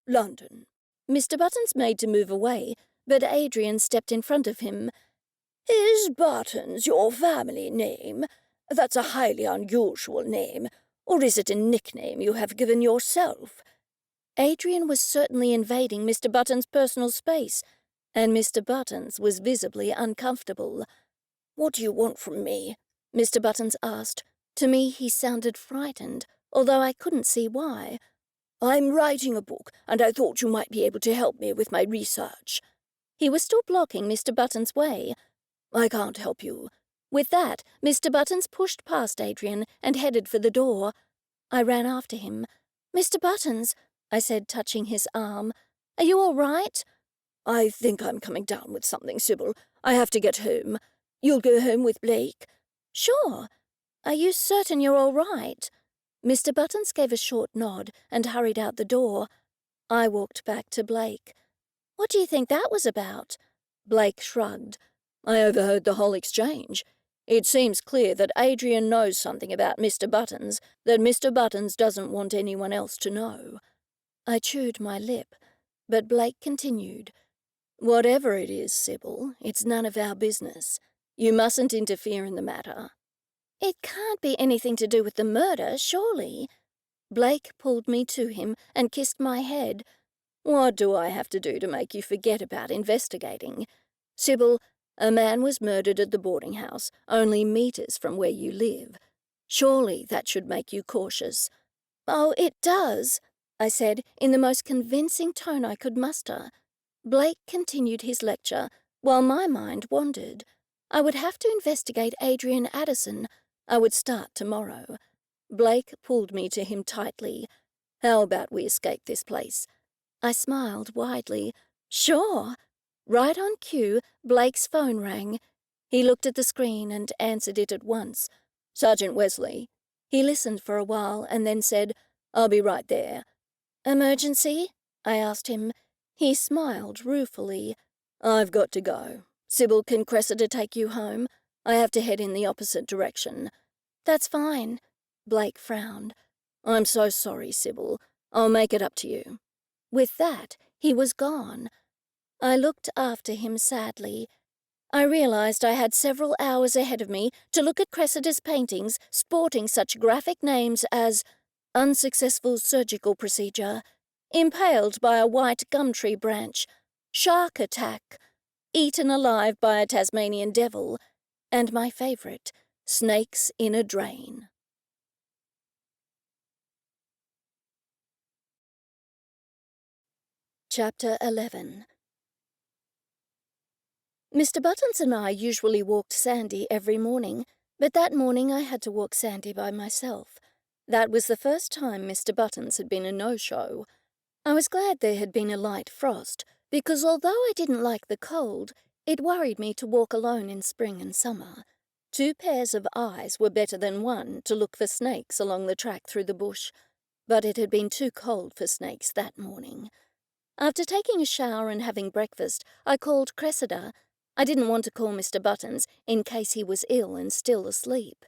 London. Mr. Buttons made to move away, but Adrian stepped in front of him. Is Buttons your family name? That's a highly unusual name. Or is it a nickname you have given yourself? Adrian was certainly invading Mr. Buttons' personal space, and Mr. Buttons was visibly uncomfortable. What do you want from me? Mr. Buttons asked. To me he sounded frightened, although I couldn't see why. I'm writing a book, and I thought you might be able to help me with my research. He was still blocking Mr. Buttons' way. I can't help you. With that, Mr. Buttons pushed past Adrian and headed for the door. I ran after him. Mr. Buttons, I said, touching his arm. Are you all right? I think I'm coming down with something, Sybil. I have to get home. You'll go home with Blake? Sure. Are you certain you're all right? Mr. Buttons gave a short nod and hurried out the door. I walked back to Blake. What do you think that was about? Blake shrugged. I overheard the whole exchange. It seems clear that Adrian knows something about Mr. Buttons that Mr. Buttons doesn't want anyone else to know. I chewed my lip, but Blake continued. Whatever it is, Sybil, it's none of our business. You mustn't interfere in the matter. It can't be anything to do with the murder, surely. Blake pulled me to him and kissed my head. What do I have to do to make you forget about investigating? Sybil, a man was murdered at the boarding house, only meters from where you live. Surely that should make you cautious. Oh, it does, I said in the most convincing tone I could muster. Blake continued his lecture, while my mind wandered. I would have to investigate Adrian Addison. I would start tomorrow. Blake pulled me to him tightly. How about we escape this place? I smiled widely. Sure. Right on cue, Blake's phone rang. He looked at the screen and answered it at once. Sergeant Wesley. He listened for a while and then said, I'll be right there. Emergency? I asked him. He smiled ruefully. I've got to go. Sybil, can Cressida take you home? I have to head in the opposite direction. That's fine. Blake frowned. I'm so sorry, Sybil. I'll make it up to you. With that, he was gone. I looked after him sadly. I realized I had several hours ahead of me to look at Cressida's paintings sporting such graphic names as Unsuccessful Surgical Procedure, Impaled by a White Gum Tree Branch, Shark Attack, Eaten Alive by a Tasmanian Devil, and my favorite, Snakes in a Drain. Chapter 11. Mr. Buttons and I usually walked Sandy every morning, but that morning I had to walk Sandy by myself. That was the first time Mr. Buttons had been a no-show. I was glad there had been a light frost, because although I didn't like the cold, it worried me to walk alone in spring and summer. 2 pairs of eyes were better than one to look for snakes along the track through the bush, but it had been too cold for snakes that morning. After taking a shower and having breakfast, I called Cressida. I didn't want to call Mr. Buttons in case he was ill and still asleep.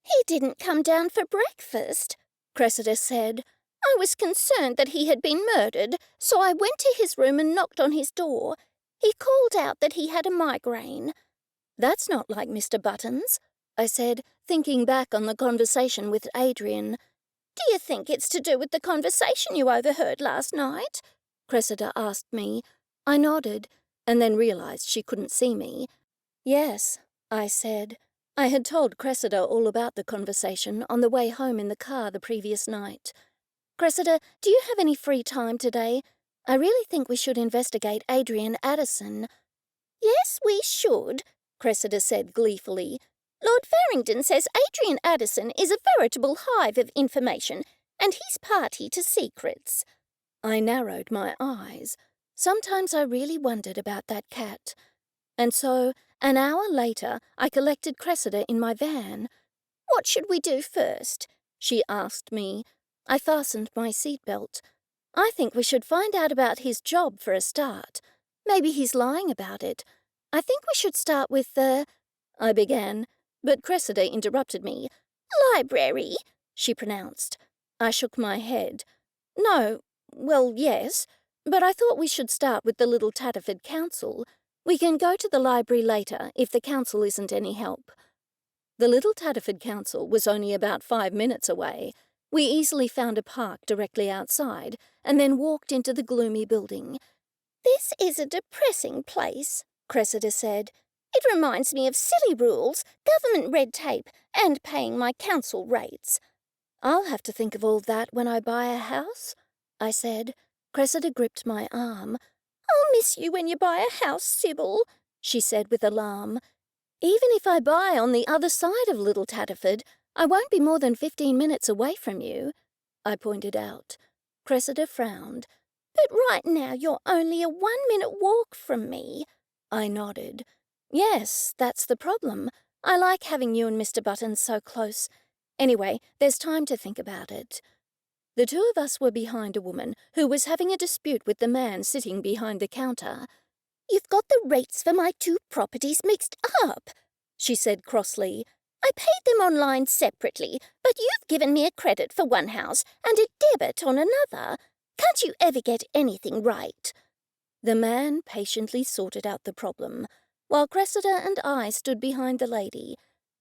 He didn't come down for breakfast, Cressida said. I was concerned that he had been murdered, so I went to his room and knocked on his door. He called out that he had a migraine. That's not like Mr. Buttons, I said, thinking back on the conversation with Adrian. Do you think it's to do with the conversation you overheard last night? Cressida asked me. I nodded, and then realized she couldn't see me. Yes, I said. I had told Cressida all about the conversation on the way home in the car the previous night. Cressida, do you have any free time today? I really think we should investigate Adrian Addison. Yes, we should, Cressida said gleefully. Lord Farringdon says Adrian Addison is a veritable hive of information, and he's party to secrets. I narrowed my eyes. Sometimes I really wondered about that cat. And so, an hour later, I collected Cressida in my van. What should we do first? She asked me. I fastened my seatbelt. I think we should find out about his job for a start. Maybe he's lying about it. I think we should start with I began, but Cressida interrupted me. Library, she pronounced. I shook my head. No, well, yes, but I thought we should start with the Little Tatterford Council. We can go to the library later if the council isn't any help. The Little Tatterford Council was only about 5 minutes away. We easily found a park directly outside and then walked into the gloomy building. This is a depressing place, Cressida said. It reminds me of silly rules, government red tape, and paying my council rates. I'll have to think of all that when I buy a house, I said. Cressida gripped my arm. I'll miss you when you buy a house, Sybil, she said with alarm. Even if I buy on the other side of Little Tatterford, I won't be more than 15 minutes away from you, I pointed out. Cressida frowned. But right now you're only a 1-minute walk from me. I nodded. Yes, that's the problem. I like having you and Mr. Buttons so close. Anyway, there's time to think about it. The 2 of us were behind a woman who was having a dispute with the man sitting behind the counter. You've got the rates for my 2 properties mixed up, she said crossly. I paid them online separately, but you've given me a credit for one house and a debit on another. Can't you ever get anything right? The man patiently sorted out the problem, while Cressida and I stood behind the lady.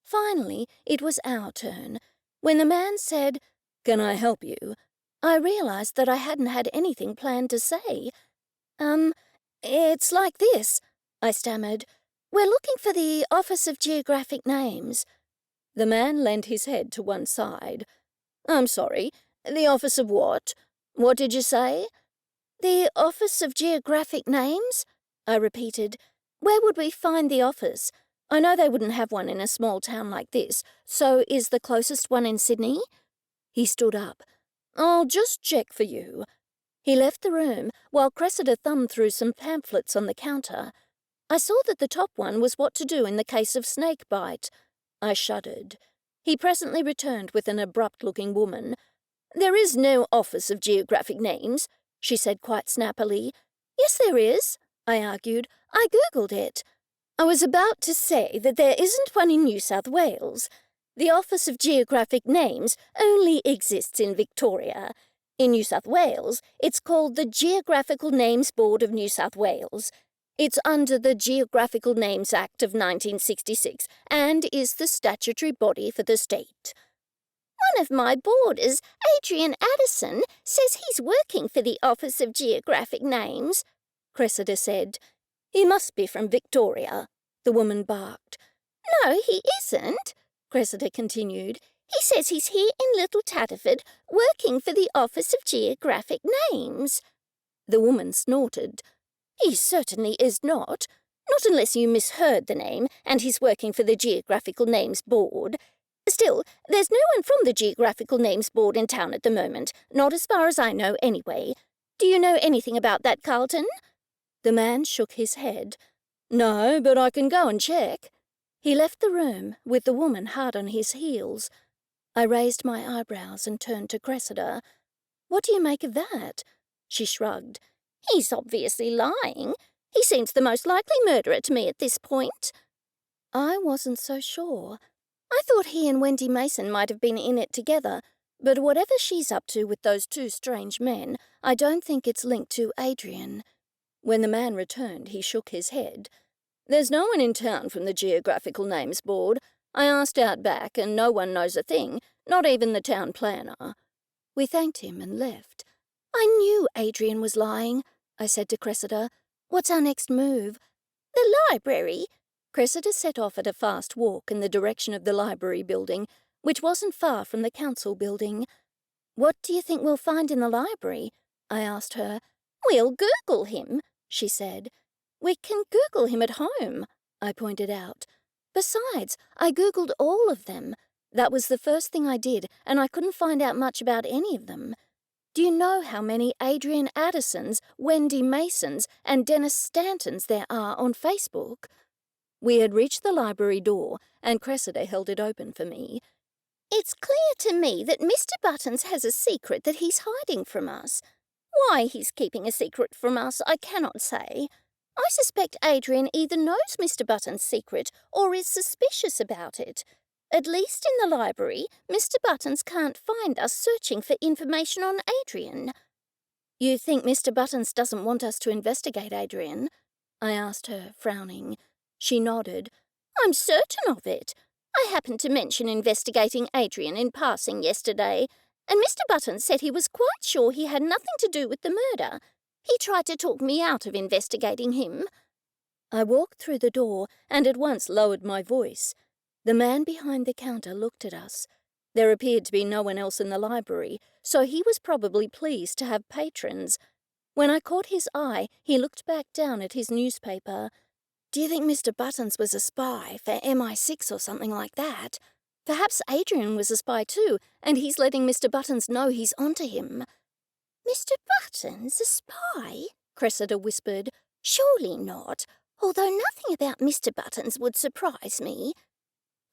Finally, it was our turn. When the man said, "Can I help you?" I realized that I hadn't had anything planned to say. It's like this," I stammered. "We're looking for the Office of Geographic Names." The man leaned his head to one side. "I'm sorry, the office of what? What did you say?" "The Office of Geographic Names," I repeated. "Where would we find the office? I know they wouldn't have one in a small town like this, so is the closest one in Sydney?" He stood up. "I'll just check for you." He left the room while Cressida thumbed through some pamphlets on the counter. I saw that the top one was what to do in the case of snake bite. I shuddered. He presently returned with an abrupt-looking woman. "There is no Office of Geographic Names," she said quite snappily. "Yes, there is," I argued. "I googled it." "I was about to say that there isn't one in New South Wales. The Office of Geographic Names only exists in Victoria. In New South Wales, it's called the Geographical Names Board of New South Wales. It's under the Geographical Names Act of 1966 and is the statutory body for the state." "One of my boarders, Adrian Addison, says he's working for the Office of Geographic Names," Cressida said. "He must be from Victoria," the woman barked. "No, he isn't," Cressida continued. "He says he's here in Little Tatterford, working for the Office of Geographic Names." The woman snorted. "He certainly is not. Not unless you misheard the name, and he's working for the Geographical Names Board. Still, there's no one from the Geographical Names Board in town at the moment, not as far as I know anyway. Do you know anything about that, Carlton?" The man shook his head. "No, but I can go and check." He left the room, with the woman hard on his heels. I raised my eyebrows and turned to Cressida. "What do you make of that?" She shrugged. "He's obviously lying. He seems the most likely murderer to me at this point." I wasn't so sure. I thought he and Wendy Mason might have been in it together, but whatever she's up to with those two strange men, I don't think it's linked to Adrian. When the man returned, he shook his head. "There's no one in town from the Geographical Names Board. I asked out back, and no one knows a thing, not even the town planner." We thanked him and left. "I knew Adrian was lying," I said to Cressida. "What's our next move?" "The library." Cressida set off at a fast walk in the direction of the library building, which wasn't far from the council building. "What do you think we'll find in the library?" I asked her. "We'll Google him," she said. "We can Google him at home," I pointed out. "Besides, I Googled all of them. That was the first thing I did, and I couldn't find out much about any of them. Do you know how many Adrian Addisons, Wendy Masons, and Dennis Stantons there are on Facebook?" We had reached the library door, and Cressida held it open for me. "It's clear to me that Mr. Buttons has a secret that he's hiding from us. Why he's keeping a secret from us, I cannot say. I suspect Adrian either knows Mr. Buttons' secret or is suspicious about it. At least in the library, Mr. Buttons can't find us searching for information on Adrian." "You think Mr. Buttons doesn't want us to investigate Adrian?" I asked her, frowning. She nodded. "I'm certain of it. I happened to mention investigating Adrian in passing yesterday, and Mr. Buttons said he was quite sure he had nothing to do with the murder. He tried to talk me out of investigating him." I walked through the door and at once lowered my voice. The man behind the counter looked at us. There appeared to be no one else in the library, so he was probably pleased to have patrons. When I caught his eye, he looked back down at his newspaper. "Do you think Mr. Buttons was a spy for MI6 or something like that? Perhaps Adrian was a spy too, and he's letting Mr. Buttons know he's onto him." "Mr. Buttons, a spy?" Cressida whispered. "Surely not, although nothing about Mr. Buttons would surprise me."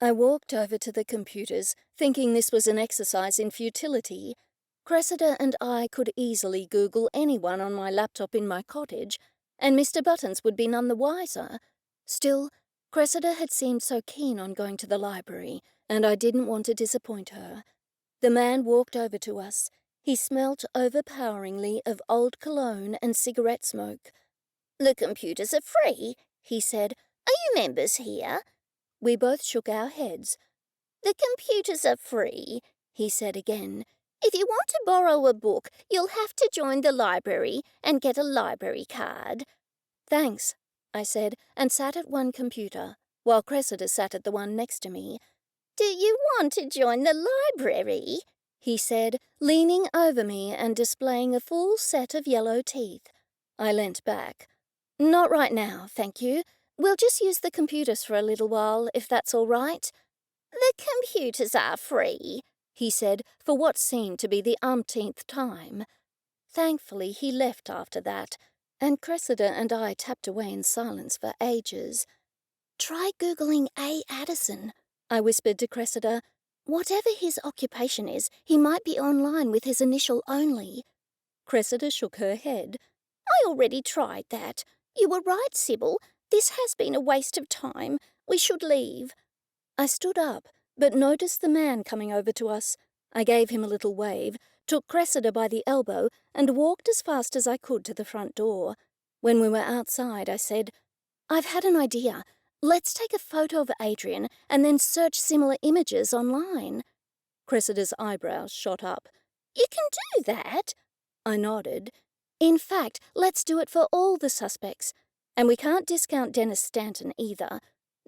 I walked over to the computers, thinking this was an exercise in futility. Cressida and I could easily Google anyone on my laptop in my cottage, and Mr. Buttons would be none the wiser. Still, Cressida had seemed so keen on going to the library, and I didn't want to disappoint her. The man walked over to us. He smelt overpoweringly of old cologne and cigarette smoke. "The computers are free," he said. "Are you members here?" We both shook our heads. "The computers are free," he said again. "If you want to borrow a book, you'll have to join the library and get a library card." "Thanks," I said, and sat at one computer, while Cressida sat at the one next to me. Do you want to join the library? He said, leaning over me and displaying a full set of yellow teeth. I leant back. Not right now, thank you. We'll just use the computers for a little while, if that's all right. The computers are free, he said, for what seemed to be the umpteenth time. Thankfully, he left after that, and Cressida and I tapped away in silence for ages. Try Googling A. Addison, I whispered to Cressida. Whatever his occupation is, he might be online with his initial only. Cressida shook her head. I already tried that. You were right, Sybil. This has been a waste of time. We should leave. I stood up, but noticed the man coming over to us. I gave him a little wave, took Cressida by the elbow, and walked as fast as I could to the front door. When we were outside, I said, I've had an idea. Let's take a photo of Adrian and then search similar images online. Cressida's eyebrows shot up. You can do that? I nodded. In fact, let's do it for all the suspects. And we can't discount Dennis Stanton either.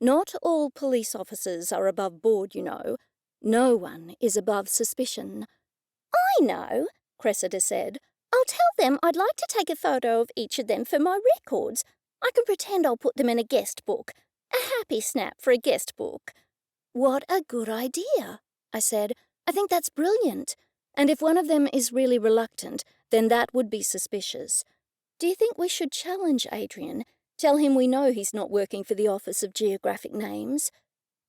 Not all police officers are above board, you know. No one is above suspicion. I know, Cressida said. I'll tell them I'd like to take a photo of each of them for my records. I can pretend I'll put them in a guest book. A happy snap for a guest book. What a good idea, I said. I think that's brilliant. And if one of them is really reluctant, then that would be suspicious. Do you think we should challenge Adrian? Tell him we know he's not working for the Office of Geographic Names?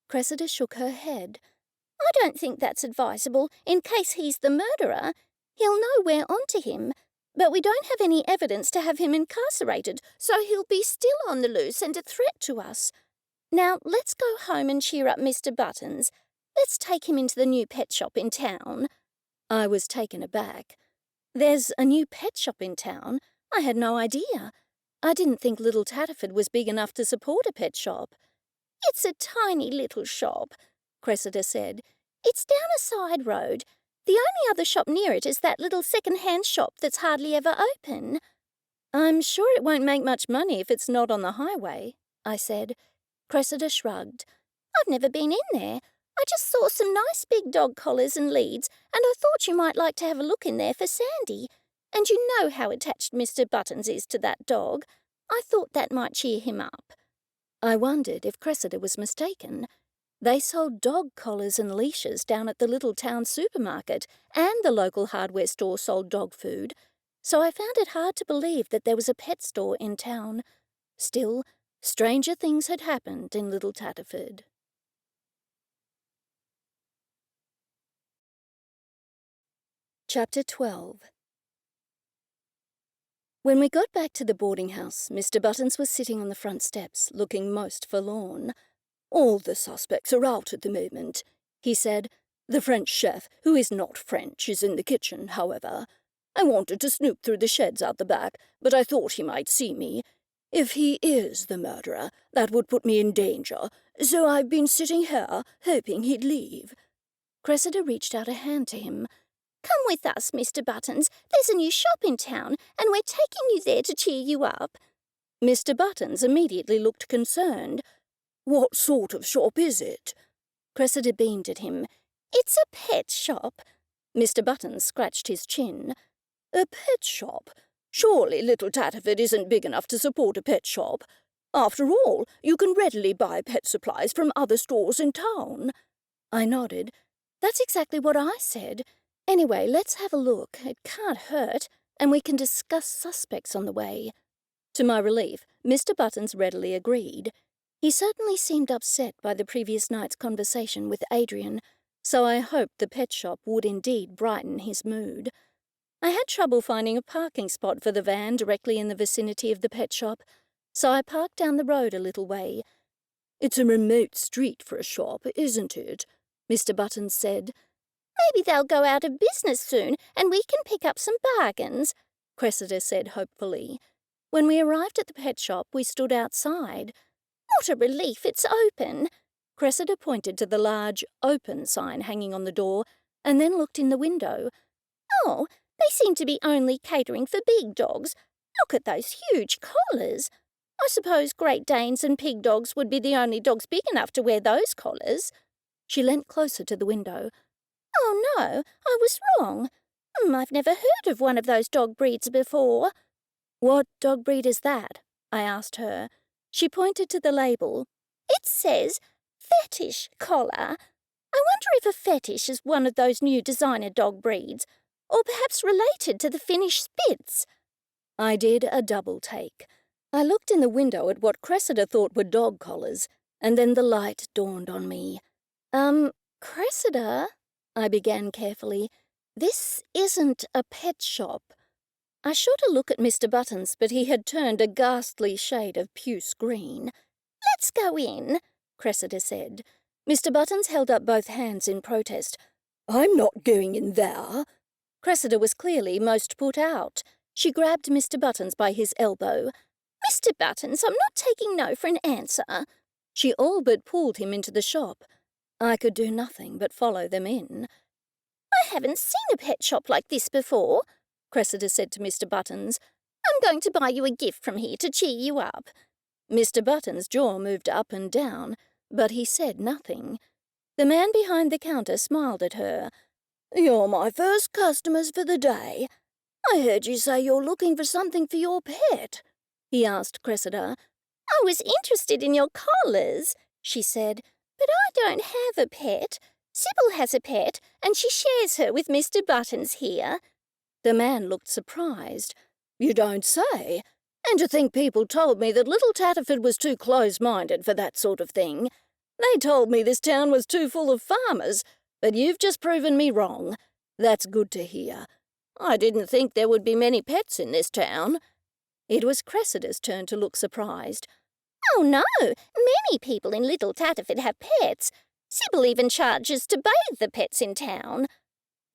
Cressida shook her head. I don't think that's advisable in case he's the murderer. He'll know we're onto him. But we don't have any evidence to have him incarcerated, so he'll be still on the loose and a threat to us. Now, let's go home and cheer up Mr. Buttons. Let's take him into the new pet shop in town. I was taken aback. There's a new pet shop in town? I had no idea. I didn't think Little Tatterford was big enough to support a pet shop. It's a tiny little shop, Cressida said. It's down a side road. The only other shop near it is that little second-hand shop that's hardly ever open. I'm sure it won't make much money if it's not on the highway, I said. Cressida shrugged. I've never been in there. I just saw some nice big dog collars and leads, and I thought you might like to have a look in there for Sandy. And you know how attached Mr. Buttons is to that dog. I thought that might cheer him up. I wondered if Cressida was mistaken. They sold dog collars and leashes down at the little town supermarket, and the local hardware store sold dog food, so I found it hard to believe that there was a pet store in town. Still, stranger things had happened in Little Tatterford. Chapter 12. When we got back to the boarding house, Mr. Buttons was sitting on the front steps, looking most forlorn. "All the suspects are out at the moment," he said. "The French chef, who is not French, is in the kitchen, however. I wanted to snoop through the sheds out the back, but I thought he might see me. If he is the murderer, that would put me in danger, so I've been sitting here, hoping he'd leave." Cressida reached out a hand to him. "Come with us, Mr. Buttons. There's a new shop in town, and we're taking you there to cheer you up." Mr. Buttons immediately looked concerned. "What sort of shop is it?" Cressida beamed at him. "It's a pet shop." Mr. Buttons scratched his chin. "A pet shop? Surely Little Tatterford isn't big enough to support a pet shop. After all, you can readily buy pet supplies from other stores in town." I nodded. "That's exactly what I said. Anyway, let's have a look. It can't hurt, and we can discuss suspects on the way." To my relief, Mr. Buttons readily agreed. He certainly seemed upset by the previous night's conversation with Adrian, so I hoped the pet shop would indeed brighten his mood. I had trouble finding a parking spot for the van directly in the vicinity of the pet shop, so I parked down the road a little way. "It's a remote street for a shop, isn't it?" Mr. Buttons said. "Maybe they'll go out of business soon, and we can pick up some bargains," Cressida said hopefully. When we arrived at the pet shop, we stood outside. "What a relief it's open." Cressida pointed to the large "open" sign hanging on the door, and then looked in the window. "Oh, they seem to be only catering for big dogs. Look at those huge collars. I suppose Great Danes and pig dogs would be the only dogs big enough to wear those collars." She leant closer to the window. Oh, no, I was wrong. I've never heard of one of those dog breeds before. What dog breed is that? I asked her. She pointed to the label. It says fetish collar. I wonder if a fetish is one of those new designer dog breeds, or perhaps related to the Finnish Spitz. I did a double take. I looked in the window at what Cressida thought were dog collars, and then the light dawned on me. Cressida, I began carefully, this isn't a pet shop. I shot a look at Mr. Buttons, but he had turned a ghastly shade of puce green. Let's go in, Cressida said. Mr. Buttons held up both hands in protest. I'm not going in there. Cressida was clearly most put out. She grabbed Mr. Buttons by his elbow. Mr. Buttons, I'm not taking no for an answer. She all but pulled him into the shop. I could do nothing but follow them in. I haven't seen a pet shop like this before, Cressida said to Mr. Buttons. I'm going to buy you a gift from here to cheer you up. Mr. Buttons' jaw moved up and down, but he said nothing. The man behind the counter smiled at her. You're my first customers for the day. I heard you say you're looking for something for your pet, he asked Cressida. I was interested in your collars, she said, but I don't have a pet. Sybil has a pet, and she shares her with Mr. Buttons here. The man looked surprised. You don't say? And to think people told me that little Tatterford was too close-minded for that sort of thing. They told me this town was too full of farmers, but you've just proven me wrong. That's good to hear. I didn't think there would be many pets in this town. It was Cressida's turn to look surprised. Oh, no, many people in Little Tatterford have pets. Sybil even charges to bathe the pets in town.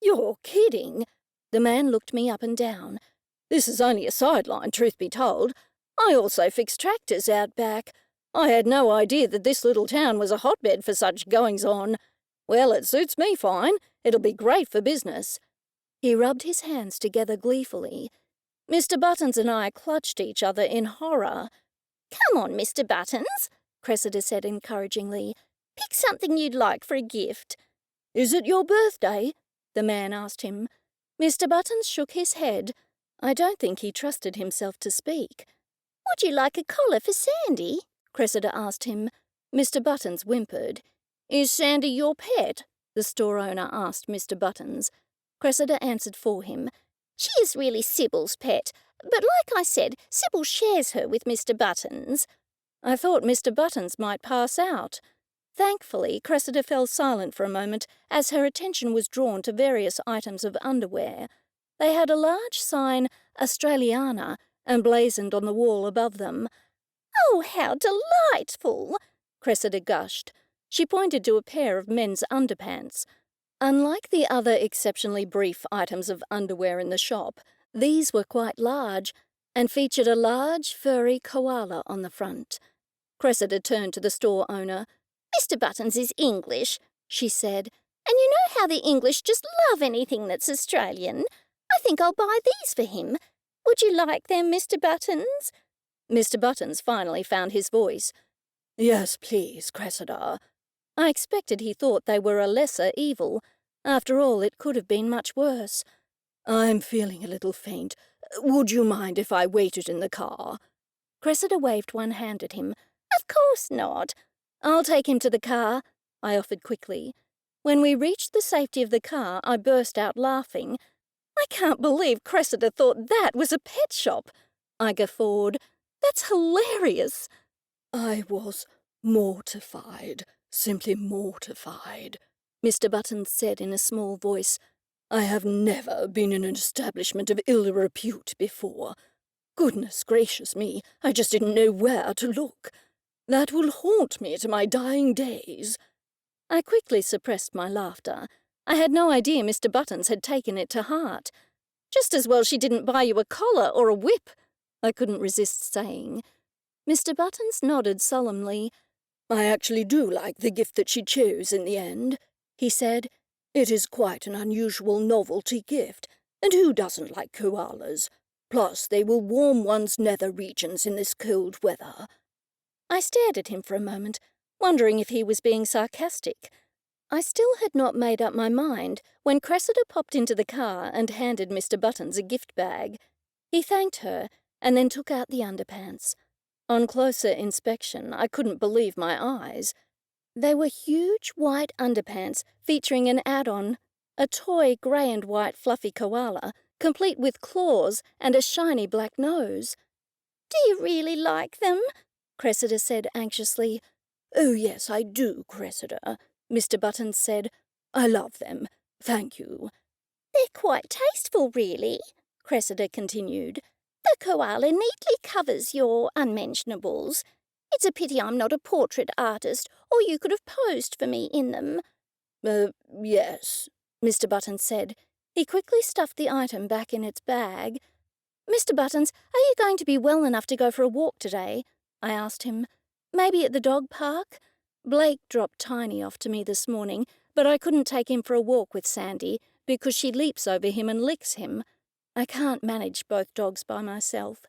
You're kidding. The man looked me up and down. This is only a sideline, truth be told. I also fix tractors out back. I had no idea that this little town was a hotbed for such goings-on. Well, it suits me fine. It'll be great for business. He rubbed his hands together gleefully. Mr. Buttons and I clutched each other in horror. Come on, Mr. Buttons, Cressida said encouragingly. Pick something you'd like for a gift. Is it your birthday? The man asked him. Mr. Buttons shook his head. I don't think he trusted himself to speak. Would you like a collar for Sandy? Cressida asked him. Mr. Buttons whimpered. Is Sandy your pet? The store owner asked Mr. Buttons. Cressida answered for him. She is really Sybil's pet, but like I said, Sybil shares her with Mr. Buttons. I thought Mr. Buttons might pass out. Thankfully, Cressida fell silent for a moment as her attention was drawn to various items of underwear. They had a large sign, Australiana, emblazoned on the wall above them. Oh, how delightful! Cressida gushed. She pointed to a pair of men's underpants. Unlike the other exceptionally brief items of underwear in the shop, these were quite large and featured a large, furry koala on the front. Cressida turned to the store owner. Mr. Buttons is English, she said, and you know how the English just love anything that's Australian. I think I'll buy these for him. Would you like them, Mr. Buttons? Mr. Buttons finally found his voice. Yes, please, Cressida. I expected he thought they were a lesser evil. After all, it could have been much worse. I'm feeling a little faint. Would you mind if I waited in the car? Cressida waved one hand at him. Of course not. I'll take him to the car, I offered quickly. When we reached the safety of the car, I burst out laughing. I can't believe Cressida thought that was a pet shop, I guffawed. That's hilarious. I was mortified, simply mortified, Mr. Buttons said in a small voice. I have never been in an establishment of ill repute before. Goodness gracious me, I just didn't know where to look. That will haunt me to my dying days. I quickly suppressed my laughter. I had no idea Mr. Buttons had taken it to heart. Just as well she didn't buy you a collar or a whip, I couldn't resist saying. Mr. Buttons nodded solemnly. I actually do like the gift that she chose in the end, he said. It is quite an unusual novelty gift, and who doesn't like koalas? Plus, they will warm one's nether regions in this cold weather. I stared at him for a moment, wondering if he was being sarcastic. I still had not made up my mind when Cressida popped into the car and handed Mr. Buttons a gift bag. He thanked her and then took out the underpants. On closer inspection, I couldn't believe my eyes. They were huge white underpants featuring an add-on, a toy grey and white fluffy koala, complete with claws and a shiny black nose. "Do you really like them?" Cressida said anxiously. "Oh, yes, I do, Cressida," Mr. Buttons said. "I love them. Thank you." "They're quite tasteful, really," Cressida continued. "The koala neatly covers your unmentionables. It's a pity I'm not a portrait artist, or you could have posed for me in them." Yes," Mr. Buttons said. He quickly stuffed the item back in its bag. "Mr. Buttons, are you going to be well enough to go for a walk today?" I asked him. "Maybe at the dog park? Blake dropped Tiny off to me this morning, but I couldn't take him for a walk with Sandy because she leaps over him and licks him. I can't manage both dogs by myself."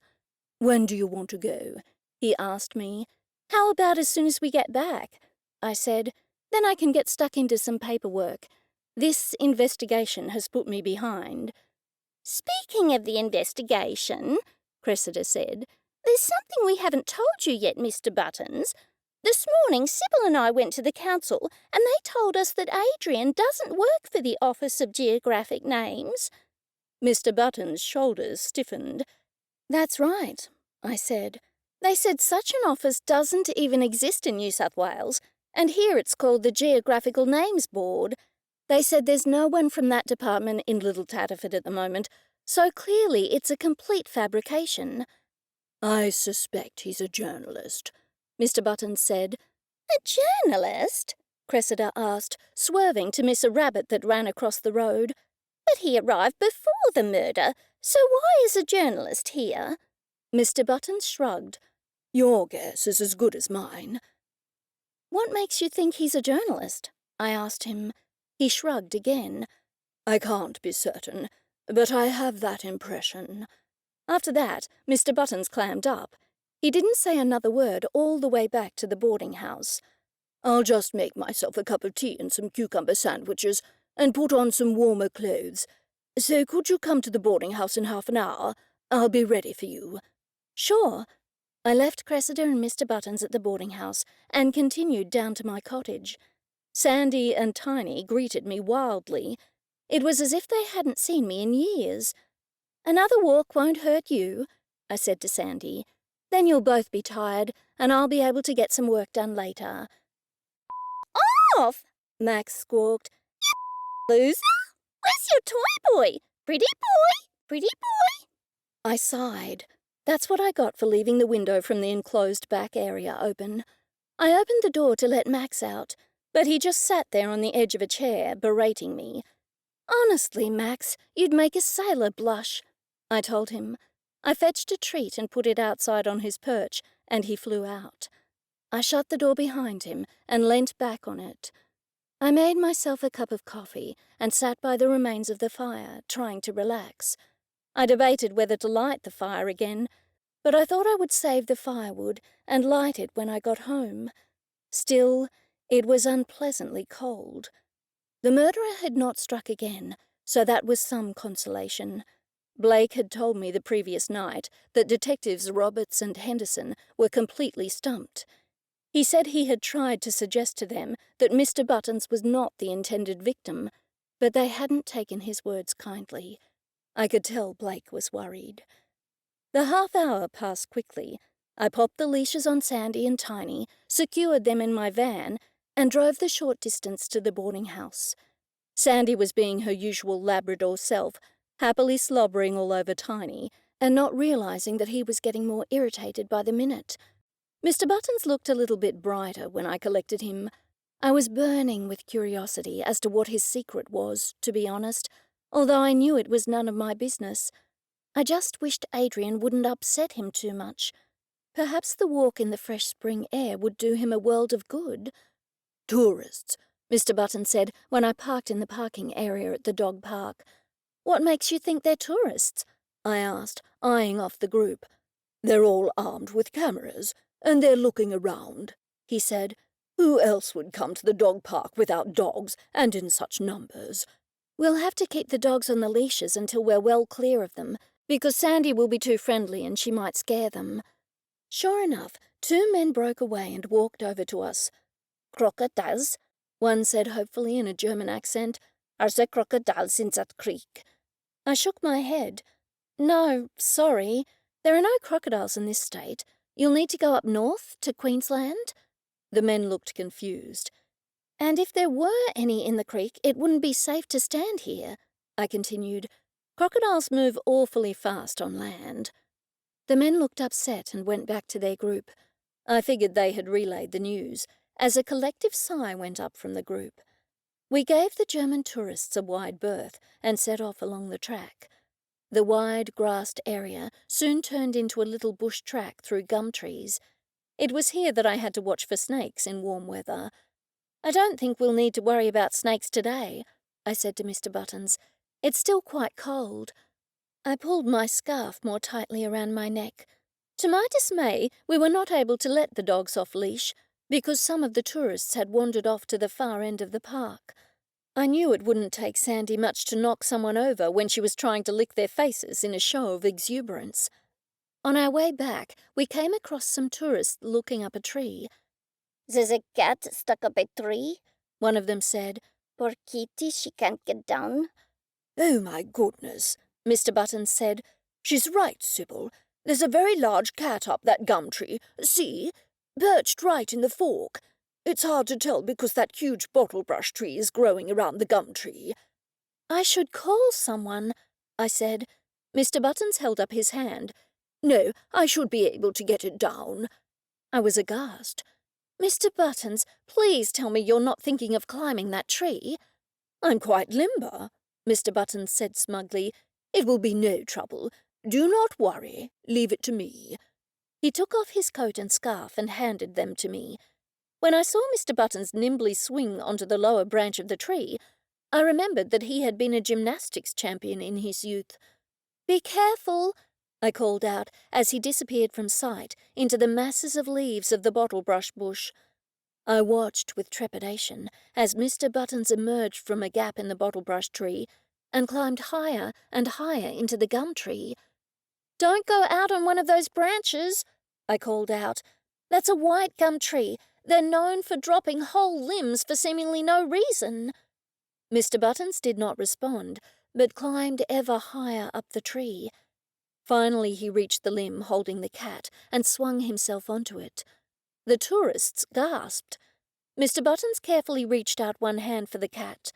"When do you want to go?" he asked me. "How about as soon as we get back?" I said. "Then I can get stuck into some paperwork. This investigation has put me behind." "Speaking of the investigation," Cressida said, "there's something we haven't told you yet, Mr. Buttons. This morning, Sybil and I went to the council, and they told us that Adrian doesn't work for the Office of Geographic Names." Mr. Buttons' shoulders stiffened. "That's right," I said. "They said such an office doesn't even exist in New South Wales, and here it's called the Geographical Names Board. They said there's no one from that department in Little Tatterford at the moment, so clearly it's a complete fabrication." "I suspect he's a journalist," Mr. Buttons said. "A journalist?" Cressida asked, swerving to miss a rabbit that ran across the road. "But he arrived before the murder, so why is a journalist here?" Mr. Buttons shrugged. "Your guess is as good as mine." "What makes you think he's a journalist?" I asked him. He shrugged again. "I can't be certain, but I have that impression." After that, Mr. Buttons clammed up. He didn't say another word all the way back to the boarding house. "I'll just make myself a cup of tea and some cucumber sandwiches and put on some warmer clothes. So could you come to the boarding house in half an hour? I'll be ready for you." "Sure." I left Cressida and Mr. Buttons at the boarding house and continued down to my cottage. Sandy and Tiny greeted me wildly. It was as if they hadn't seen me in years. "Another walk won't hurt you," I said to Sandy. "Then you'll both be tired, and I'll be able to get some work done later." "Off!" Max squawked. "You loser! Where's your toy boy? Pretty boy! Pretty boy!" I sighed. That's what I got for leaving the window from the enclosed back area open. I opened the door to let Max out, but he just sat there on the edge of a chair, berating me. "Honestly, Max, you'd make a sailor blush," I told him. I fetched a treat and put it outside on his perch, and he flew out. I shut the door behind him and leant back on it. I made myself a cup of coffee and sat by the remains of the fire, trying to relax. I debated whether to light the fire again, but I thought I would save the firewood and light it when I got home. Still, it was unpleasantly cold. The murderer had not struck again, so that was some consolation. Blake had told me the previous night that Detectives Roberts and Henderson were completely stumped. He said he had tried to suggest to them that Mr. Buttons was not the intended victim, but they hadn't taken his words kindly. I could tell Blake was worried. The half hour passed quickly. I popped the leashes on Sandy and Tiny, secured them in my van, and drove the short distance to the boarding house. Sandy was being her usual Labrador self, happily slobbering all over Tiny, and not realizing that he was getting more irritated by the minute. Mr. Buttons looked a little bit brighter when I collected him. I was burning with curiosity as to what his secret was, to be honest, although I knew it was none of my business. I just wished Adrian wouldn't upset him too much. Perhaps the walk in the fresh spring air would do him a world of good. "Tourists," Mr. Buttons said when I parked in the parking area at the dog park. "What makes you think they're tourists?" I asked, eyeing off the group. "They're all armed with cameras, and they're looking around," he said. Who else would come to the dog park without dogs, and in such numbers? We'll have to keep the dogs on the leashes until we're well clear of them, because Sandy will be too friendly and she might scare them. Sure enough, 2 men broke away and walked over to us. Crocodiles? One said hopefully in a German accent. Are there crocodiles in that creek? I shook my head. No, sorry. There are no crocodiles in this state. You'll need to go up north to Queensland. The men looked confused. And if there were any in the creek, it wouldn't be safe to stand here, I continued. Crocodiles move awfully fast on land. The men looked upset and went back to their group. I figured they had relayed the news, as a collective sigh went up from the group. We gave the German tourists a wide berth and set off along the track. The wide, grassed area soon turned into a little bush track through gum trees. It was here that I had to watch for snakes in warm weather. I don't think we'll need to worry about snakes today, I said to Mr. Buttons. It's still quite cold. I pulled my scarf more tightly around my neck. To my dismay, we were not able to let the dogs off leash, because some of the tourists had wandered off to the far end of the park. I knew it wouldn't take Sandy much to knock someone over when she was trying to lick their faces in a show of exuberance. On our way back, we came across some tourists looking up a tree. There's a cat stuck up a tree, one of them said. Poor kitty, she can't get down. Oh, my goodness, Mr. Buttons said. She's right, Sybil. There's a very large cat up that gum tree. See? Perched right in the fork. It's hard to tell because that huge bottle-brush tree is growing around the gum tree. I should call someone, I said. Mr. Buttons held up his hand. No, I should be able to get it down. I was aghast. Mr. Buttons, please tell me you're not thinking of climbing that tree. I'm quite limber, Mr. Buttons said smugly. It will be no trouble. Do not worry. Leave it to me. He took off his coat and scarf and handed them to me. When I saw Mr. Buttons nimbly swing onto the lower branch of the tree, I remembered that he had been a gymnastics champion in his youth. Be careful, I called out as he disappeared from sight into the masses of leaves of the bottle-brush bush. I watched with trepidation as Mr. Buttons emerged from a gap in the bottle-brush tree and climbed higher and higher into the gum tree. Don't go out on one of those branches, I called out. That's a white gum tree. They're known for dropping whole limbs for seemingly no reason. Mr. Buttons did not respond, but climbed ever higher up the tree. Finally he reached the limb holding the cat and swung himself onto it. The tourists gasped. Mr. Buttons carefully reached out one hand for the cat.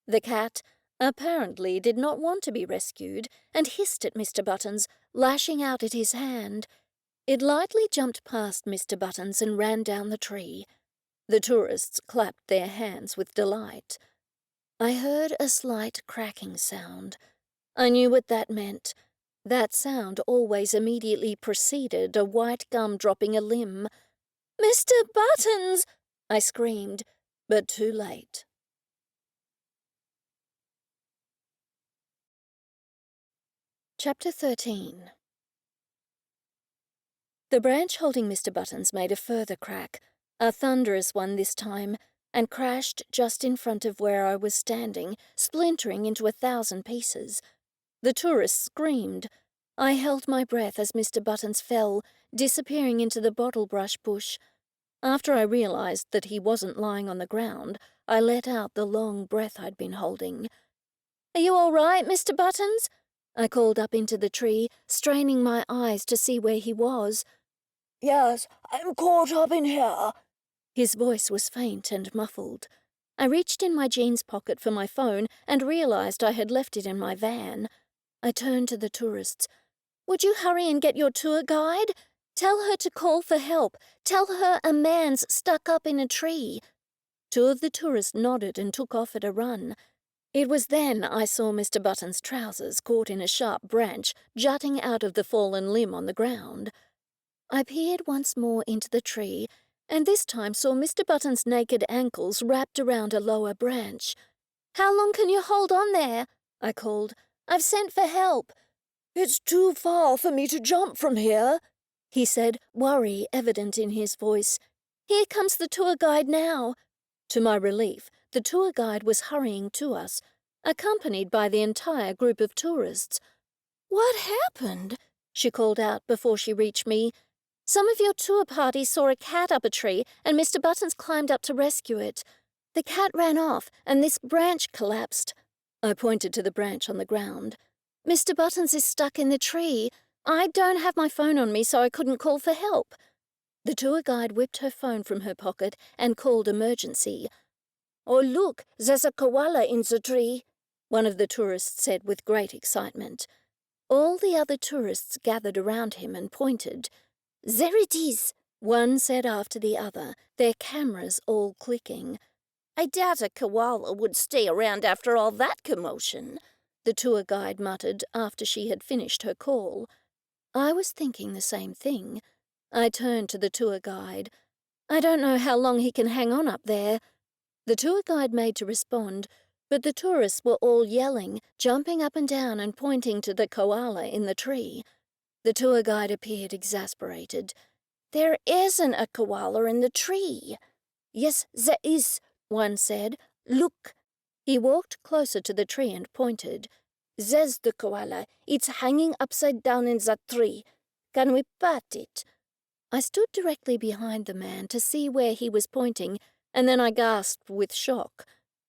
The cat apparently did not want to be rescued and hissed at Mr. Buttons, lashing out at his hand. It lightly jumped past Mr. Buttons and ran down the tree. The tourists clapped their hands with delight. I heard a slight cracking sound. I knew what that meant. That sound always immediately preceded a white gum dropping a limb. "Mr. Buttons!" I screamed, but too late. Chapter 13. The branch holding Mr. Buttons made a further crack, a thunderous one this time, and crashed just in front of where I was standing, splintering into 1,000 pieces. The tourists screamed. I held my breath as Mr. Buttons fell, disappearing into the bottle-brush bush. After I realized that he wasn't lying on the ground, I let out the long breath I'd been holding. "Are you all right, Mr. Buttons?" I called up into the tree, straining my eyes to see where he was. "Yes, I'm caught up in here." His voice was faint and muffled. I reached in my jeans pocket for my phone and realized I had left it in my van. I turned to the tourists. "Would you hurry and get your tour guide? Tell her to call for help. Tell her a man's stuck up in a tree." 2 of the tourists nodded and took off at a run. It was then I saw Mr. Buttons' trousers caught in a sharp branch jutting out of the fallen limb on the ground. I peered once more into the tree, and this time saw Mr. Buttons' naked ankles wrapped around a lower branch. "How long can you hold on there?" I called. "I've sent for help." "It's too far for me to jump from here," he said, worry evident in his voice. Here comes the tour guide now. To my relief, the tour guide was hurrying to us, accompanied by the entire group of tourists. "What happened?" she called out before she reached me. "Some of your tour party saw a cat up a tree, and Mr. Buttons climbed up to rescue it. The cat ran off, and this branch collapsed." I pointed to the branch on the ground. "Mr. Buttons is stuck in the tree. I don't have my phone on me, so I couldn't call for help." The tour guide whipped her phone from her pocket and called emergency. "Oh, look, there's a koala in the tree," one of the tourists said with great excitement. All the other tourists gathered around him and pointed. "There it is," one said after the other, their cameras all clicking. "I doubt a koala would stay around after all that commotion," the tour guide muttered after she had finished her call. I was thinking the same thing. I turned to the tour guide. "I don't know how long he can hang on up there." The tour guide made to respond, but the tourists were all yelling, jumping up and down and pointing to the koala in the tree. The tour guide appeared exasperated. "There isn't a koala in the tree." "Yes, there is," one said. "Look." He walked closer to the tree and pointed. "There's the koala. It's hanging upside down in that tree. Can we pat it?" I stood directly behind the man to see where he was pointing, and then I gasped with shock.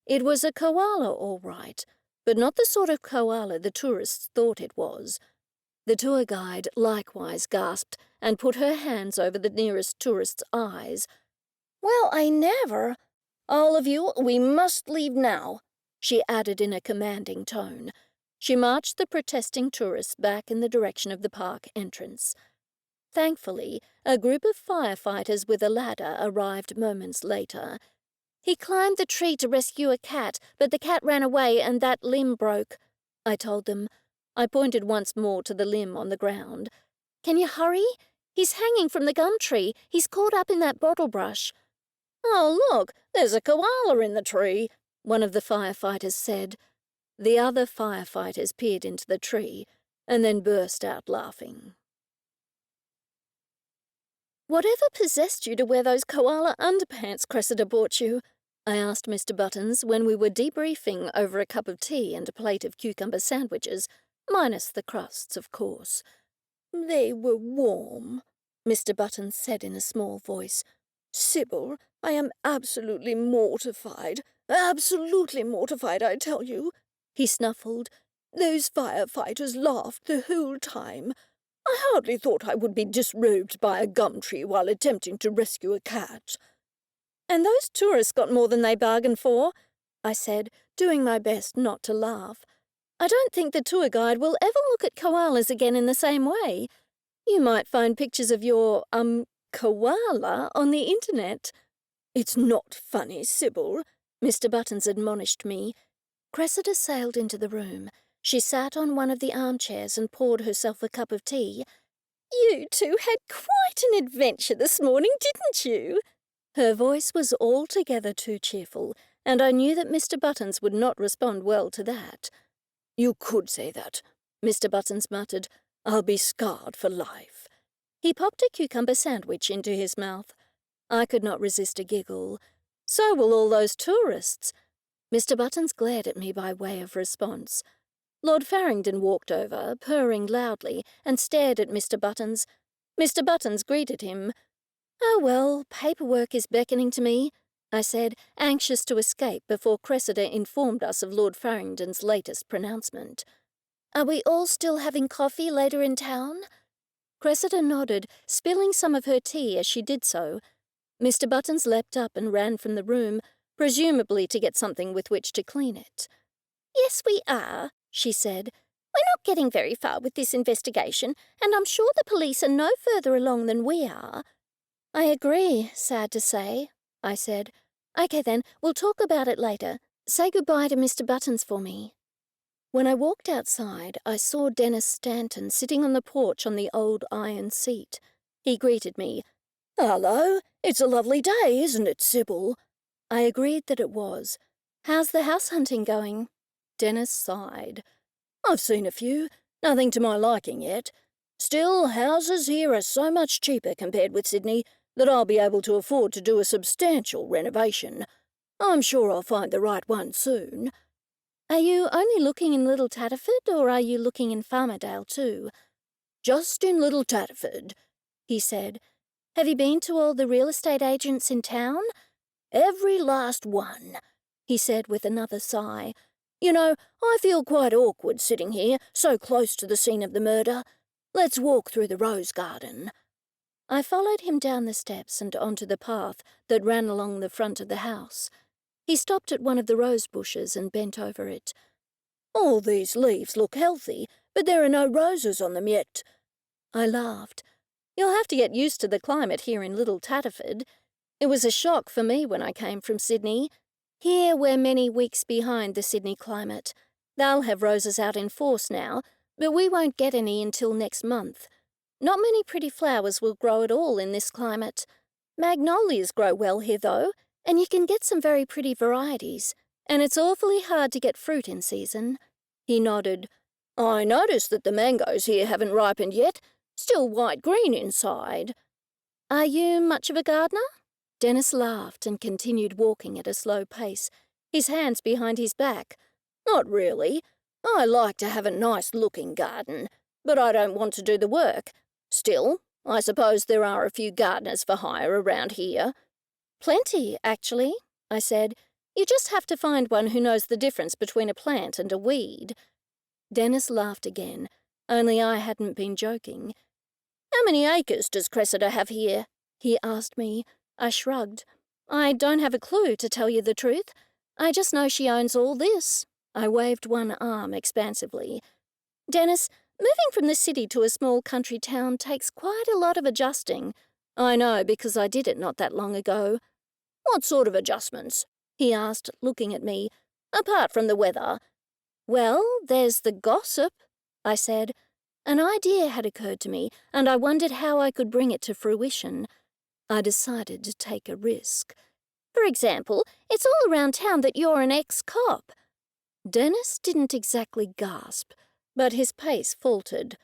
It was a koala, all right, but not the sort of koala the tourists thought it was. The tour guide likewise gasped and put her hands over the nearest tourist's eyes. "Well, I never! All of you, we must leave now," she added in a commanding tone. She marched the protesting tourists back in the direction of the park entrance. Thankfully, a group of firefighters with a ladder arrived moments later. "He climbed the tree to rescue a cat, but the cat ran away and that limb broke," I told them. I pointed once more to the limb on the ground. "Can you hurry? He's hanging from the gum tree. He's caught up in that bottle brush." "Oh, look, there's a koala in the tree," one of the firefighters said. The other firefighters peered into the tree and then burst out laughing. "Whatever possessed you to wear those koala underpants Cressida bought you?" I asked Mr. Buttons when we were debriefing over a cup of tea and a plate of cucumber sandwiches, minus the crusts, of course. "They were warm," Mr. Buttons said in a small voice. "Sybil, I am absolutely mortified, I tell you," he snuffled. "Those firefighters laughed the whole time. I hardly thought I would be disrobed by a gum tree while attempting to rescue a cat." "And those tourists got more than they bargained for," I said, doing my best not to laugh. "I don't think the tour guide will ever look at koalas again in the same way. You might find pictures of your, koala on the internet." "It's not funny, Sybil," Mr. Buttons admonished me. Cressida sailed into the room. She sat on one of the armchairs and poured herself a cup of tea. "You two had quite an adventure this morning, didn't you?" Her voice was altogether too cheerful, and I knew that Mr. Buttons would not respond well to that. "You could say that," Mr. Buttons muttered. "I'll be scarred for life." He popped a cucumber sandwich into his mouth. I could not resist a giggle. "So will all those tourists." Mr. Buttons glared at me by way of response. Lord Farrington walked over, purring loudly, and stared at Mr. Buttons. Mr. Buttons greeted him. "Oh, well, paperwork is beckoning to me," I said, anxious to escape before Cressida informed us of Lord Farrington's latest pronouncement. "Are we all still having coffee later in town?" Cressida nodded, spilling some of her tea as she did so. Mr. Buttons leapt up and ran from the room, presumably to get something with which to clean it. "Yes, we are," she said. "We're not getting very far with this investigation, and I'm sure the police are no further along than we are." "I agree, sad to say," I said. "Okay then, we'll talk about it later. Say goodbye to Mr. Buttons for me." When I walked outside, I saw Dennis Stanton sitting on the porch on the old iron seat. He greeted me. "Hello, it's a lovely day, isn't it, Sybil?" I agreed that it was. "How's the house hunting going?" Dennis sighed. "I've seen a few. Nothing to my liking yet. Still, houses here are so much cheaper compared with Sydney. that I'll be able to afford to do a substantial renovation. I'm sure I'll find the right one soon." "Are you only looking in Little Tatterford, or are you looking in Farmerdale too?" "Just in Little Tatterford," he said. "Have you been to all the real estate agents in town?" "Every last one," he said with another sigh. "You know, I feel quite awkward sitting here, so close to the scene of the murder. Let's walk through the rose garden." I followed him down the steps and onto the path that ran along the front of the house. He stopped at one of the rose bushes and bent over it. "All these leaves look healthy, but there are no roses on them yet." I laughed. "You'll have to get used to the climate here in Little Tatterford. It was a shock for me when I came from Sydney. Here we're many weeks behind the Sydney climate. They'll have roses out in force now, but we won't get any until next month. Not many pretty flowers will grow at all in this climate. Magnolias grow well here, though, and you can get some very pretty varieties, and it's awfully hard to get fruit in season." He nodded. "I noticed that the mangoes here haven't ripened yet, still white-green inside." "Are you much of a gardener?" Dennis laughed and continued walking at a slow pace, his hands behind his back. "Not really. I like to have a nice-looking garden, but I don't want to do the work. Still, I suppose there are a few gardeners for hire around here." "Plenty, actually," I said. "You just have to find one who knows the difference between a plant and a weed." Dennis laughed again, only I hadn't been joking. "How many acres does Cressida have here?" he asked me. I shrugged. "I don't have a clue, to tell you the truth. I just know she owns all this." I waved one arm expansively. "Dennis, moving from the city to a small country town takes quite a lot of adjusting. I know, because I did it not that long ago." "What sort of adjustments?" he asked, looking at me. "Apart from the weather." "Well, there's the gossip," I said. An idea had occurred to me, and I wondered how I could bring it to fruition. I decided to take a risk. "For example, it's all around town that you're an ex-cop." Dennis didn't exactly gasp, but his pace faltered.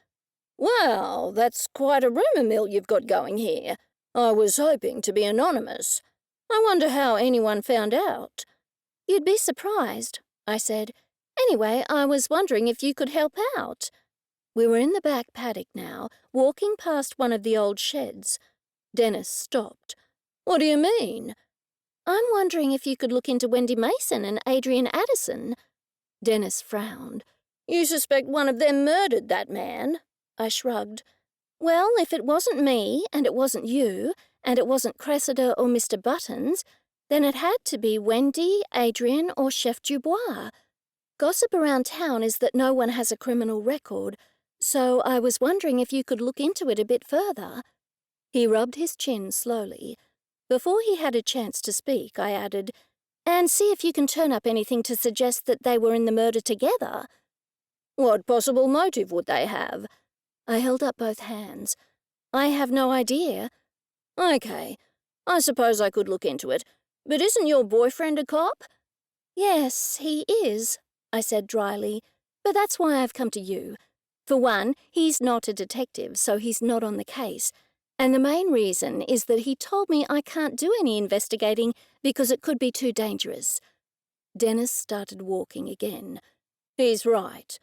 "Wow, that's quite a rumour mill you've got going here. I was hoping to be anonymous. I wonder how anyone found out." "You'd be surprised," I said. "Anyway, I was wondering if you could help out." We were in the back paddock now, walking past one of the old sheds. Dennis stopped. "What do you mean?" "I'm wondering if you could look into Wendy Mason and Adrian Addison." Dennis frowned. "You suspect one of them murdered that man?" I shrugged. "Well, if it wasn't me, and it wasn't you, and it wasn't Cressida or Mr. Buttons, then it had to be Wendy, Adrian, or Chef Dubois. Gossip around town is that no one has a criminal record, so I was wondering if you could look into it a bit further." He rubbed his chin slowly. Before he had a chance to speak, I added, "And see if you can turn up anything to suggest that they were in the murder together." "What possible motive would they have?" I held up both hands. "I have no idea." "Okay, I suppose I could look into it. But isn't your boyfriend a cop?" "Yes, he is," I said dryly. "But that's why I've come to you. For one, he's not a detective, so he's not on the case. And the main reason is that he told me I can't do any investigating because it could be too dangerous." Dennis started walking again. "He's right.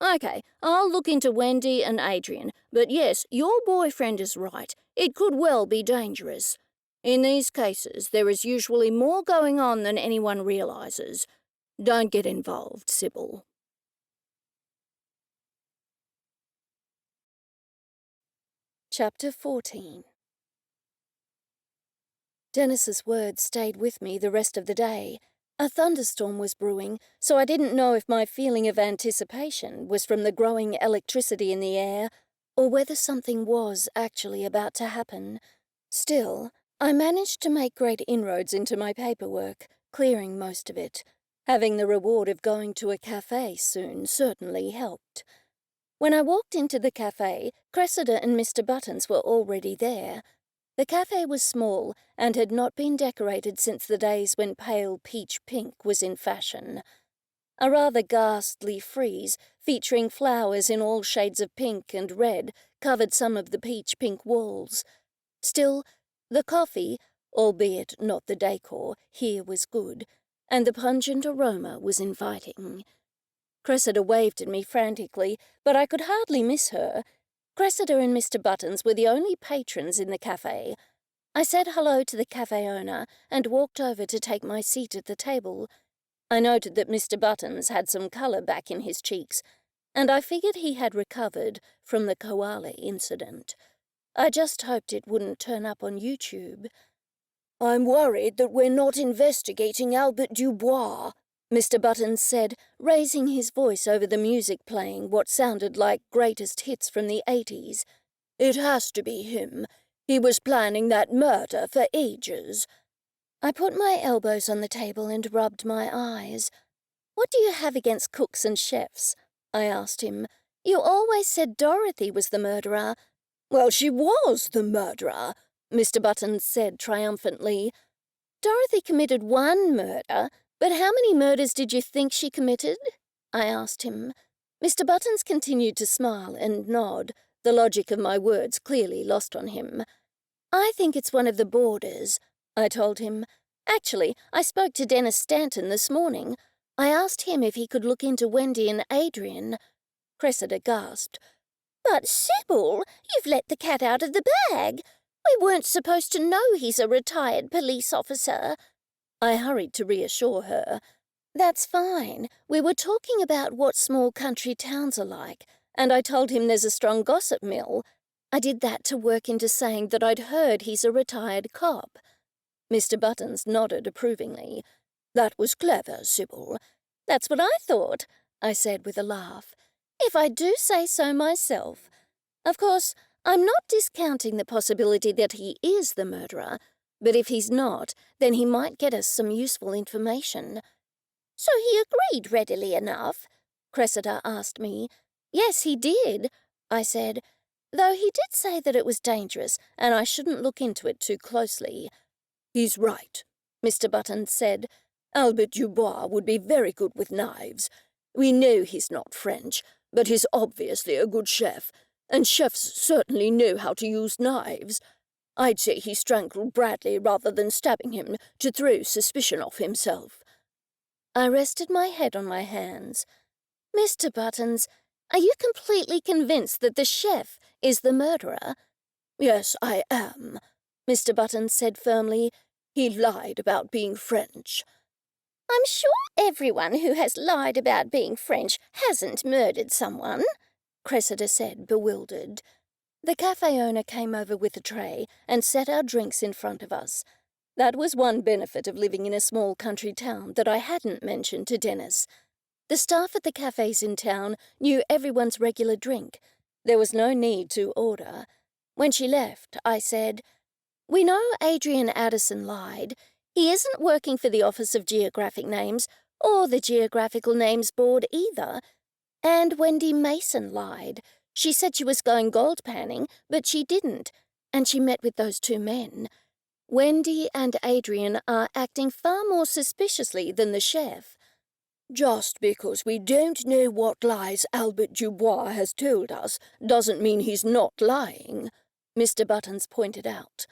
Okay, I'll look into Wendy and Adrian, but yes, your boyfriend is right. It could well be dangerous. In these cases, there is usually more going on than anyone realizes. Don't get involved, Sybil." Chapter 14. Dennis's words stayed with me the rest of the day. A thunderstorm was brewing, so I didn't know if my feeling of anticipation was from the growing electricity in the air or whether something was actually about to happen. Still, I managed to make great inroads into my paperwork, clearing most of it. Having the reward of going to a cafe soon certainly helped. When I walked into the cafe, Cressida and Mr. Buttons were already there. The cafe was small and had not been decorated since the days when pale peach pink was in fashion. A rather ghastly frieze, featuring flowers in all shades of pink and red, covered some of the peach pink walls. Still, The coffee, albeit not the decor, here was good, and the pungent aroma was inviting. Cressida waved at me frantically, but I could hardly miss her. Cressida and Mr. Buttons were the only patrons in the cafe. I said hello to the cafe owner and walked over to take my seat at the table. I noted that Mr. Buttons had some colour back in his cheeks, and I figured he had recovered from the koala incident. I just hoped it wouldn't turn up on YouTube. "I'm worried that we're not investigating Albert Dubois," Mr. Buttons said, raising his voice over the music playing what sounded like greatest hits from the 80s. "It has to be him. He was planning that murder for ages." I put my elbows on the table and rubbed my eyes. "What do you have against cooks and chefs?" I asked him. "You always said Dorothy was the murderer." "Well, she was the murderer," Mr. Buttons said triumphantly. "Dorothy committed one murder, but how many murders did you think she committed?" I asked him. Mr. Buttons continued to smile and nod, the logic of my words clearly lost on him. "I think it's one of the boarders," I told him. "Actually, I spoke to Dennis Stanton this morning. I asked him if he could look into Wendy and Adrian." Cressida gasped. "But, Sybil, you've let the cat out of the bag. We weren't supposed to know he's a retired police officer." I hurried to reassure her. "That's fine. We were talking about what small country towns are like, and I told him there's a strong gossip mill. I did that to work into saying that I'd heard he's a retired cop." Mr. Buttons nodded approvingly. "That was clever, Sybil." "That's what I thought," I said with a laugh. "If I do say so myself. Of course, I'm not discounting the possibility that he is the murderer, but if he's not, then he might get us some useful information." "So he agreed readily enough?" Cressida asked me. "Yes, he did," I said, "though he did say that it was dangerous and I shouldn't look into it too closely." "He's right," Mr. Buttons said. "Albert Dubois would be very good with knives. We know he's not French, but he's obviously a good chef, and chefs certainly know how to use knives. I'd say he strangled Bradley rather than stabbing him to throw suspicion off himself." I rested my head on my hands. "Mr. Buttons, are you completely convinced that the chef is the murderer?" "Yes, I am," Mr. Buttons said firmly. "He lied about being French." "I'm sure everyone who has lied about being French hasn't murdered someone," Cressida said, bewildered. The cafe owner came over with a tray and set our drinks in front of us. That was one benefit of living in a small country town that I hadn't mentioned to Dennis. The staff at the cafes in town knew everyone's regular drink. There was no need to order. When she left, I said, "We know Adrian Addison lied. He isn't working for the Office of Geographic Names, or the Geographical Names Board either. And Wendy Mason lied. She said she was going gold panning, but she didn't, and she met with those two men. Wendy and Adrian are acting far more suspiciously than the chef." "Just because we don't know what lies Albert Dubois has told us doesn't mean he's not lying," Mr. Buttons pointed out.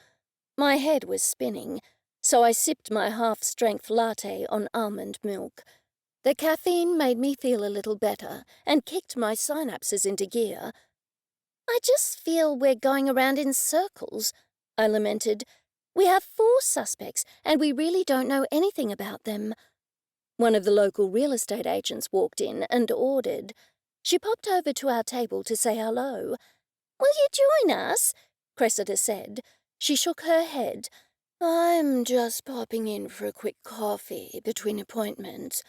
My head was spinning, so I sipped my half-strength latte on almond milk. The caffeine made me feel a little better and kicked my synapses into gear. "I just feel we're going around in circles," I lamented. "We have 4 suspects, and we really don't know anything about them." One of the local real estate agents walked in and ordered. She popped over to our table to say hello. "Will you join us?" Cressida said. She shook her head. "I'm just popping in for a quick coffee between appointments.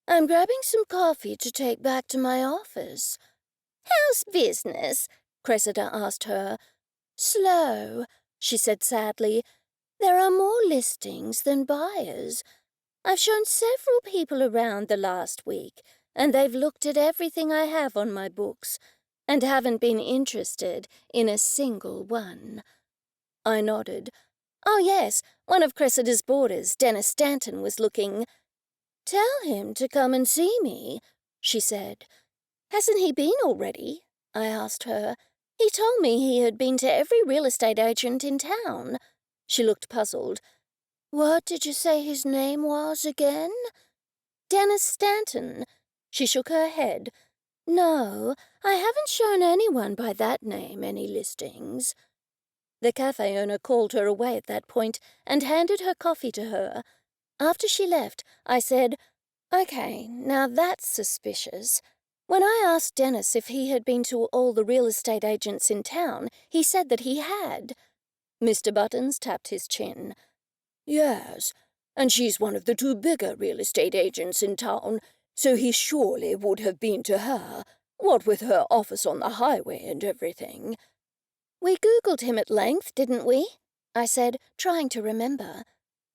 I'm grabbing some coffee to take back to my office." "How's business?" Cressida asked her. "Slow," she said sadly. "There are more listings than buyers. I've shown several people around the last week, and they've looked at everything I have on my books, and haven't been interested in a single one." I nodded. "Oh yes, one of Cressida's boarders, Dennis Stanton, was looking." "Tell him to come and see me," she said. "Hasn't he been already?" I asked her. "He told me he had been to every real estate agent in town." She looked puzzled. "What did you say his name was again?" "Dennis Stanton." She shook her head. "No, I haven't shown anyone by that name any listings." The cafe owner called her away at that point and handed her coffee to her. After she left, I said, "Okay, now that's suspicious. When I asked Dennis if he had been to all the real estate agents in town, he said that he had." Mr. Buttons tapped his chin. "Yes, and she's one of the 2 bigger real estate agents in town, so he surely would have been to her, what with her office on the highway and everything." "We Googled him at length, didn't we?" I said, trying to remember.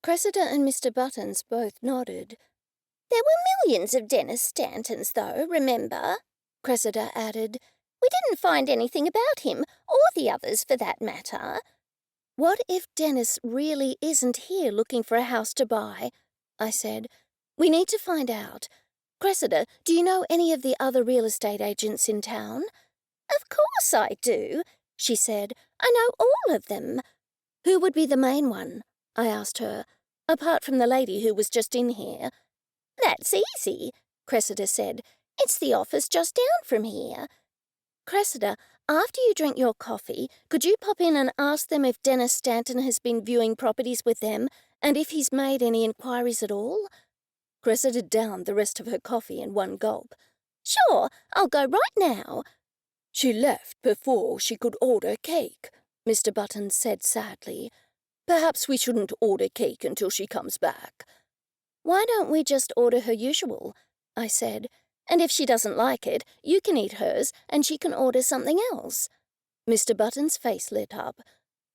Cressida and Mr. Buttons both nodded. "There were millions of Dennis Stantons, though, remember?" Cressida added. "We didn't find anything about him, or the others for that matter." "What if Dennis really isn't here looking for a house to buy?" I said. "We need to find out. Cressida, do you know any of the other real estate agents in town?" "Of course I do," she said. "I know all of them." "Who would be the main one?" I asked her, apart from the lady who was just in here. "That's easy," Cressida said. "It's the office just down from here." "Cressida, after you drink your coffee, could you pop in and ask them if Dennis Stanton has been viewing properties with them and if he's made any inquiries at all?" Cressida downed the rest of her coffee in one gulp. "Sure, I'll go right now." "She left before she could order cake," Mr. Buttons said sadly. "Perhaps we shouldn't order cake until she comes back." "Why don't we just order her usual?" I said. "And if she doesn't like it, you can eat hers and she can order something else." Mr. Buttons' face lit up.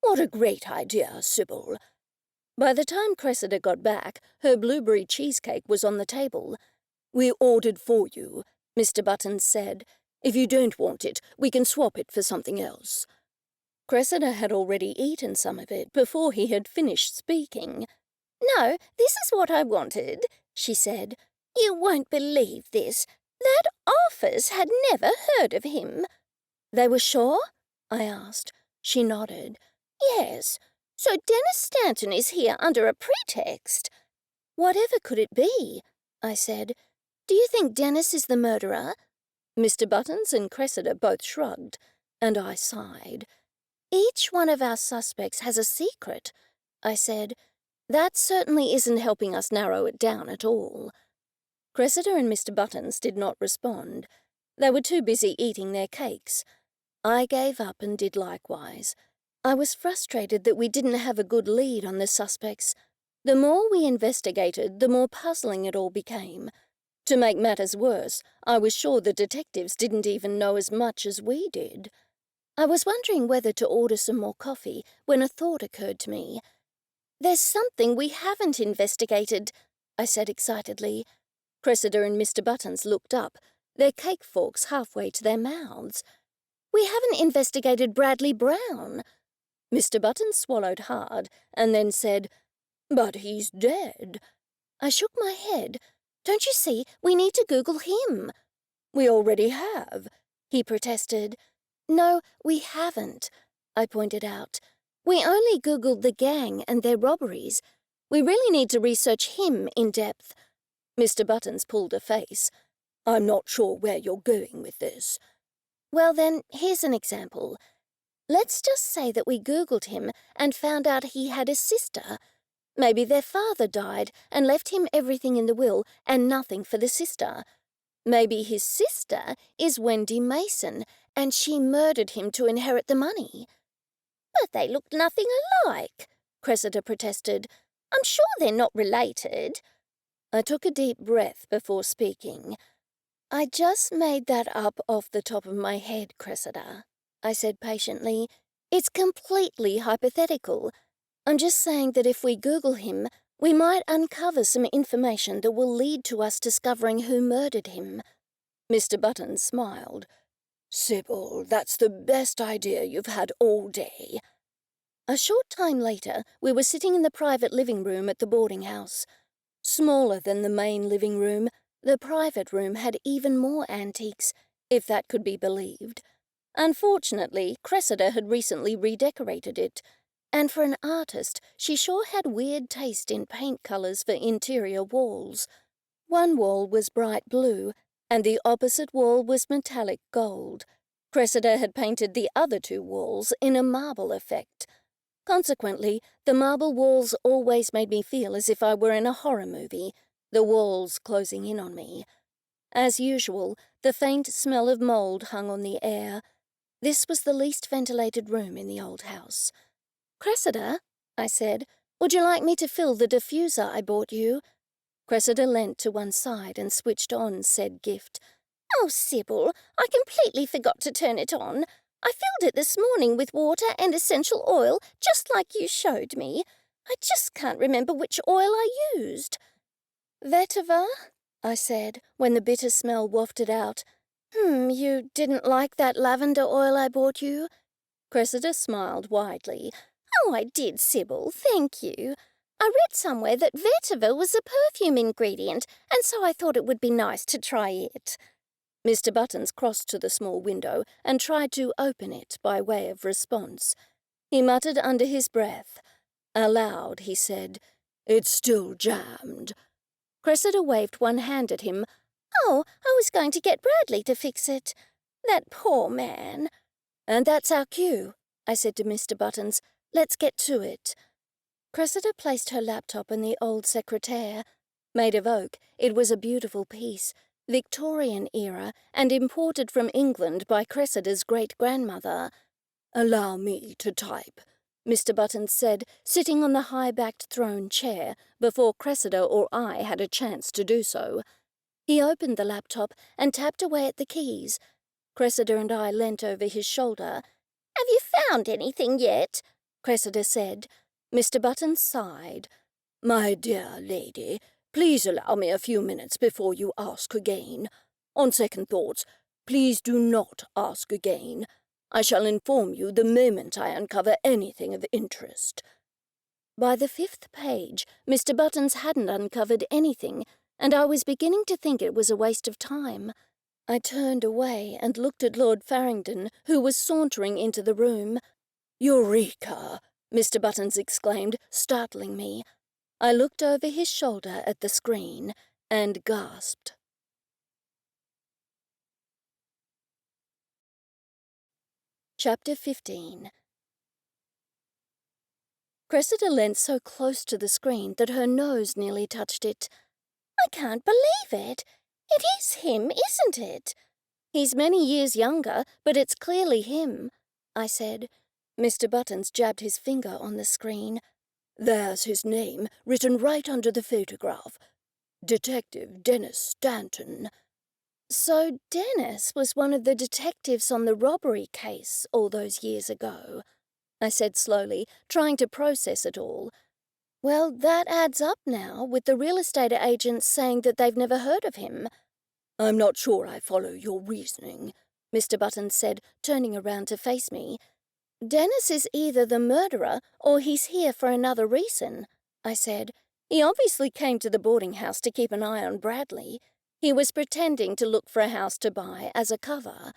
"What a great idea, Sybil." By the time Cressida got back, her blueberry cheesecake was on the table. "We ordered for you," Mr. Buttons said. "If you don't want it, we can swap it for something else." Cressida had already eaten some of it before he had finished speaking. "No, this is what I wanted," she said. "You won't believe this. That office had never heard of him." "They were sure?" I asked. She nodded. "Yes. So Dennis Stanton is here under a pretext." "Whatever could it be?" I said. "Do you think Dennis is the murderer?" Mr. Buttons and Cressida both shrugged, and I sighed. "Each one of our suspects has a secret," I said. "That certainly isn't helping us narrow it down at all." Cressida and Mr. Buttons did not respond. They were too busy eating their cakes. I gave up and did likewise. I was frustrated that we didn't have a good lead on the suspects. The more we investigated, the more puzzling it all became. To make matters worse, I was sure the detectives didn't even know as much as we did. I was wondering whether to order some more coffee when a thought occurred to me. "There's something we haven't investigated," I said excitedly. Cressida and Mr. Buttons looked up, their cake forks halfway to their mouths. "We haven't investigated Bradley Brown." Mr. Buttons swallowed hard and then said, "But he's dead." I shook my head. "Don't you see, we need to Google him." "We already have," he protested. "No, we haven't," I pointed out. "We only Googled the gang and their robberies. We really need to research him in depth." Mr. Buttons pulled a face. "I'm not sure where you're going with this." "Well then, here's an example. Let's just say that we Googled him and found out he had a sister. Maybe their father died and left him everything in the will and nothing for the sister. Maybe his sister is Wendy Mason and she murdered him to inherit the money." "But they look nothing alike," Cressida protested. "I'm sure they're not related." I took a deep breath before speaking. "I just made that up off the top of my head, Cressida," I said patiently. "It's completely hypothetical. I'm just saying that if we Google him, we might uncover some information that will lead to us discovering who murdered him." Mr. Buttons smiled. "Sybil, that's the best idea you've had all day." A short time later, we were sitting in the private living room at the boarding house. Smaller than the main living room, the private room had even more antiques, if that could be believed. Unfortunately, Cressida had recently redecorated it. And for an artist, she sure had weird taste in paint colours for interior walls. One wall was bright blue, and the opposite wall was metallic gold. Cressida had painted the other two walls in a marble effect. Consequently, the marble walls always made me feel as if I were in a horror movie, the walls closing in on me. As usual, the faint smell of mould hung on the air. This was the least ventilated room in the old house. "Cressida," I said, "would you like me to fill the diffuser I bought you?" Cressida leant to one side and switched on said gift. "Oh, Sybil, I completely forgot to turn it on. I filled it this morning with water and essential oil, just like you showed me. I just can't remember which oil I used." "Vetiver," I said, when the bitter smell wafted out. You didn't like that lavender oil I bought you?" Cressida smiled widely. "Oh, I did, Sybil, thank you. I read somewhere that vetiver was a perfume ingredient, and so I thought it would be nice to try it." Mr. Buttons crossed to the small window and tried to open it by way of response. He muttered under his breath. Aloud, he said, "It's still jammed." Cressida waved one hand at him. "Oh, I was going to get Bradley to fix it. That poor man." "And that's our cue," I said to Mr. Buttons. "Let's get to it." Cressida placed her laptop in the old secretaire. Made of oak, it was a beautiful piece, Victorian era, and imported from England by Cressida's great-grandmother. "Allow me to type," Mr. Buttons said, sitting on the high-backed throne chair before Cressida or I had a chance to do so. He opened the laptop and tapped away at the keys. Cressida and I leant over his shoulder. "Have you found anything yet?" Cressida said. Mr. Buttons sighed. "My dear lady, please allow me a few minutes before you ask again. On second thoughts, please do not ask again. I shall inform you the moment I uncover anything of interest." By the 5th page, Mr. Buttons hadn't uncovered anything, and I was beginning to think it was a waste of time. I turned away and looked at Lord Farringdon, who was sauntering into the room. "Eureka!" Mr. Buttons exclaimed, startling me. I looked over his shoulder at the screen and gasped. Chapter 15. Cressida leant so close to the screen that her nose nearly touched it. "I can't believe it. It is him, isn't it?" "He's many years younger, but it's clearly him," I said. Mr. Buttons jabbed his finger on the screen. "There's his name, written right under the photograph. Detective Dennis Stanton." "So Dennis was one of the detectives on the robbery case all those years ago," I said slowly, trying to process it all. "Well, that adds up now, with the real estate agents saying that they've never heard of him." "I'm not sure I follow your reasoning," Mr. Buttons said, turning around to face me. "Dennis is either the murderer or he's here for another reason," I said. "He obviously came to the boarding house to keep an eye on Bradley. He was pretending to look for a house to buy as a cover."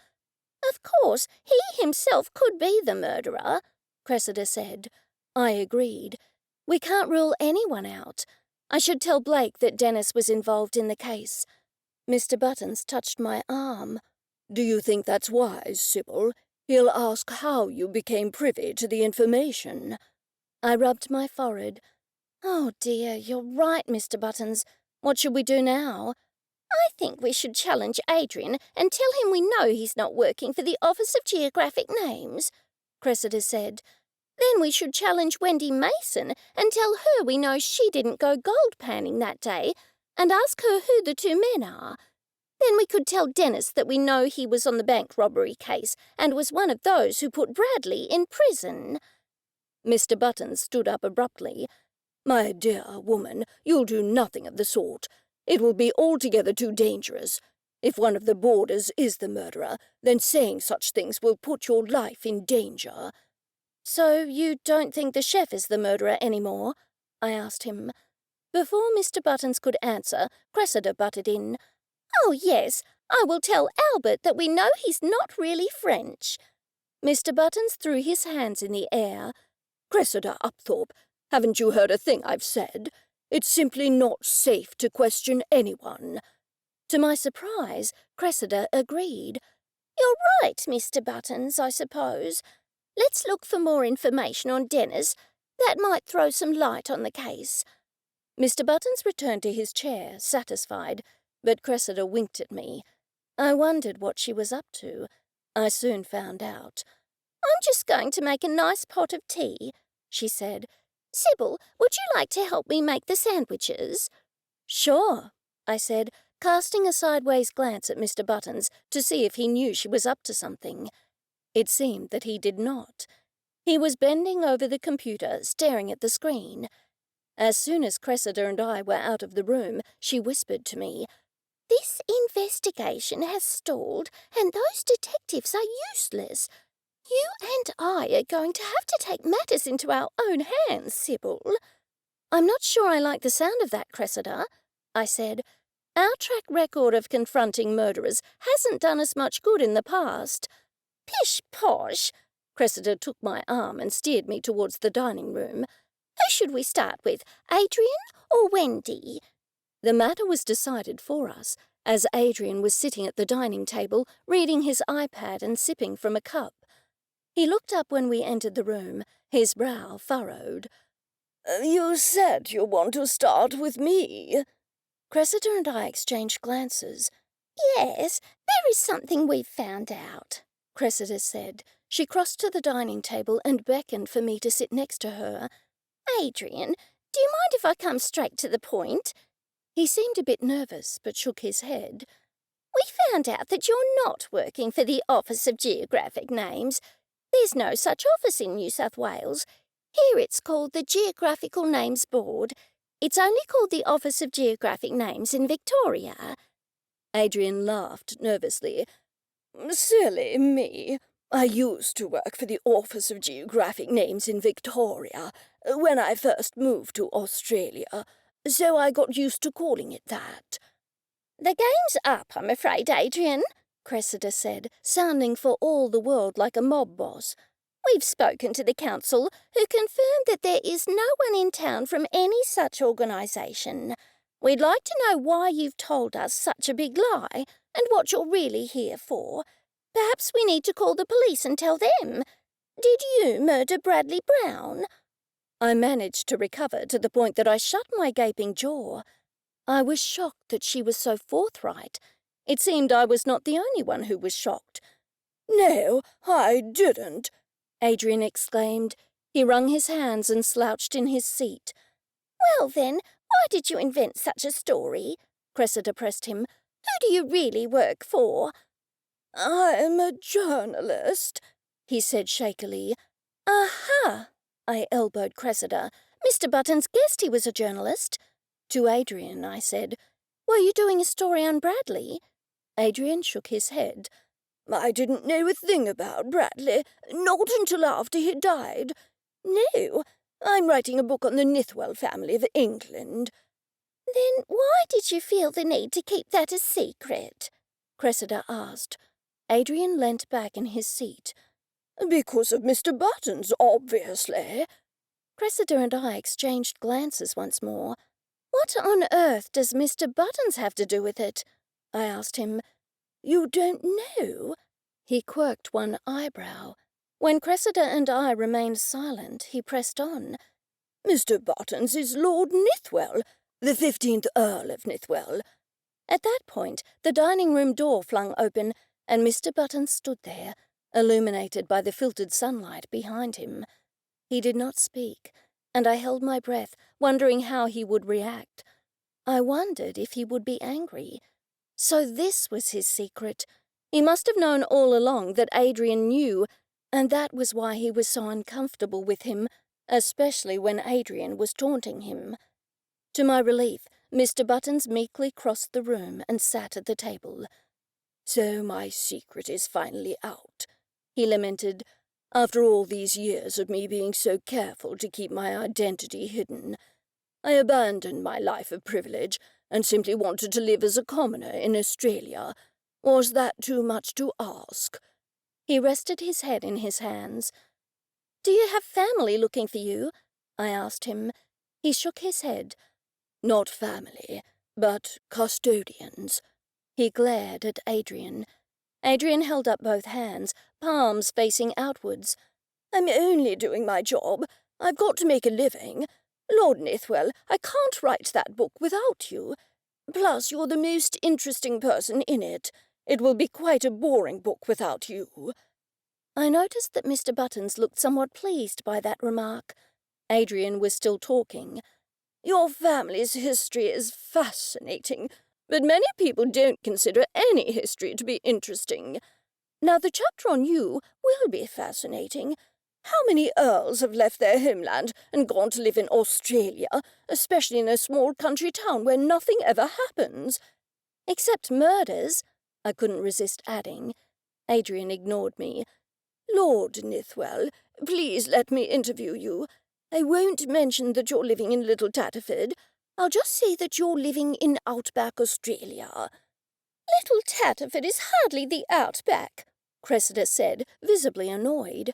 "Of course, he himself could be the murderer," Cressida said. I agreed. "We can't rule anyone out. I should tell Blake that Dennis was involved in the case." Mr. Buttons touched my arm. "Do you think that's wise, Sybil? He'll ask how you became privy to the information." I rubbed my forehead. "Oh dear, you're right, Mr. Buttons. What should we do now?" "I think we should challenge Adrian and tell him we know he's not working for the Office of Geographic Names," Cressida said. "Then we should challenge Wendy Mason and tell her we know she didn't go gold panning that day, and ask her who the two men are. Then we could tell Dennis that we know he was on the bank robbery case and was one of those who put Bradley in prison." Mr. Buttons stood up abruptly. "My dear woman, you'll do nothing of the sort. It will be altogether too dangerous. If one of the boarders is the murderer, then saying such things will put your life in danger." "So you don't think the chef is the murderer anymore?" I asked him. Before Mr. Buttons could answer, Cressida butted in. "Oh, yes, I will tell Albert that we know he's not really French." Mr. Buttons threw his hands in the air. Cressida Upthorpe, haven't you heard a thing I've said? It's simply not safe to question anyone." To my surprise, Cressida agreed. "You're right, Mr. Buttons, I suppose. Let's look for more information on Dennis. That might throw some light on the case." Mr. Buttons returned to his chair, satisfied, but Cressida winked at me. I wondered what she was up to. I soon found out. "I'm just going to make a nice pot of tea," she said. "Sybil, would you like to help me make the sandwiches?" "Sure," I said, casting a sideways glance at Mr. Buttons to see if he knew she was up to something. It seemed that he did not. He was bending over the computer, staring at the screen. As soon as Cressida and I were out of the room, she whispered to me, "This investigation has stalled, and those detectives are useless. You and I are going to have to take matters into our own hands, Sybil." "I'm not sure I like the sound of that, Cressida," I said. "Our track record of confronting murderers hasn't done us much good in the past." "Pish-posh!" Cressida took my arm and steered me towards the dining room. "Who should we start with, Adrian or Wendy?" The matter was decided for us, as Adrian was sitting at the dining table, reading his iPad and sipping from a cup. He looked up when we entered the room, his brow furrowed. "You said you want to start with me." Cressida and I exchanged glances. "Yes, there is something we've found out," Cressida said. She crossed to the dining table and beckoned for me to sit next to her. "Adrian, do you mind if I come straight to the point?" He seemed a bit nervous, but shook his head. "We found out that you're not working for the Office of Geographic Names. There's no such office in New South Wales. Here it's called the Geographical Names Board. It's only called the Office of Geographic Names in Victoria." Adrian laughed nervously. "Silly me. I used to work for the Office of Geographic Names in Victoria when I first moved to Australia, so I got used to calling it that." "The game's up, I'm afraid, Adrian," Cressida said, sounding for all the world like a mob boss. "We've spoken to the council, who confirmed that there is no one in town from any such organisation. We'd like to know why you've told us such a big lie and what you're really here for. Perhaps we need to call the police and tell them. Did you murder Bradley Brown?" I managed to recover to the point that I shut my gaping jaw. I was shocked that she was so forthright. It seemed I was not the only one who was shocked. "No, I didn't," Adrian exclaimed. He wrung his hands and slouched in his seat. "Well then, why did you invent such a story?" Cressida pressed him. "Who do you really work for?" "I'm a journalist," he said shakily. "Aha!" I elbowed Cressida. "Mr. Buttons guessed he was a journalist." To Adrian, I said, "Were you doing a story on Bradley?" Adrian shook his head. "I didn't know a thing about Bradley, not until after he died. No, I'm writing a book on the Nithwell family of England." "Then why did you feel the need to keep that a secret?" Cressida asked. Adrian leant back in his seat. "Because of Mr. Buttons, obviously." Cressida and I exchanged glances once more. "What on earth does Mr. Buttons have to do with it?" I asked him. "You don't know?" He quirked one eyebrow. When Cressida and I remained silent, he pressed on. "Mr. Buttons is Lord Nithwell, the 15th Earl of Nithwell." At that point, the dining-room door flung open, and Mr. Buttons stood there, illuminated by the filtered sunlight behind him. He did not speak, and I held my breath, wondering how he would react. I wondered if he would be angry. So this was his secret. He must have known all along that Adrian knew, and that was why he was so uncomfortable with him, especially when Adrian was taunting him. To my relief, Mr. Buttons meekly crossed the room and sat at the table. "So my secret is finally out," he lamented. "After all these years of me being so careful to keep my identity hidden, I abandoned my life of privilege and simply wanted to live as a commoner in Australia. Was that too much to ask?" He rested his head in his hands. "Do you have family looking for you?" I asked him. He shook his head. "Not family, but custodians." He glared at Adrian. Adrian held up both hands, palms facing outwards. "I'm only doing my job. I've got to make a living. Lord Nithwell, I can't write that book without you. Plus, you're the most interesting person in it. It will be quite a boring book without you." I noticed that Mr. Buttons looked somewhat pleased by that remark. Adrian was still talking. "Your family's history is fascinating, but many people don't consider any history to be interesting. Now, the chapter on you will be fascinating. How many earls have left their homeland and gone to live in Australia, especially in a small country town where nothing ever happens?" "Except murders," I couldn't resist adding. Adrian ignored me. "Lord Nithwell, please let me interview you. I won't mention that you're living in Little Tatterford. I'll just say that you're living in Outback Australia." "Little Tatterford is hardly the Outback," Cressida said, visibly annoyed.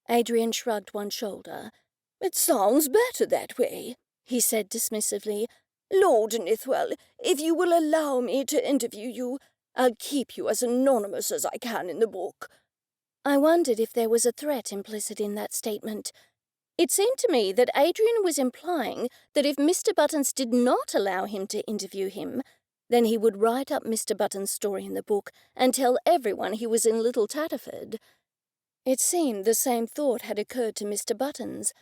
Adrian shrugged one shoulder. "It sounds better that way," he said dismissively. "Lord Nithwell, if you will allow me to interview you, I'll keep you as anonymous as I can in the book." I wondered if there was a threat implicit in that statement. It seemed to me that Adrian was implying that if Mr. Buttons did not allow him to interview him, then he would write up Mr. Buttons' story in the book and tell everyone he was in Little Tatterford. It seemed the same thought had occurred to Mr. Buttons.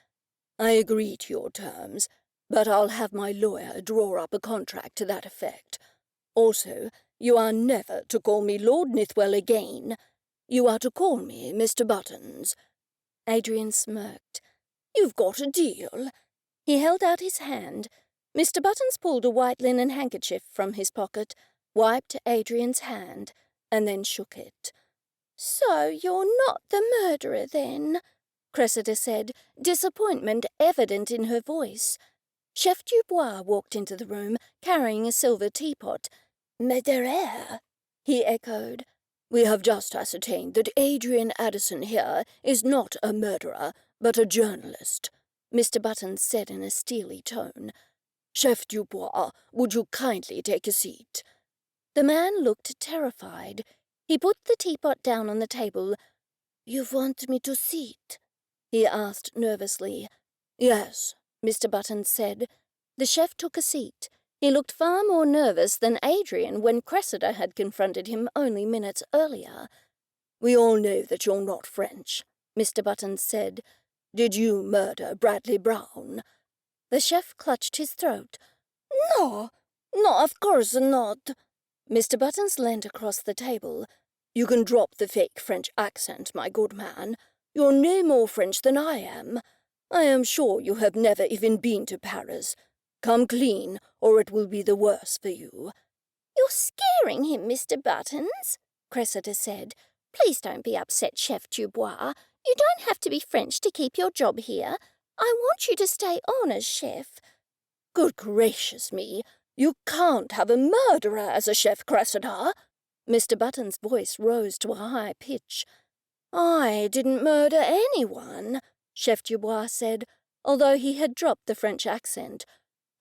"I agree to your terms, but I'll have my lawyer draw up a contract to that effect. Also, you are never to call me Lord Nithwell again. You are to call me Mr. Buttons." Adrian smirked. "You've got a deal." He held out his hand. Mr. Buttons pulled a white linen handkerchief from his pocket, wiped Adrian's hand, and then shook it. "So you're not the murderer, then?" Cressida said, disappointment evident in her voice. Chef Dubois walked into the room, carrying a silver teapot. "Murderer," he echoed. "We have just ascertained that Adrian Addison here is not a murderer, but a journalist," Mr. Buttons said in a steely tone. "Chef Dubois, would you kindly take a seat?" The man looked terrified. He put the teapot down on the table. "You want me to sit?" he asked nervously. "Yes," Mr. Buttons said. The chef took a seat. He looked far more nervous than Adrian when Cressida had confronted him only minutes earlier. "We all know that you're not French," Mr. Buttons said. "Did you murder Bradley Brown?" The chef clutched his throat. "No, of course not." Mr. Buttons leant across the table. "You can drop the fake French accent, my good man. You're no more French than I am. I am sure you have never even been to Paris. Come clean, or it will be the worse for you." "You're scaring him, Mr. Buttons," Cressida said. "Please don't be upset, Chef Dubois. You don't have to be French to keep your job here. I want you to stay on as chef." "Good gracious me! You can't have a murderer as a chef, Cressida." Mr. Buttons' voice rose to a high pitch. "I didn't murder anyone," Chef Dubois said, although he had dropped the French accent.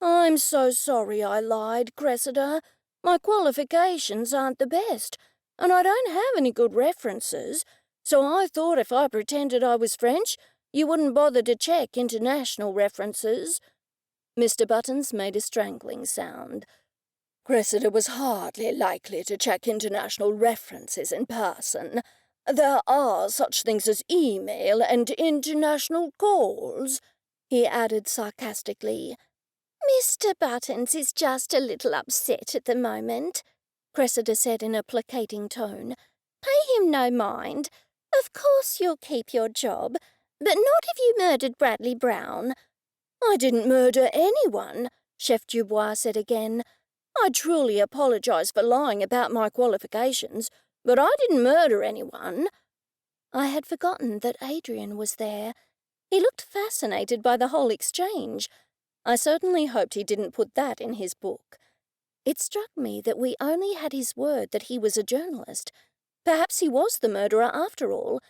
"I'm so sorry I lied, Cressida. My qualifications aren't the best, and I don't have any good references, so I thought if I pretended I was French, you wouldn't bother to check international references." Mr. Buttons made a strangling sound. "Cressida was hardly likely to check international references in person. There are such things as email and international calls," he added sarcastically. "Mr. Buttons is just a little upset at the moment," Cressida said in a placating tone. "Pay him no mind. Of course you'll keep your job, but not if you murdered Bradley Brown." "I didn't murder anyone," Chef Dubois said again. "I truly apologize for lying about my qualifications, but I didn't murder anyone." I had forgotten that Adrian was there. He looked fascinated by the whole exchange. I certainly hoped he didn't put that in his book. It struck me that we only had his word that he was a journalist. Perhaps he was the murderer after all.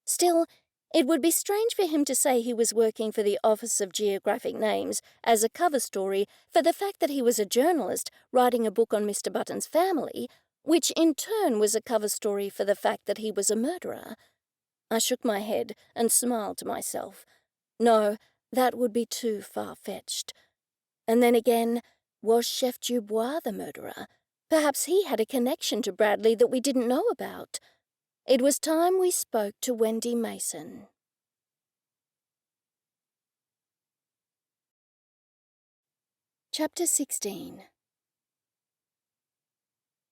Still, It would be strange for him to say he was working for the Office of Geographic Names as a cover story for the fact that he was a journalist writing a book on Mr. Button's family, which in turn was a cover story for the fact that he was a murderer. I shook my head and smiled to myself. No, that would be too far-fetched. And then again, was Chef Dubois the murderer? Perhaps he had a connection to Bradley that we didn't know about. It was time we spoke to Wendy Mason. Chapter 16.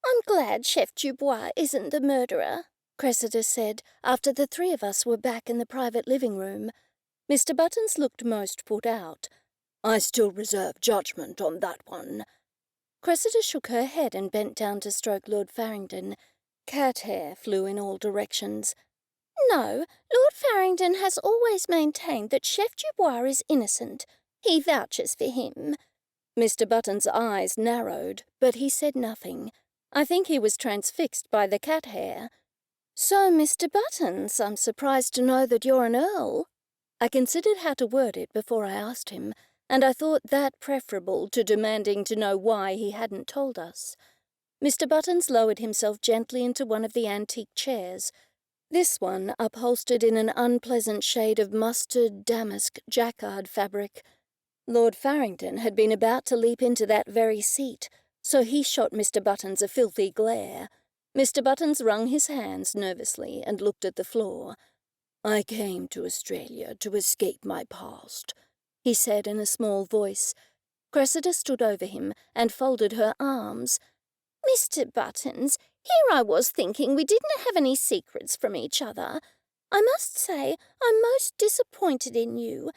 I'm glad Chef Dubois isn't the murderer, Cressida said after the three of us were back in the private living room. Mr. Buttons looked most put out. I still reserve judgment on that one. Cressida shook her head and bent down to stroke Lord Farrington. Cat hair flew in all directions. No, Lord Farrington has always maintained that Chef Dubois is innocent. He vouches for him. Mr. Button's eyes narrowed, but he said nothing. I think he was transfixed by the cat hair. So, Mr. Buttons, I'm surprised to know that you're an earl. I considered how to word it before I asked him, and I thought that preferable to demanding to know why he hadn't told us. Mr. Buttons lowered himself gently into one of the antique chairs, this one upholstered in an unpleasant shade of mustard damask jacquard fabric. Lord Farrington had been about to leap into that very seat, so he shot Mr. Buttons a filthy glare. Mr. Buttons wrung his hands nervously and looked at the floor. I came to Australia to escape my past, he said in a small voice. Cressida stood over him and folded her arms. Mr. Buttons, here I was thinking we didn't have any secrets from each other. I must say I'm most disappointed in you.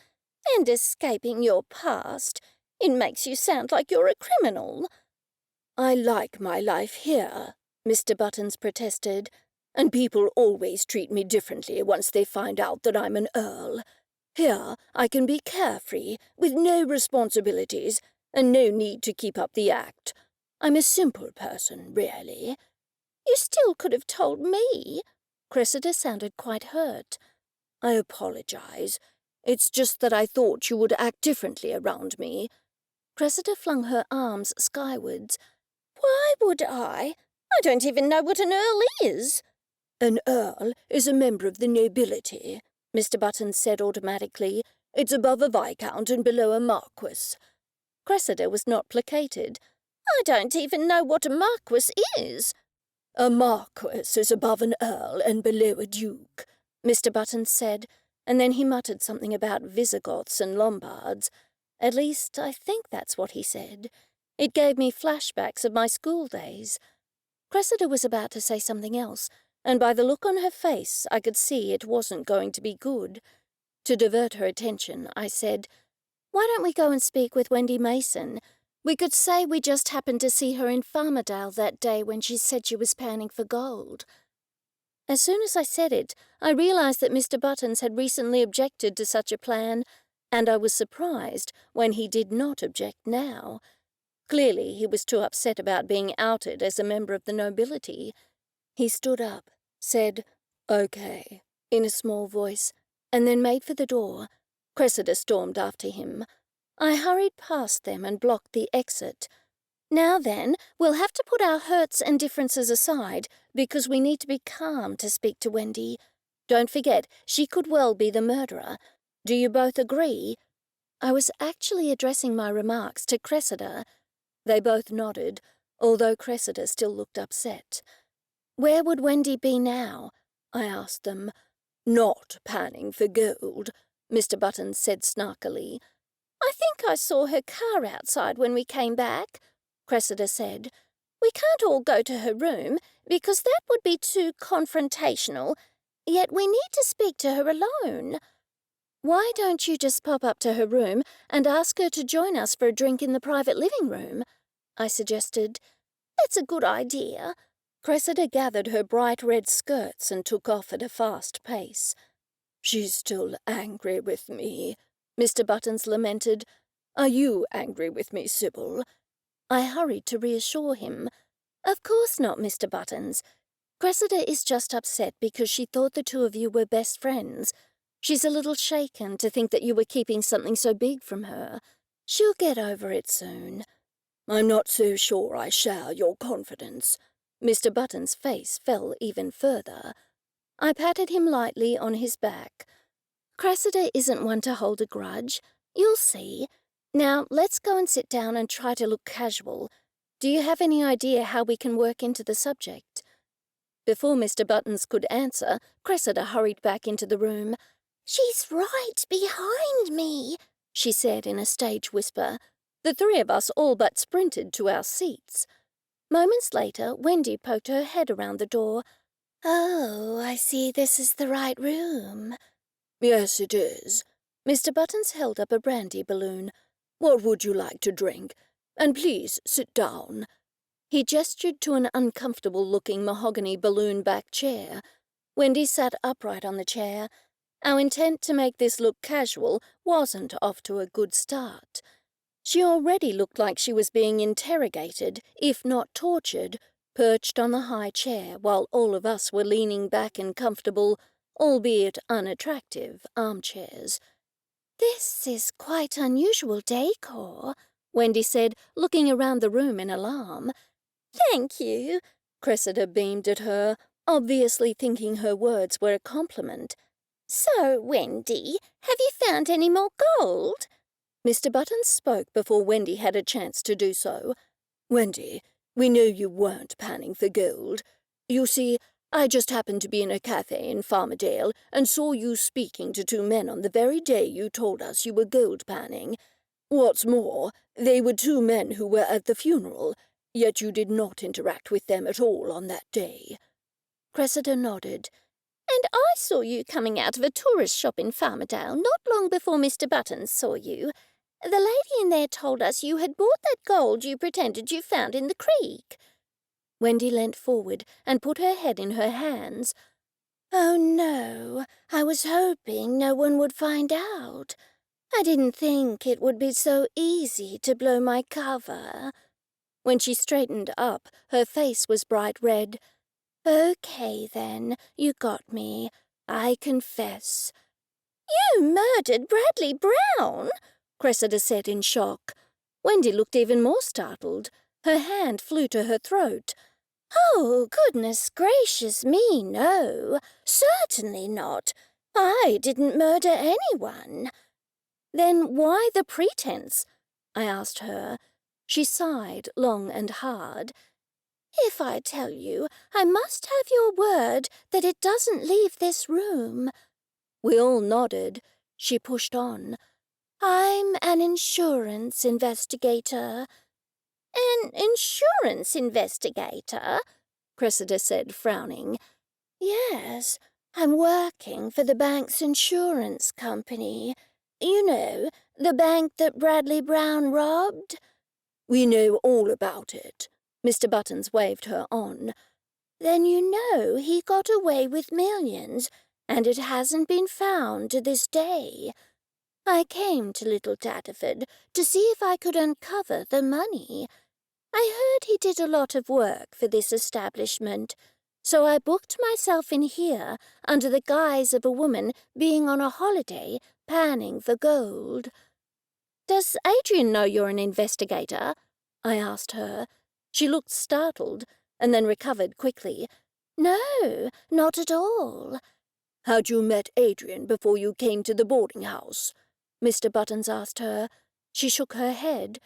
And escaping your past. It makes you sound like you're a criminal. I like my life here, Mr. Buttons protested, and people always treat me differently once they find out that I'm an earl. Here I can be carefree, with no responsibilities, and no need to keep up the act. I'm a simple person, really. You still could have told me. Cressida sounded quite hurt. I apologize. It's just that I thought you would act differently around me. Cressida flung her arms skywards. Why would I? I don't even know what an earl is. An earl is a member of the nobility, Mr. Buttons said automatically. It's above a viscount and below a marquis. Cressida was not placated. I don't even know what a marquis is. A marquis is above an earl and below a duke, Mr. Buttons said, and then he muttered something about Visigoths and Lombards. At least, I think that's what he said. It gave me flashbacks of my school days. Cressida was about to say something else, and by the look on her face, I could see it wasn't going to be good. To divert her attention, I said, "Why don't we go and speak with Wendy Mason? We could say we just happened to see her in Farmerdale that day when she said she was panning for gold." As soon as I said it, I realized that Mr. Buttons had recently objected to such a plan, and I was surprised when he did not object now. Clearly, he was too upset about being outed as a member of the nobility. He stood up, said, "Okay," in a small voice, and then made for the door. Cressida stormed after him. I hurried past them and blocked the exit. "Now then, we'll have to put our hurts and differences aside, because we need to be calm to speak to Wendy. Don't forget, she could well be the murderer. Do you both agree?" I was actually addressing my remarks to Cressida. They both nodded, although Cressida still looked upset. "Where would Wendy be now?" I asked them. "Not panning for gold," Mr. Buttons said snarkily. "I think I saw her car outside when we came back," Cressida said. "We can't all go to her room, because that would be too confrontational, yet we need to speak to her alone." "Why don't you just pop up to her room and ask her to join us for a drink in the private living room?" I suggested. "That's a good idea." Cressida gathered her bright red skirts and took off at a fast pace. "She's still angry with me," Mr. Buttons lamented. "Are you angry with me, Sybil?" I hurried to reassure him. "Of course not, Mr. Buttons. Cressida is just upset because she thought the two of you were best friends. She's a little shaken to think that you were keeping something so big from her. She'll get over it soon." "I'm not so sure I share your confidence." Mr. Button's face fell even further. I patted him lightly on his back. "Cressida isn't one to hold a grudge. You'll see. Now, let's go and sit down and try to look casual. Do you have any idea how we can work into the subject?" Before Mr. Buttons could answer, Cressida hurried back into the room. "She's right behind me," she said in a stage whisper. The three of us all but sprinted to our seats. Moments later, Wendy poked her head around the door. "Oh, I see this is the right room." "Yes, it is." Mr. Buttons held up a brandy balloon. "What would you like to drink? And please sit down." He gestured to an uncomfortable-looking mahogany balloon-back chair. Wendy sat upright on the chair. Our intent to make this look casual wasn't off to a good start. She already looked like she was being interrogated, if not tortured, perched on the high chair while all of us were leaning back in comfortable, albeit unattractive, armchairs. "This is quite unusual decor," Wendy said, looking around the room in alarm. "Thank you," Cressida beamed at her, obviously thinking her words were a compliment. "So, Wendy, have you found any more gold?" Mr. Buttons spoke before Wendy had a chance to do so. "Wendy, we know you weren't panning for gold. You see, I just happened to be in a cafe in Farmerdale and saw you speaking to two men on the very day you told us you were gold panning. What's more, they were two men who were at the funeral, yet you did not interact with them at all on that day." Cressida nodded. "And I saw you coming out of a tourist shop in Farmerdale not long before Mr. Buttons saw you. The lady in there told us you had bought that gold you pretended you found in the creek." Wendy leant forward and put her head in her hands. "Oh, no, I was hoping no one would find out. I didn't think it would be so easy to blow my cover." When she straightened up, her face was bright red. "Okay, then, you got me. I confess." "You murdered Bradley Brown?" Cressida said in shock. Wendy looked even more startled. Her hand flew to her throat. "Oh, goodness gracious me, no. Certainly not. I didn't murder anyone." "Then why the pretense?" I asked her. She sighed long and hard. "If I tell you, I must have your word that it doesn't leave this room." We all nodded. She pushed on. "I'm an insurance investigator." "An insurance investigator?" Cressida said, frowning. "Yes, I'm working for the bank's insurance company. You know, the bank that Bradley Brown robbed." "We know all about it." Mr. Buttons waved her on. "Then you know he got away with millions, and it hasn't been found to this day. I came to Little Tatterford to see if I could uncover the money. I heard he did a lot of work for this establishment, so I booked myself in here under the guise of a woman being on a holiday panning for gold." "Does Adrian know you're an investigator?" I asked her. She looked startled, and then recovered quickly. "No, not at all." "Had you met Adrian before you came to the boarding house?" Mr. Buttons asked her. She shook her head.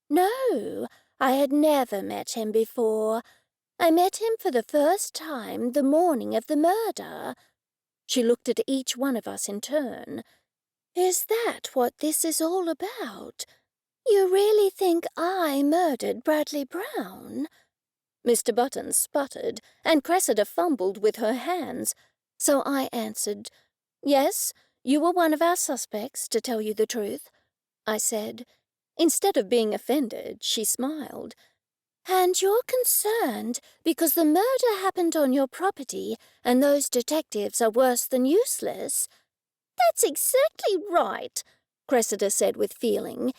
"No, I had never met him before. I met him for the first time the morning of the murder." She looked at each one of us in turn. "Is that what this is all about? You really think I murdered Bradley Brown?" Mr. Buttons sputtered, and Cressida fumbled with her hands. So I answered, "Yes, you were one of our suspects, to tell you the truth," I said. Instead of being offended, she smiled. "And you're concerned because the murder happened on your property and those detectives are worse than useless?" "That's exactly right," Cressida said with feeling.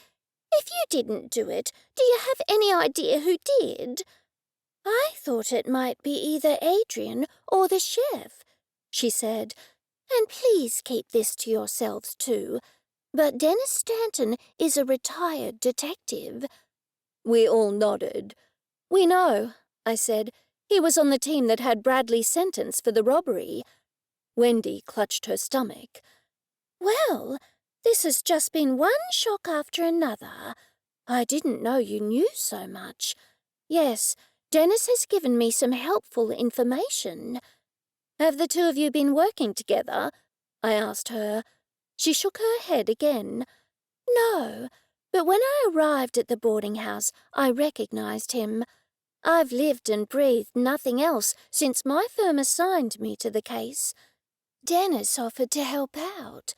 "If you didn't do it, do you have any idea who did?" "I thought it might be either Adrian or the chef," she said. And please keep this to yourselves too, but Dennis Stanton is a retired detective." We all nodded. "We know," I said. "He was on the team that had Bradley sentenced for the robbery." Wendy clutched her stomach. "Well, this has just been one shock after another. I didn't know you knew so much. Yes, Dennis has given me some helpful information." "Have the two of you been working together?" I asked her. She shook her head again. "No, but when I arrived at the boarding house, I recognized him. I've lived and breathed nothing else since my firm assigned me to the case. Dennis offered to help out.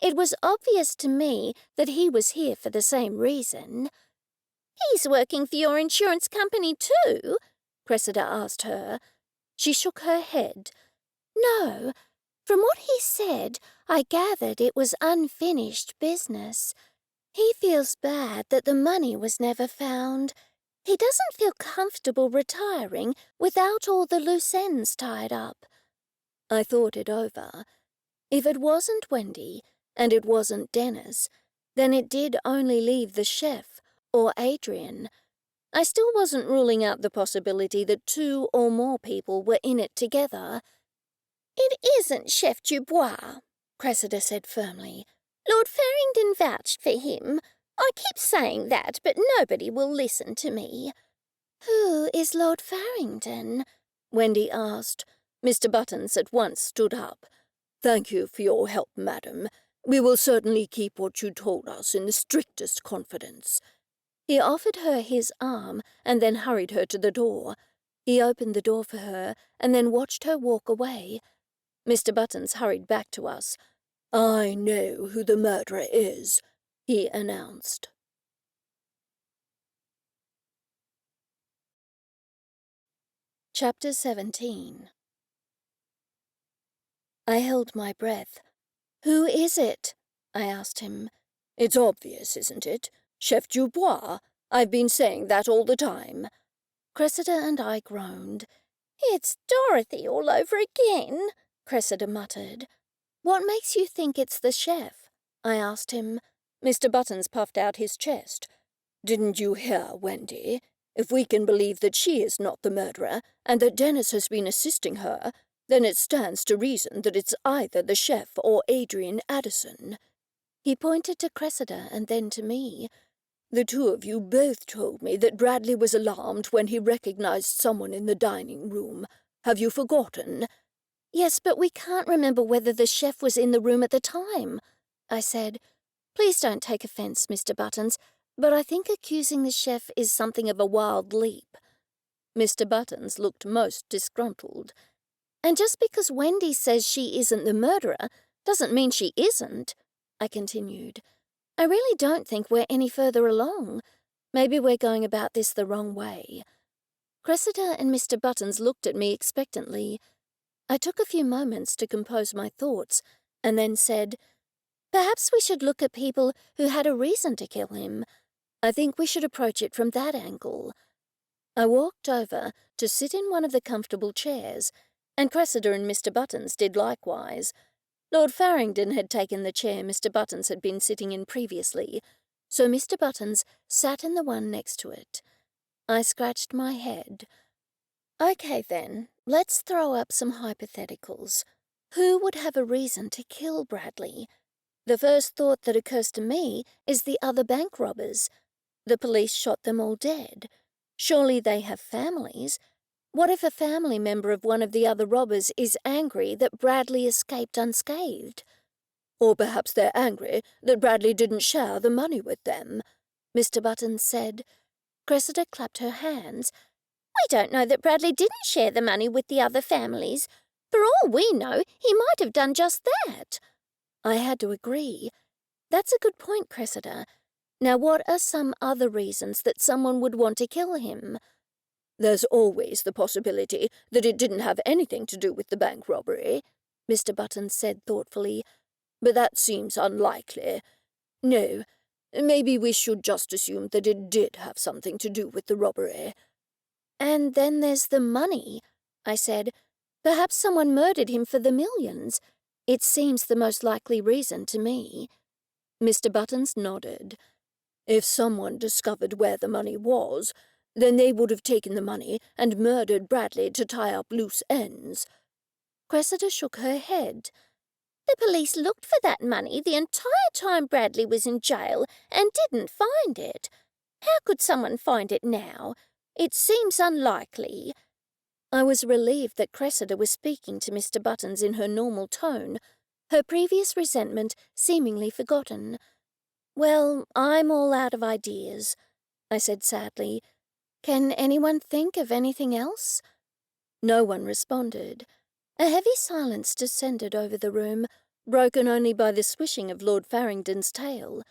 It was obvious to me that he was here for the same reason." "He's working for your insurance company too?" Cressida asked her. She shook her head. "No. From what he said, I gathered it was unfinished business. He feels bad that the money was never found. He doesn't feel comfortable retiring without all the loose ends tied up." I thought it over. If it wasn't Wendy, and it wasn't Dennis, then it did only leave the chef, or Adrian. I still wasn't ruling out the possibility that 2 or more people were in it together. "It isn't Chef Dubois," Cressida said firmly. "Lord Farrington vouched for him. I keep saying that, but nobody will listen to me." "Who is Lord Farrington?" Wendy asked. Mr. Buttons at once stood up. "Thank you for your help, madam. We will certainly keep what you told us in the strictest confidence." He offered her his arm and then hurried her to the door. He opened the door for her and then watched her walk away. Mr. Buttons hurried back to us. "I know who the murderer is," he announced. Chapter 17. I held my breath. "Who is it?" I asked him. "It's obvious, isn't it? Chef Dubois. I've been saying that all the time." Cressida and I groaned. "It's Dorothy all over again," Cressida muttered. "What makes you think it's the chef?" I asked him. Mr. Buttons puffed out his chest. "Didn't you hear, Wendy? If we can believe that she is not the murderer, and that Dennis has been assisting her, then it stands to reason that it's either the chef or Adrian Addison." He pointed to Cressida and then to me. "The two of you both told me that Bradley was alarmed when he recognized someone in the dining room. Have you forgotten?" "Yes, but we can't remember whether the chef was in the room at the time," I said. "Please don't take offense, Mr. Buttons, but I think accusing the chef is something of a wild leap." Mr. Buttons looked most disgruntled. "And just because Wendy says she isn't the murderer doesn't mean she isn't," I continued. "I really don't think we're any further along. Maybe we're going about this the wrong way." Cressida and Mr. Buttons looked at me expectantly. I took a few moments to compose my thoughts, and then said, "Perhaps we should look at people who had a reason to kill him. I think we should approach it from that angle." I walked over to sit in one of the comfortable chairs, and Cressida and Mr. Buttons did likewise. Lord Farrington had taken the chair Mr. Buttons had been sitting in previously, so Mr. Buttons sat in the one next to it. I scratched my head. "Okay, then, let's throw up some hypotheticals. Who would have a reason to kill Bradley? The first thought that occurs to me is the other bank robbers. The police shot them all dead. Surely they have families. What if a family member of one of the other robbers is angry that Bradley escaped unscathed? Or perhaps they're angry that Bradley didn't share the money with them," Mr. Buttons said. Cressida clapped her hands. "We don't know that Bradley didn't share the money with the other families. For all we know, he might have done just that." I had to agree. "That's a good point, Cressida. Now what are some other reasons that someone would want to kill him?" "There's always the possibility that it didn't have anything to do with the bank robbery," Mr. Buttons said thoughtfully. "But that seems unlikely. No, maybe we should just assume that it did have something to do with the robbery." "And then there's the money," I said. "Perhaps someone murdered him for the millions. It seems the most likely reason to me. Mr. Buttons nodded. If someone discovered where the money was, then they would have taken the money and murdered Bradley to tie up loose ends. Cressida shook her head. The police looked for that money the entire time Bradley was in jail and didn't find it. How could someone find it now? It seems unlikely. I was relieved that Cressida was speaking to Mr. Buttons in her normal tone, her previous resentment seemingly forgotten. Well, I'm all out of ideas, I said sadly. Can anyone think of anything else? No one responded. A heavy silence descended over the room, broken only by the swishing of Lord Farrington's tail.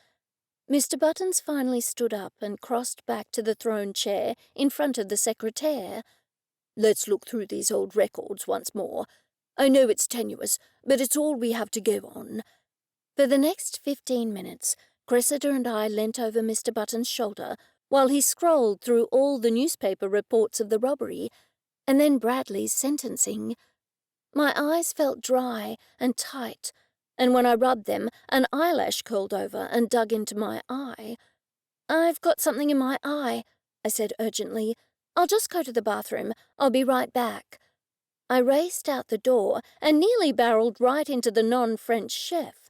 Mr. Buttons finally stood up and crossed back to the throne chair in front of the secretaire. Let's look through these old records once more. I know it's tenuous, but it's all we have to go on. For the next 15 minutes, Cressida and I leant over Mr. Button's shoulder while he scrolled through all the newspaper reports of the robbery, and then Bradley's sentencing. My eyes felt dry and tight, and when I rubbed them, an eyelash curled over and dug into my eye. I've got something in my eye, I said urgently. I'll just go to the bathroom. I'll be right back. I raced out the door and nearly barreled right into the non-French chef.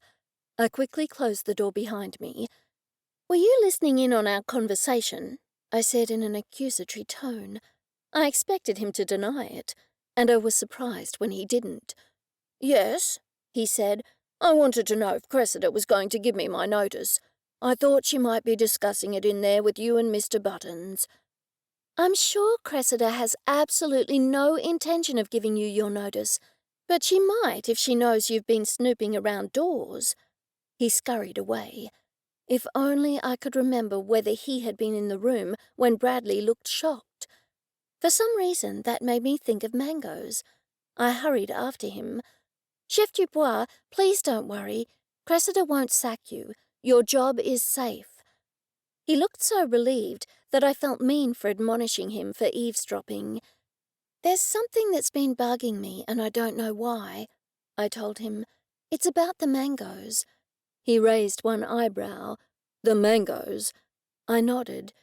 I quickly closed the door behind me. Were you listening in on our conversation? I said in an accusatory tone. I expected him to deny it, and I was surprised when he didn't. Yes, he said. I wanted to know if Cressida was going to give me my notice. I thought she might be discussing it in there with you and Mr. Buttons. I'm sure Cressida has absolutely no intention of giving you your notice, but she might if she knows you've been snooping around doors. He scurried away. If only I could remember whether he had been in the room when Bradley looked shocked. For some reason, that made me think of mangoes. I hurried after him. Chef Dubois, please don't worry. Cressida won't sack you. Your job is safe. He looked so relieved that I felt mean for admonishing him for eavesdropping. There's something that's been bugging me, and I don't know why, I told him. It's about the mangoes. He raised one eyebrow. The mangoes? I nodded.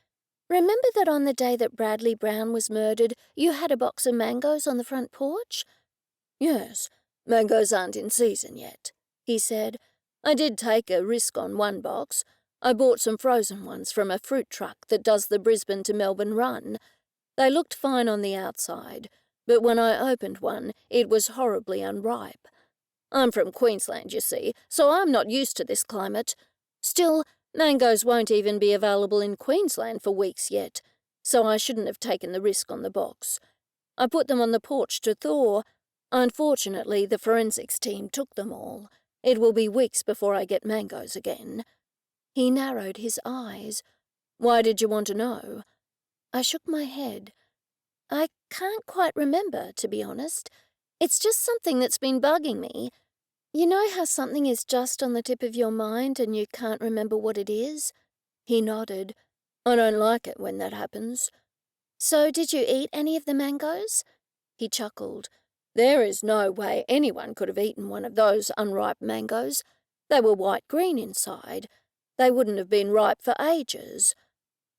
Remember that on the day that Bradley Brown was murdered, you had a box of mangoes on the front porch? Yes, mangoes aren't in season yet, he said. I did take a risk on one box. I bought some frozen ones from a fruit truck that does the Brisbane to Melbourne run. They looked fine on the outside, but when I opened one, it was horribly unripe. I'm from Queensland, you see, so I'm not used to this climate. Still, mangoes won't even be available in Queensland for weeks yet, so I shouldn't have taken the risk on the box. I put them on the porch to thaw. Unfortunately, the forensics team took them all. It will be weeks before I get mangoes again. He narrowed his eyes. Why did you want to know? I shook my head. I can't quite remember, to be honest. It's just something that's been bugging me. You know how something is just on the tip of your mind and you can't remember what it is? He nodded. I don't like it when that happens. So did you eat any of the mangoes? He chuckled. There is no way anyone could have eaten one of those unripe mangoes. They were white-green inside. They wouldn't have been ripe for ages.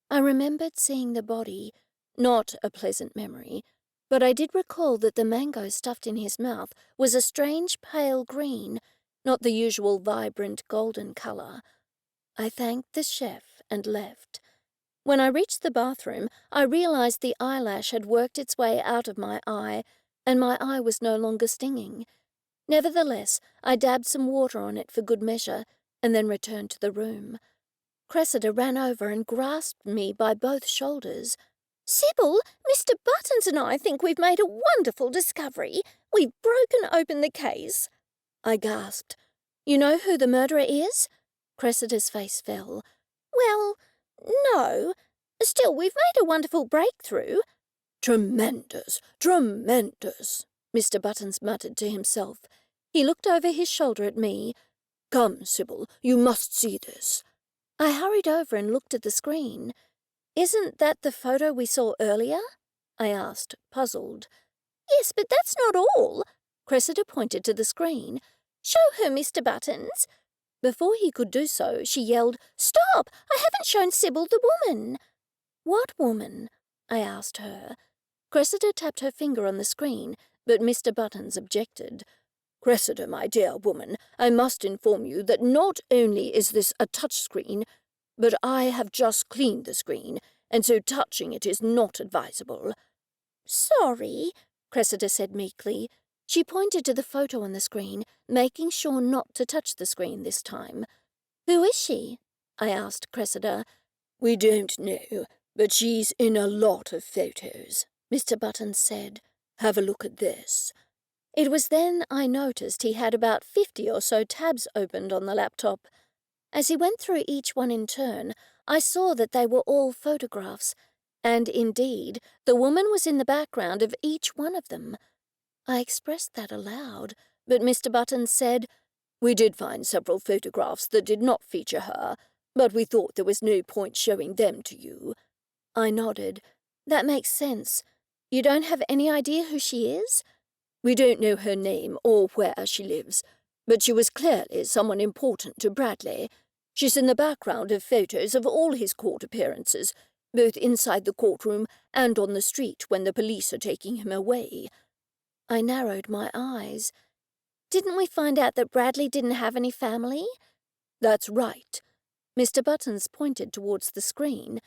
I remembered seeing the body, not a pleasant memory, but I did recall that the mango stuffed in his mouth was a strange pale green, not the usual vibrant golden colour. I thanked the chef and left. When I reached the bathroom, I realised the eyelash had worked its way out of my eye, and my eye was no longer stinging. Nevertheless, I dabbed some water on it for good measure, and then returned to the room. Cressida ran over and grasped me by both shoulders. Sybil, Mr. Buttons and I think we've made a wonderful discovery. We've broken open the case. I gasped. You know who the murderer is? Cressida's face fell. Well, no. Still, we've made a wonderful breakthrough. Tremendous, tremendous, Mr. Buttons muttered to himself. He looked over his shoulder at me. Come, Sybil, you must see this. I hurried over and looked at the screen. Isn't that the photo we saw earlier? I asked, puzzled. Yes, but that's not all. Cressida pointed to the screen. Show her, Mr. Buttons. Before he could do so, she yelled, Stop! I haven't shown Sybil the woman. What woman? I asked her. Cressida tapped her finger on the screen, but Mr. Buttons objected. Cressida, my dear woman, I must inform you that not only is this a touchscreen, but I have just cleaned the screen, and so touching it is not advisable. Sorry, Cressida said meekly. She pointed to the photo on the screen, making sure not to touch the screen this time. Who is she? I asked Cressida. We don't know, but she's in a lot of photos, Mr. Buttons said. Have a look at this. It was then I noticed he had about 50 or so tabs opened on the laptop. As he went through each one in turn, I saw that they were all photographs, and indeed, the woman was in the background of each one of them. I expressed that aloud, but Mr. Buttons said, We did find several photographs that did not feature her, but we thought there was no point showing them to you. I nodded. That makes sense. You don't have any idea who she is? We don't know her name or where she lives, but she was clearly someone important to Bradley. She's in the background of photos of all his court appearances, both inside the courtroom and on the street when the police are taking him away. I narrowed my eyes. Didn't we find out that Bradley didn't have any family? That's right. Mr. Buttons pointed towards the screen.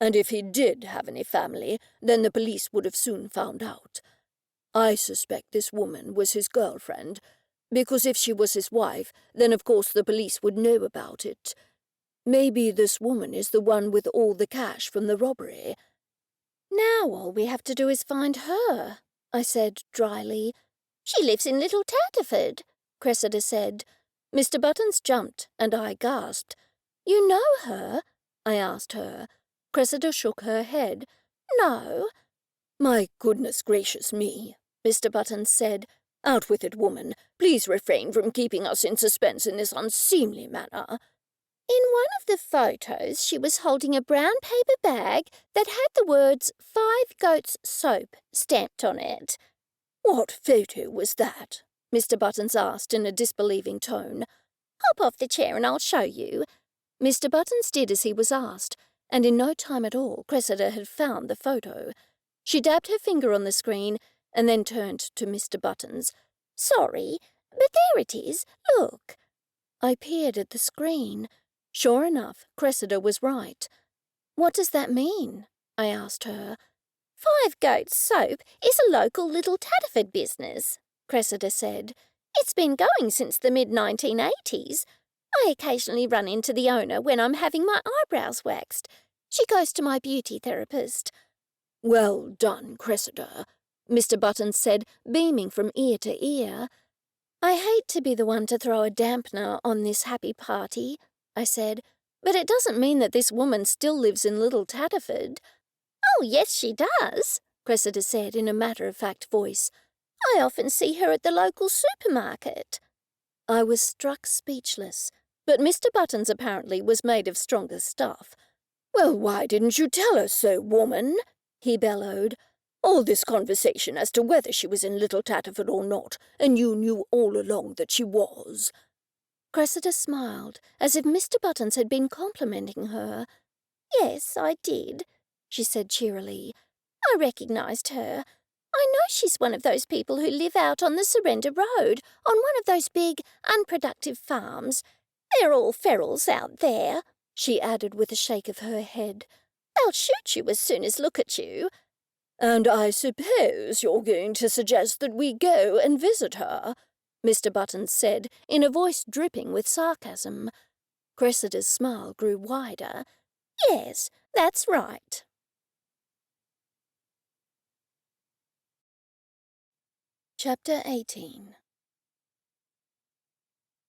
And if he did have any family, then the police would have soon found out. I suspect this woman was his girlfriend, because if she was his wife, then of course the police would know about it. Maybe this woman is the one with all the cash from the robbery. Now all we have to do is find her, I said dryly. She lives in Little Tatterford, Cressida said. Mr. Buttons jumped, and I gasped. You know her? I asked her. Cressida shook her head. No. My goodness gracious me, Mr. Buttons said. Out with it, woman. Please refrain from keeping us in suspense in this unseemly manner. In one of the photos, she was holding a brown paper bag that had the words 5 Goats Soap stamped on it. What photo was that? Mr. Buttons asked in a disbelieving tone. Hop off the chair and I'll show you. Mr. Buttons did as he was asked, and in no time at all Cressida had found the photo. She dabbed her finger on the screen and then turned to Mr. Buttons. Sorry, but there it is. Look. I peered at the screen. Sure enough, Cressida was right. What does that mean? I asked her. 5 Goats Soap is a local Little Tatterford business, Cressida said. It's been going since the mid-1980s. I occasionally run into the owner when I'm having my eyebrows waxed. She goes to my beauty therapist. Well done, Cressida, Mr. Buttons said, beaming from ear to ear. I hate to be the one to throw a dampener on this happy party, I said, but it doesn't mean that this woman still lives in Little Tatterford. Oh, yes, she does, Cressida said in a matter-of-fact voice. I often see her at the local supermarket. I was struck speechless, but Mr. Buttons apparently was made of stronger stuff. Well, why didn't you tell us so, woman? He bellowed. All this conversation as to whether she was in Little Tatterford or not, and you knew all along that she was. Cressida smiled, as if Mr. Buttons had been complimenting her. Yes, I did, she said cheerily. I recognised her. I know she's one of those people who live out on the Surrender Road, on one of those big, unproductive farms. They're all ferals out there, she added with a shake of her head. They'll shoot you as soon as look at you. And I suppose you're going to suggest that we go and visit her, Mr. Buttons said, in a voice dripping with sarcasm. Cressida's smile grew wider. Yes, that's right. Chapter 18.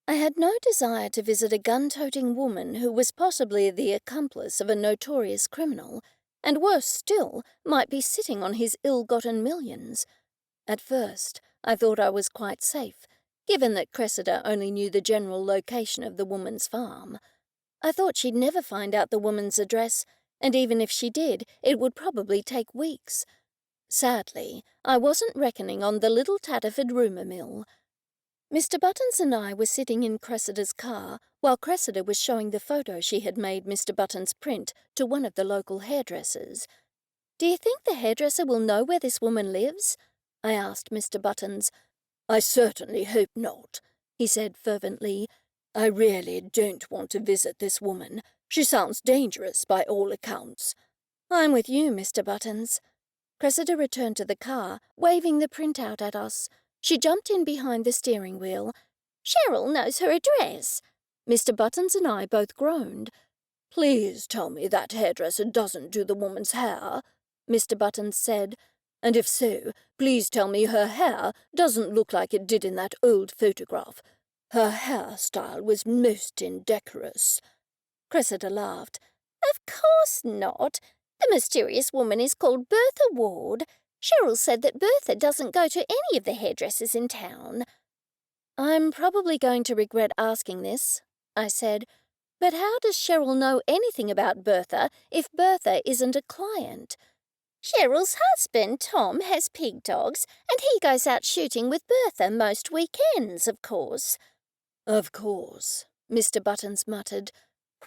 I had no desire to visit a gun-toting woman who was possibly the accomplice of a notorious criminal, and worse still, might be sitting on his ill-gotten millions. At first, I thought I was quite safe, given that Cressida only knew the general location of the woman's farm. I thought she'd never find out the woman's address, and even if she did, it would probably take weeks. Sadly, I wasn't reckoning on the Little Tatterford rumour mill. Mr. Buttons and I were sitting in Cressida's car while Cressida was showing the photo she had made Mr. Buttons print to one of the local hairdressers. "Do you think the hairdresser will know where this woman lives?" I asked Mr. Buttons. "I certainly hope not," he said fervently. "I really don't want to visit this woman. She sounds dangerous by all accounts." "I'm with you, Mr. Buttons." Cressida returned to the car, waving the printout at us. She jumped in behind the steering wheel. "Cheryl knows her address." Mr. Buttons and I both groaned. "Please tell me that hairdresser doesn't do the woman's hair," Mr. Buttons said. "And if so, please tell me her hair doesn't look like it did in that old photograph. Her hairstyle was most indecorous." Cressida laughed. "Of course not. The mysterious woman is called Bertha Ward. Cheryl said that Bertha doesn't go to any of the hairdressers in town." "I'm probably going to regret asking this," I said, "but how does Cheryl know anything about Bertha if Bertha isn't a client?" "Cheryl's husband, Tom, has pig dogs, and he goes out shooting with Bertha most weekends, of course." "Of course," Mr. Buttons muttered.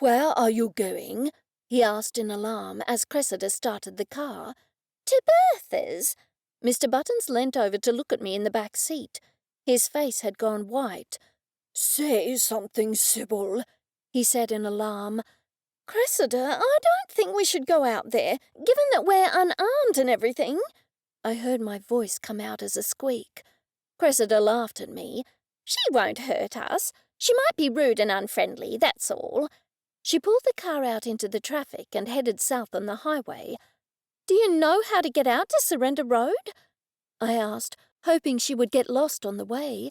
"Where are you going?" he asked in alarm as Cressida started the car. "To Bertha's." Mr. Buttons leant over to look at me in the back seat. His face had gone white. "Say something, Sybil," he said in alarm. "Cressida, I don't think we should go out there, given that we're unarmed and everything." I heard my voice come out as a squeak. Cressida laughed at me. "She won't hurt us. She might be rude and unfriendly, that's all." She pulled the car out into the traffic and headed south on the highway. "Do you know how to get out to Surrender Road?" I asked, hoping she would get lost on the way.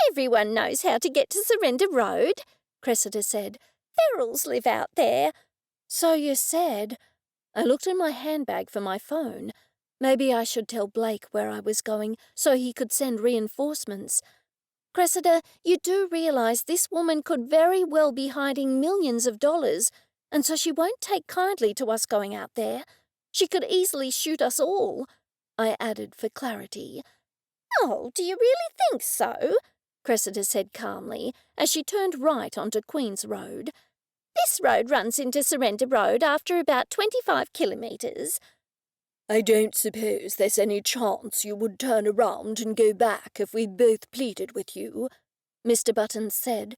"Everyone knows how to get to Surrender Road," Cressida said. "Ferrells live out there." "So you said." I looked in my handbag for my phone. Maybe I should tell Blake where I was going so he could send reinforcements. "Cressida, you do realize this woman could very well be hiding millions of dollars, and so she won't take kindly to us going out there. She could easily shoot us all," I added for clarity. "Oh, do you really think so?" Cressida said calmly as she turned right onto Queen's Road. "This road runs into Surrender Road after about 25 kilometres. "I don't suppose there's any chance you would turn around and go back if we both pleaded with you," Mr. Buttons said.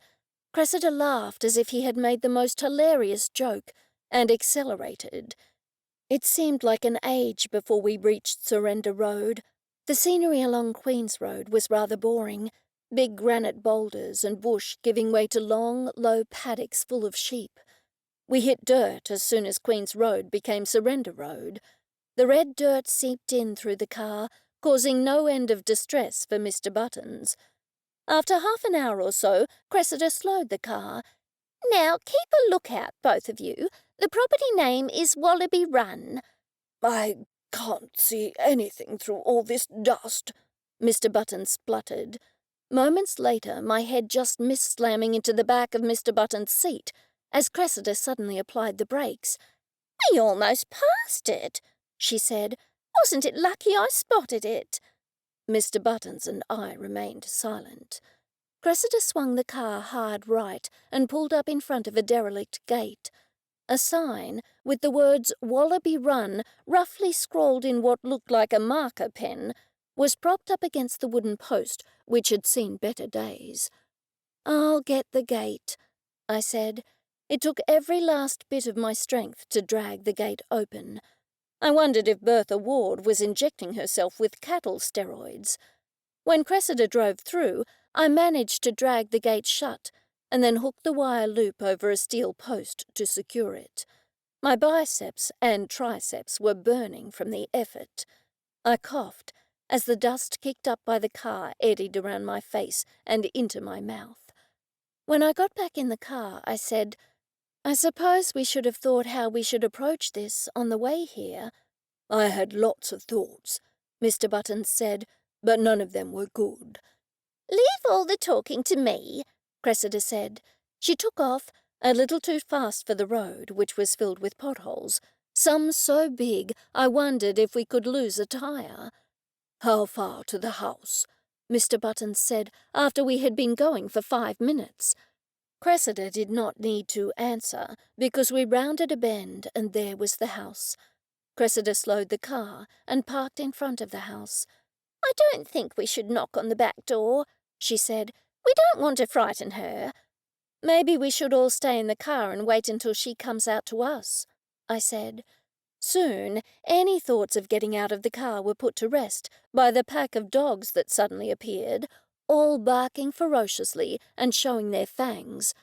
Cressida laughed as if he had made the most hilarious joke and accelerated. It seemed like an age before we reached Surrender Road. The scenery along Queen's Road was rather boring. Big granite boulders and bush giving way to long, low paddocks full of sheep. We hit dirt as soon as Queen's Road became Surrender Road. The red dirt seeped in through the car, causing no end of distress for Mr. Buttons. After half an hour or so, Cressida slowed the car. "Now keep a lookout, both of you. The property name is Wallaby Run." "I can't see anything through all this dust," Mr. Buttons spluttered. Moments later, my head just missed slamming into the back of Mr. Buttons' seat as Cressida suddenly applied the brakes. "We almost passed it," she said. "Wasn't it lucky I spotted it?" Mr. Buttons and I remained silent. Cressida swung the car hard right and pulled up in front of a derelict gate. A sign with the words Wallaby Run roughly scrawled in what looked like a marker pen was propped up against the wooden post which had seen better days. "I'll get the gate," I said. It took every last bit of my strength to drag the gate open. I wondered if Bertha Ward was injecting herself with cattle steroids. When Cressida drove through, I managed to drag the gate shut and then hooked the wire loop over a steel post to secure it. My biceps and triceps were burning from the effort. I coughed as the dust kicked up by the car eddied around my face and into my mouth. When I got back in the car, I said, "I suppose we should have thought how we should approach this on the way here." "I had lots of thoughts," Mr. Buttons said, "but none of them were good." "Leave all the talking to me," Cressida said. She took off, a little too fast for the road, which was filled with potholes, some so big I wondered if we could lose a tire. "How far to the house?" Mr. Buttons said after we had been going for 5 minutes. Cressida did not need to answer because we rounded a bend and there was the house. Cressida slowed the car and parked in front of the house. "I don't think we should knock on the back door," she said. "We don't want to frighten her." "Maybe we should all stay in the car and wait until she comes out to us," I said. Soon, any thoughts of getting out of the car were put to rest by the pack of dogs that suddenly appeared, all barking ferociously and showing their fangs.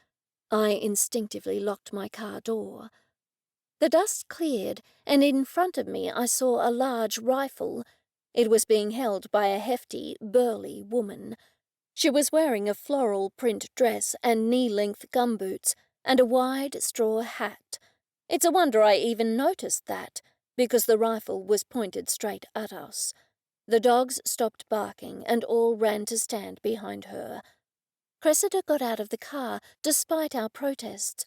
I instinctively locked my car door. The dust cleared, and in front of me I saw a large rifle. It was being held by a hefty, burly woman. She was wearing a floral print dress and knee-length gumboots and a wide straw hat. It's a wonder I even noticed that, because the rifle was pointed straight at us. The dogs stopped barking and all ran to stand behind her. Cressida got out of the car, despite our protests.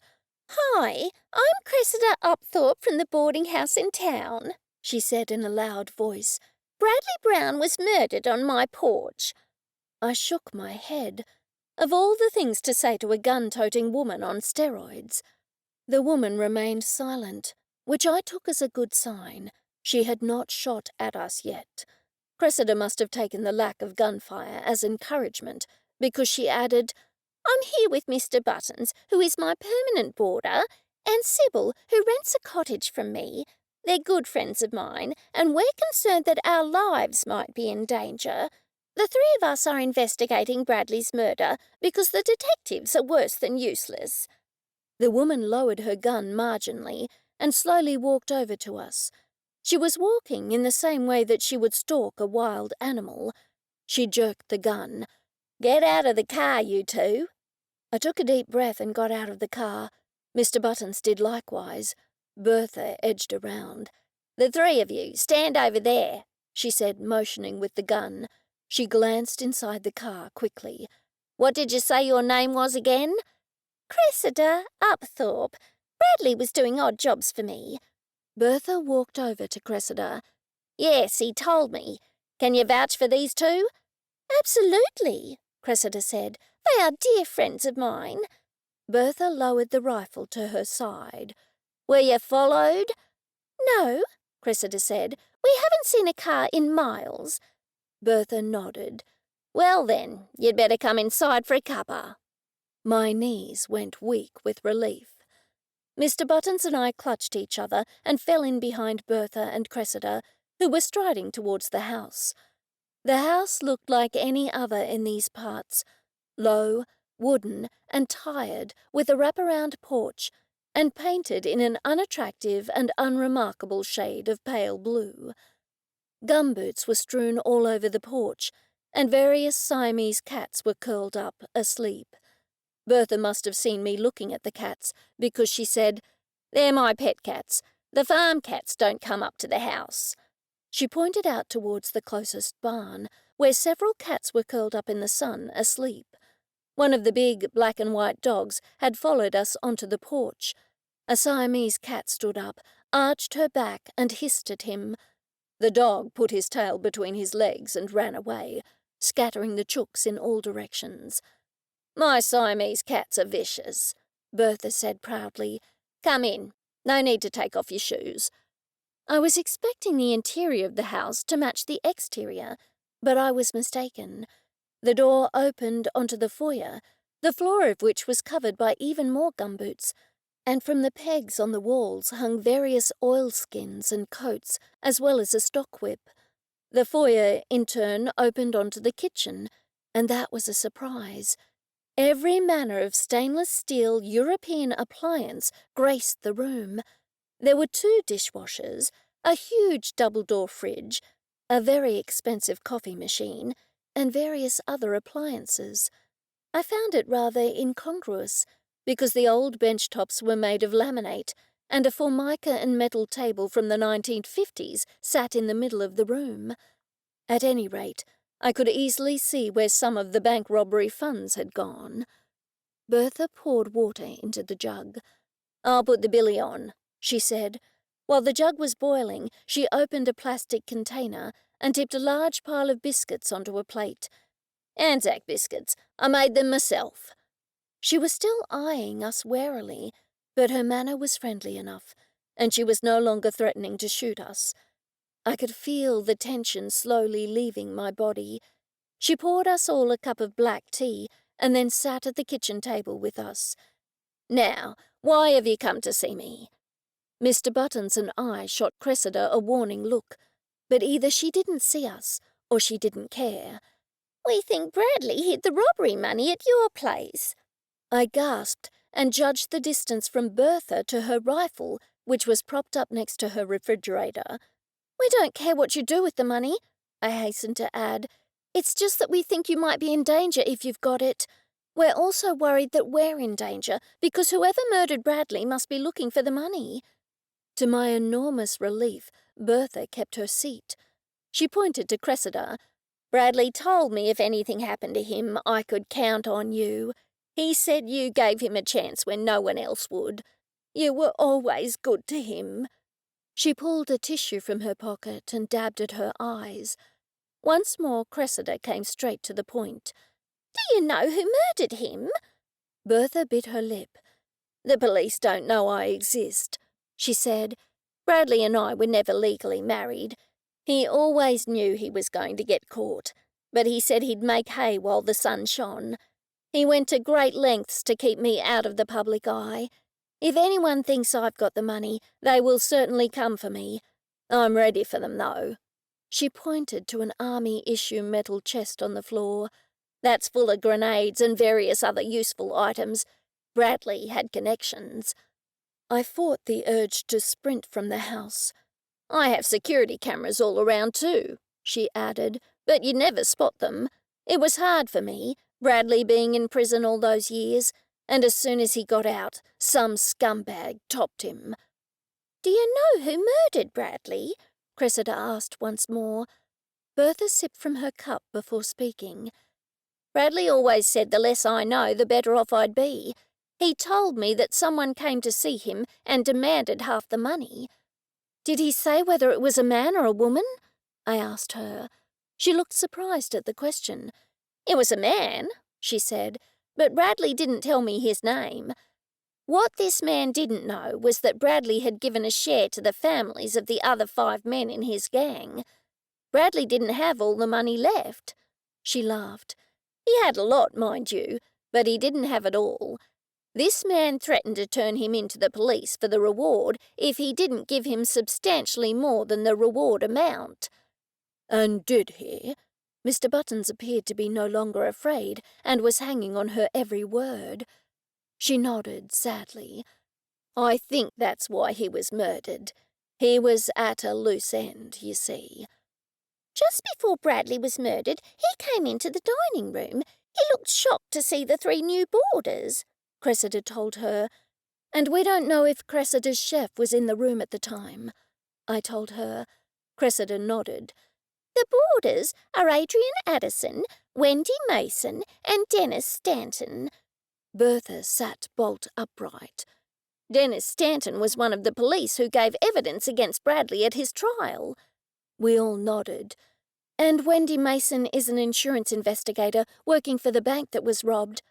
"Hi, I'm Cressida Upthorpe from the boarding house in town," she said in a loud voice. "Bradley Brown was murdered on my porch." I shook my head. Of all the things to say to a gun-toting woman on steroids. The woman remained silent, which I took as a good sign. She had not shot at us yet. Cressida must have taken the lack of gunfire as encouragement, because she added, "I'm here with Mr. Buttons, who is my permanent boarder, and Sybil, who rents a cottage from me. They're good friends of mine, and we're concerned that our lives might be in danger. The three of us are investigating Bradley's murder because the detectives are worse than useless." The woman lowered her gun marginally and slowly walked over to us. She was walking in the same way that she would stalk a wild animal. She jerked the gun. "Get out of the car, you two." I took a deep breath and got out of the car. Mr. Buttons did likewise. Bertha edged around. "The three of you, stand over there," she said, motioning with the gun. She glanced inside the car quickly. "What did you say your name was again?" "Cressida Upthorpe. Bradley was doing odd jobs for me." Bertha walked over to Cressida. "Yes, he told me. Can you vouch for these two?" "Absolutely," Cressida said. "They are dear friends of mine." Bertha lowered the rifle to her side. "Were you followed?" "No," Cressida said. "We haven't seen a car in miles." Bertha nodded. "Well then, you'd better come inside for a cuppa." My knees went weak with relief. Mr. Buttons and I clutched each other and fell in behind Bertha and Cressida, who were striding towards the house. The house looked like any other in these parts, low, wooden, and tired, with a wraparound porch, and painted in an unattractive and unremarkable shade of pale blue. Gumboots were strewn all over the porch, and various Siamese cats were curled up, asleep. Bertha must have seen me looking at the cats, because she said, "They're my pet cats. The farm cats don't come up to the house." She pointed out towards the closest barn, where several cats were curled up in the sun, asleep. One of the big black and white dogs had followed us onto the porch. A Siamese cat stood up, arched her back, and hissed at him. The dog put his tail between his legs and ran away, scattering the chooks in all directions. "My Siamese cats are vicious," Bertha said proudly. "Come in. No need to take off your shoes." I was expecting the interior of the house to match the exterior, but I was mistaken. The door opened onto the foyer, the floor of which was covered by even more gumboots, and from the pegs on the walls hung various oilskins and coats, as well as a stockwhip. The foyer, in turn, opened onto the kitchen, and that was a surprise. Every manner of stainless steel European appliance graced the room. There were 2 dishwashers, a huge double-door fridge, a very expensive coffee machine, and various other appliances. I found it rather incongruous, because the old bench tops were made of laminate, and a formica and metal table from the 1950s sat in the middle of the room. At any rate, I could easily see where some of the bank robbery funds had gone. Bertha poured water into the jug. "I'll put the billy on," she said. While the jug was boiling, she opened a plastic container and tipped a large pile of biscuits onto a plate. Anzac biscuits. I made them myself." She was still eyeing us warily, but her manner was friendly enough, and she was no longer threatening to shoot us. I could feel the tension slowly leaving my body. She poured us all a cup of black tea and then sat at the kitchen table with us. "Now, why have you come to see me?" Mr. Buttons and I shot Cressida a warning look, but either she didn't see us or she didn't care. "We think Bradley hid the robbery money at your place." I gasped and judged the distance from Bertha to her rifle, which was propped up next to her refrigerator. "We don't care what you do with the money," I hastened to add. "It's just that we think you might be in danger if you've got it. We're also worried that we're in danger because whoever murdered Bradley must be looking for the money." To my enormous relief, Bertha kept her seat. She pointed to Cressida. "Bradley told me if anything happened to him, I could count on you. He said you gave him a chance when no one else would. You were always good to him." She pulled a tissue from her pocket and dabbed at her eyes. Once more Cressida came straight to the point. "Do you know who murdered him?" Bertha bit her lip. "The police don't know I exist," she said. "Bradley and I were never legally married. He always knew he was going to get caught, but he said he'd make hay while the sun shone. He went to great lengths to keep me out of the public eye. If anyone thinks I've got the money, they will certainly come for me. I'm ready for them, though." She pointed to an army-issue metal chest on the floor. "That's full of grenades and various other useful items. Bradley had connections." I fought the urge to sprint from the house. "I have security cameras all around too," she added, "but you'd never spot them. It was hard for me, Bradley being in prison all those years, and as soon as he got out, some scumbag topped him." "Do you know who murdered Bradley?" Cressida asked once more. Bertha sipped from her cup before speaking. "Bradley always said the less I know, the better off I'd be. He told me that someone came to see him and demanded half the money." "Did he say whether it was a man or a woman?" I asked her. She looked surprised at the question. "It was a man," she said, "but Bradley didn't tell me his name. What this man didn't know was that Bradley had given a share to the families of the other 5 men in his gang. Bradley didn't have all the money left." She laughed. "He had a lot, mind you, but he didn't have it all. This man threatened to turn him into the police for the reward if he didn't give him substantially more than the reward amount." "And did he?" Mr. Buttons appeared to be no longer afraid and was hanging on her every word. She nodded sadly. "I think that's why he was murdered. He was at a loose end, you see." "Just before Bradley was murdered, he came into the dining room. He looked shocked to see the 3 new boarders," Cressida told her. "And we don't know if Cressida's chef was in the room at the time," I told her. Cressida nodded. "The boarders are Adrian Addison, Wendy Mason, and Dennis Stanton." Bertha sat bolt upright. "Dennis Stanton was one of the police who gave evidence against Bradley at his trial." We all nodded. "And Wendy Mason is an insurance investigator working for the bank that was robbed,"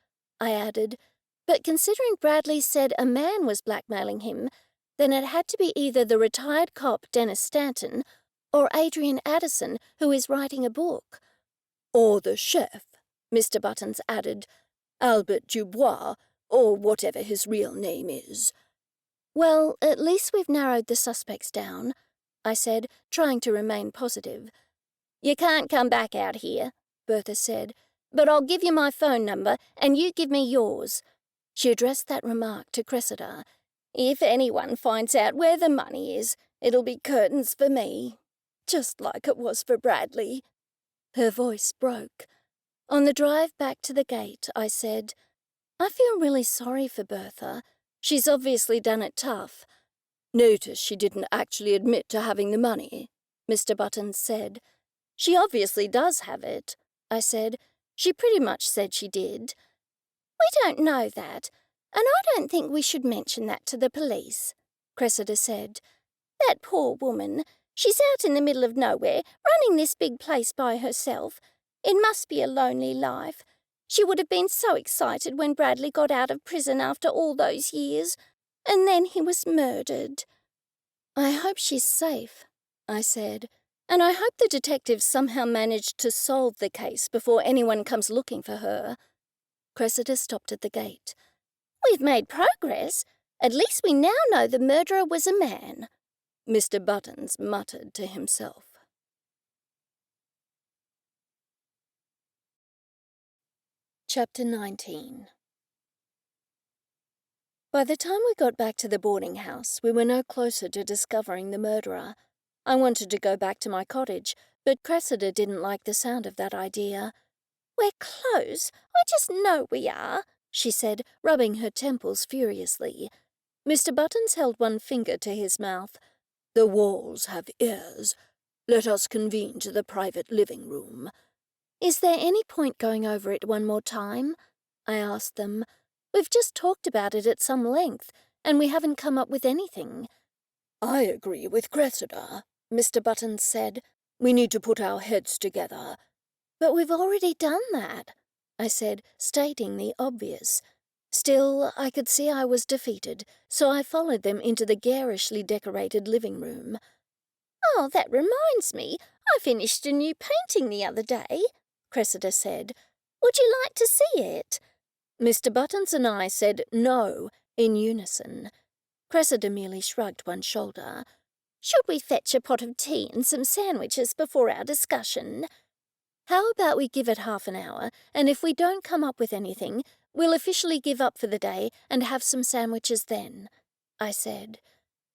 I added. "But considering Bradley said a man was blackmailing him, then it had to be either the retired cop Dennis Stanton or Adrian Addison, who is writing a book." "Or the chef," Mr. Buttons added, "Albert Dubois, or whatever his real name is." "Well, at least we've narrowed the suspects down," I said, trying to remain positive. "You can't come back out here," Bertha said, "but I'll give you my phone number and you give me yours." She addressed that remark to Cressida. "If anyone finds out where the money is, it'll be curtains for me, just like it was for Bradley." Her voice broke. On the drive back to the gate, I said, "I feel really sorry for Bertha. She's obviously done it tough." "Notice she didn't actually admit to having the money," Mr. Buttons said. "She obviously does have it," I said. "She pretty much said she did." "We don't know that, and I don't think we should mention that to the police," Cressida said. "That poor woman. She's out in the middle of nowhere, running this big place by herself. It must be a lonely life. She would have been so excited when Bradley got out of prison after all those years. And then he was murdered. I hope she's safe, I said, and I hope the detectives somehow managed to solve the case before anyone comes looking for her. Cressida stopped at the gate. We've made progress. At least we now know the murderer was a man. Mr. Buttons muttered to himself. Chapter 19. By the time we got back to the boarding house, we were no closer to discovering the murderer. I wanted to go back to my cottage, but Cressida didn't like the sound of that idea. We're close. I just know we are, she said, rubbing her temples furiously. Mr. Buttons held one finger to his mouth. The walls have ears. Let us convene to the private living room. Is there any point going over it one more time? I asked them. We've just talked about it at some length, and we haven't come up with anything. I agree with Cressida, Mr. Buttons said. We need to put our heads together. But we've already done that, I said, stating the obvious. Still, I could see I was defeated, so I followed them into the garishly decorated living room. Oh, that reminds me. I finished a new painting the other day, Cressida said. Would you like to see it? Mr. Buttons and I said no in unison. Cressida merely shrugged one shoulder. Should we fetch a pot of tea and some sandwiches before our discussion? How about we give it half an hour, and if we don't come up with anything, we'll officially give up for the day and have some sandwiches then, I said.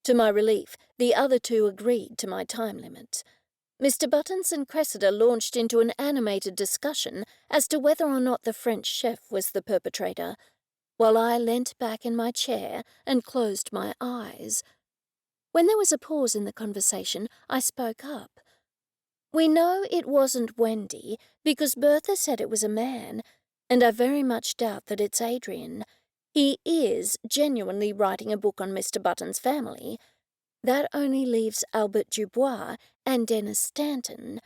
To my relief, the other two agreed to my time limit. Mr. Buttons and Cressida launched into an animated discussion as to whether or not the French chef was the perpetrator, while I leant back in my chair and closed my eyes. When there was a pause in the conversation, I spoke up. We know it wasn't Wendy because Bertha said it was a man, and I very much doubt that it's Adrian. He is genuinely writing a book on Mr. Buttons' family. That only leaves Albert Dubois and Dennis Stanton.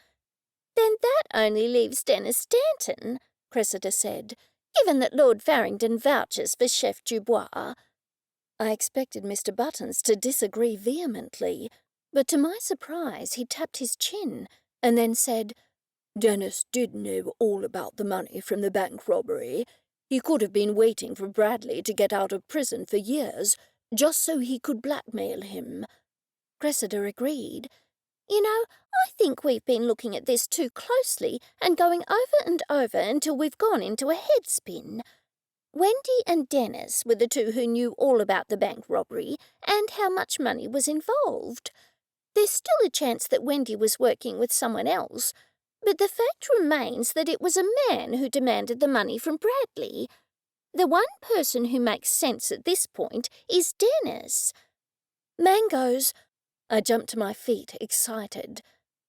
Then that only leaves Dennis Stanton, Cressida said, given that Lord Farringdon vouches for Chef Dubois. I expected Mr. Buttons to disagree vehemently, but to my surprise he tapped his chin and then said, Dennis did know all about the money from the bank robbery. He could have been waiting for Bradley to get out of prison for years, just so he could blackmail him. Cressida agreed. You know, I think we've been looking at this too closely and going over and over until we've gone into a headspin. Wendy and Dennis were the two who knew all about the bank robbery and how much money was involved. There's still a chance that Wendy was working with someone else, but the fact remains that it was a man who demanded the money from Bradley. The one person who makes sense at this point is Dennis. Mangoes! I jumped to my feet, excited.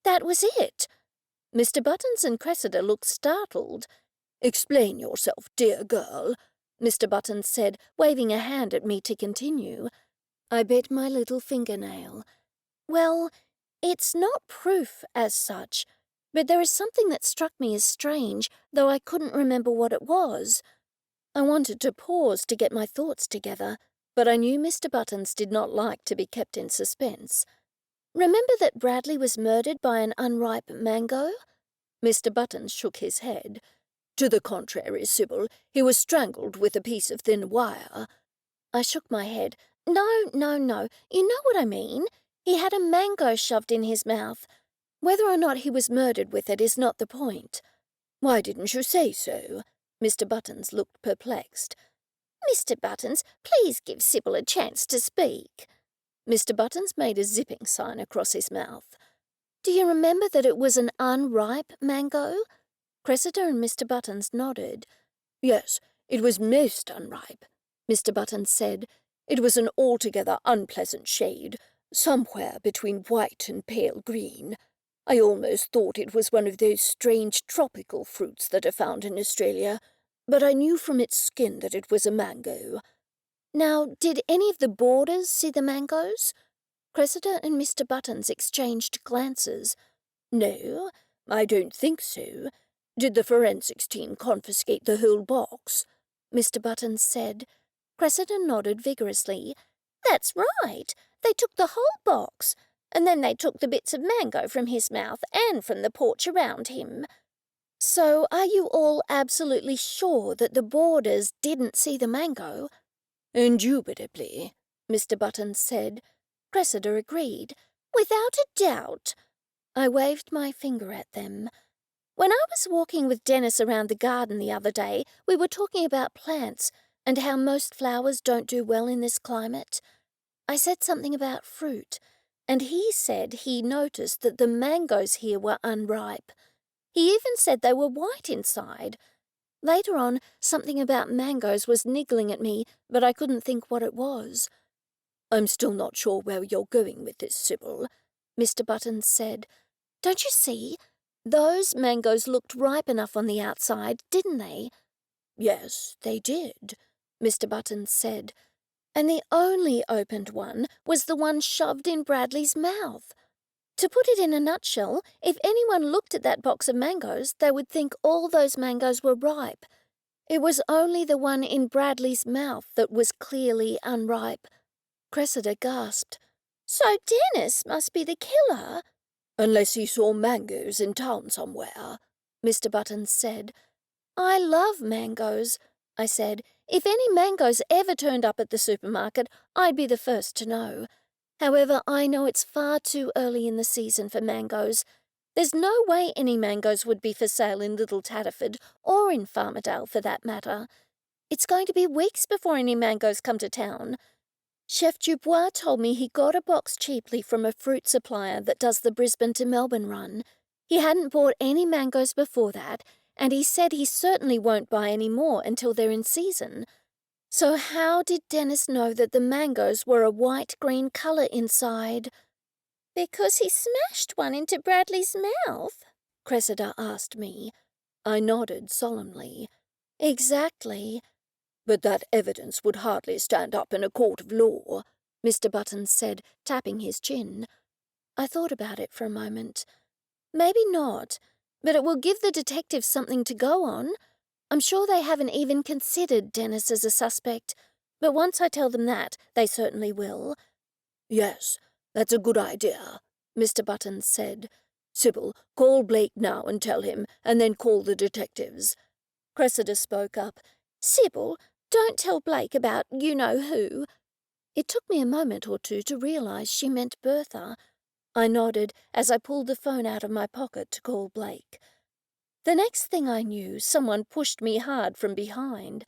That was it. Mr. Buttons and Cressida looked startled. Explain yourself, dear girl, Mr. Buttons said, waving a hand at me to continue. I bit my little fingernail. Well, it's not proof as such, but there is something that struck me as strange, though I couldn't remember what it was. I wanted to pause to get my thoughts together, but I knew Mr. Buttons did not like to be kept in suspense. Remember that Bradley was murdered by an unripe mango? Mr. Buttons shook his head. To the contrary, Sybil, he was strangled with a piece of thin wire. I shook my head. No, you know what I mean. He had a mango shoved in his mouth. Whether or not he was murdered with it is not the point. Why didn't you say so? Mr. Buttons looked perplexed. Mr. Buttons, please give Sybil a chance to speak. Mr. Buttons made a zipping sign across his mouth. Do you remember that it was an unripe mango? Cressida and Mr. Buttons nodded. Yes, it was most unripe, Mr. Buttons said. It was an altogether unpleasant shade, somewhere between white and pale green. I almost thought it was one of those strange tropical fruits that are found in Australia, but I knew from its skin that it was a mango. Now, did any of the boarders see the mangoes? Cressida and Mr. Buttons exchanged glances. No, I don't think so. Did the forensics team confiscate the whole box? Mr. Buttons said. Cressida nodded vigorously. That's right. They took the whole box, and then they took the bits of mango from his mouth and from the porch around him. So are you all absolutely sure that the boarders didn't see the mango? Indubitably, Mr. Buttons said. Cressida agreed. Without a doubt. I waved my finger at them. When I was walking with Dennis around the garden the other day, we were talking about plants and how most flowers don't do well in this climate. I said something about fruit, and he said he noticed that the mangoes here were unripe. He even said they were white inside. Later on, something about mangoes was niggling at me, but I couldn't think what it was. I'm still not sure where you're going with this, Sybil, Mr. Buttons said. Don't you see? Those mangoes looked ripe enough on the outside, didn't they? Yes, they did, Mr. Buttons said. And the only opened one was the one shoved in Bradley's mouth. To put it in a nutshell, if anyone looked at that box of mangoes, they would think all those mangoes were ripe. It was only the one in Bradley's mouth that was clearly unripe. Cressida gasped. So Dennis must be the killer? Unless he saw mangoes in town somewhere, Mr. Buttons said. I love mangoes, I said. If any mangoes ever turned up at the supermarket, I'd be the first to know. However, I know it's far too early in the season for mangoes. There's no way any mangoes would be for sale in Little Tatterford, or in Farmerdale for that matter. It's going to be weeks before any mangoes come to town. Chef Dubois told me he got a box cheaply from a fruit supplier that does the Brisbane to Melbourne run. He hadn't bought any mangoes before that, and he said he certainly won't buy any more until they're in season. So how did Dennis know that the mangoes were a white-green colour inside? Because he smashed one into Bradley's mouth, Cressida asked me. I nodded solemnly. Exactly. But that evidence would hardly stand up in a court of law, Mr. Buttons said, tapping his chin. I thought about it for a moment. Maybe not, but it will give the detectives something to go on. I'm sure they haven't even considered Dennis as a suspect, but once I tell them that, they certainly will. Yes, that's a good idea, Mr. Buttons said. Sybil, call Blake now and tell him, and then call the detectives. Cressida spoke up. Sybil, don't tell Blake about you-know-who. It took me a moment or two to realise she meant Bertha. I nodded as I pulled the phone out of my pocket to call Blake. The next thing I knew, someone pushed me hard from behind.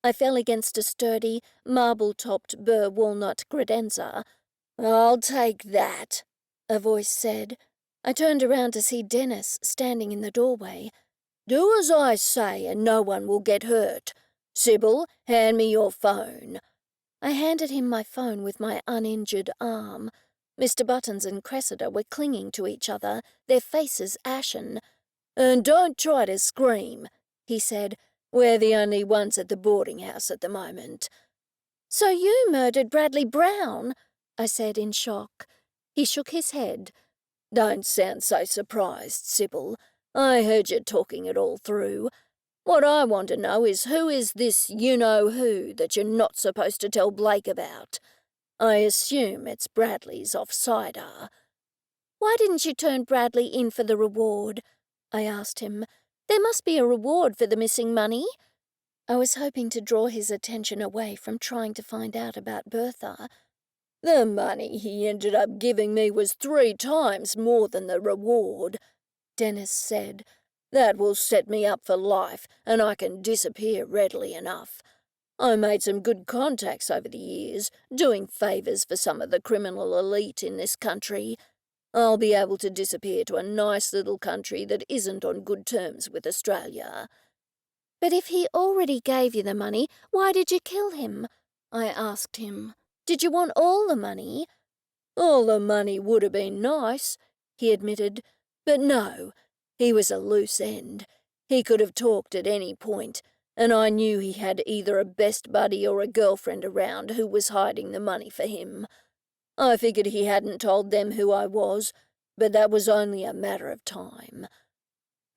I fell against a sturdy, marble-topped Burr walnut credenza. I'll take that, a voice said. I turned around to see Dennis standing in the doorway. Do as I say and no one will get hurt. Sybil, hand me your phone. I handed him my phone with my uninjured arm. Mr. Buttons and Cressida were clinging to each other, their faces ashen. And don't try to scream, he said. We're the only ones at the boarding house at the moment. So you murdered Bradley Brown, I said in shock. He shook his head. Don't sound so surprised, Sybil. I heard you talking it all through. What I want to know is who is this you-know-who that you're not supposed to tell Blake about? I assume it's Bradley's offsider. Why didn't you turn Bradley in for the reward? I asked him. There must be a reward for the missing money. I was hoping to draw his attention away from trying to find out about Bertha. The money he ended up giving me was 3 times more than the reward, Dennis said. That will set me up for life, and I can disappear readily enough. I made some good contacts over the years, doing favours for some of the criminal elite in this country. I'll be able to disappear to a nice little country that isn't on good terms with Australia. But if he already gave you the money, why did you kill him? I asked him. Did you want all the money? All the money would have been nice, he admitted. But no, he was a loose end. He could have talked at any point, and I knew he had either a best buddy or a girlfriend around who was hiding the money for him. I figured he hadn't told them who I was, but that was only a matter of time.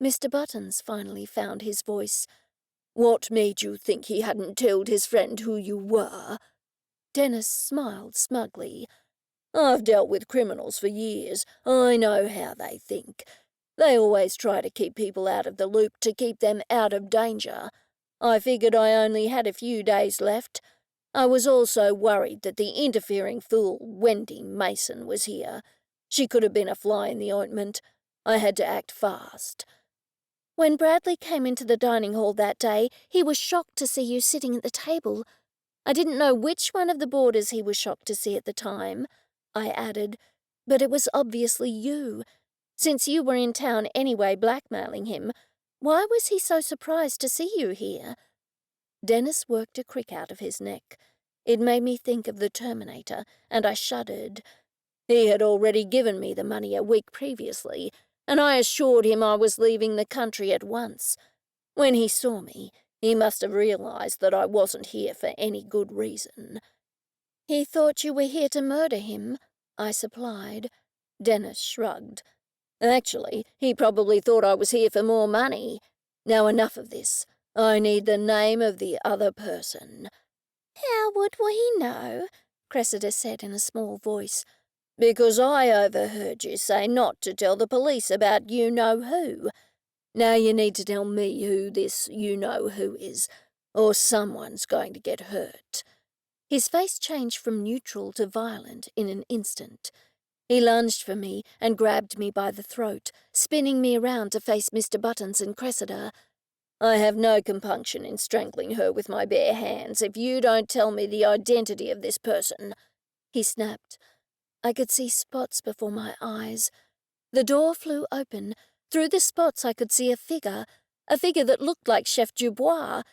Mr. Buttons finally found his voice. "What made you think he hadn't told his friend who you were?" Dennis smiled smugly. "I've dealt with criminals for years. I know how they think. They always try to keep people out of the loop to keep them out of danger. I figured I only had a few days left. I was also worried that the interfering fool, Wendy Mason, was here. She could have been a fly in the ointment. I had to act fast." When Bradley came into the dining hall that day, he was shocked to see you sitting at the table. I didn't know which one of the boarders he was shocked to see at the time, I added, but it was obviously you. Since you were in town anyway blackmailing him, why was he so surprised to see you here? Dennis worked a crick out of his neck. It made me think of the Terminator, and I shuddered. He had already given me the money a week previously, and I assured him I was leaving the country at once. When he saw me, he must have realized that I wasn't here for any good reason. "He thought you were here to murder him," I supplied. Dennis shrugged. "Actually, he probably thought I was here for more money. Now enough of this. I need the name of the other person." "How would we know?" Cressida said in a small voice. "Because I overheard you say not to tell the police about you-know-who. Now you need to tell me who this you-know-who is, or someone's going to get hurt." His face changed from neutral to violent in an instant. He lunged for me and grabbed me by the throat, spinning me around to face Mr. Buttons and Cressida. "I have no compunction in strangling her with my bare hands if you don't tell me the identity of this person," he snapped. I could see spots before my eyes. The door flew open. Through the spots I could see a figure that looked like Chef Dubois.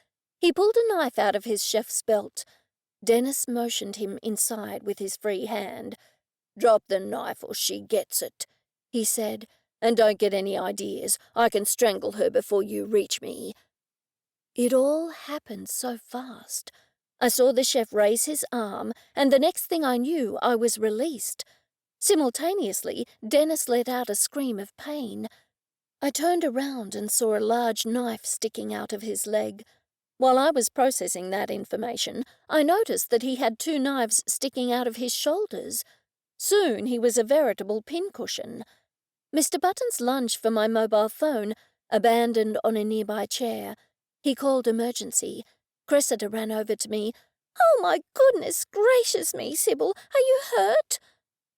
He pulled a knife out of his chef's belt. Dennis motioned him inside with his free hand. "Drop the knife or she gets it," he said. "And don't get any ideas. I can strangle her before you reach me." It all happened so fast. I saw the chef raise his arm, and the next thing I knew, I was released. Simultaneously, Dennis let out a scream of pain. I turned around and saw a large knife sticking out of his leg. While I was processing that information, I noticed that he had 2 knives sticking out of his shoulders. Soon he was a veritable pincushion. Mr. Buttons lunged for my mobile phone, abandoned on a nearby chair. He called emergency. Cressida ran over to me. "Oh, my goodness gracious me, Sybil, are you hurt?"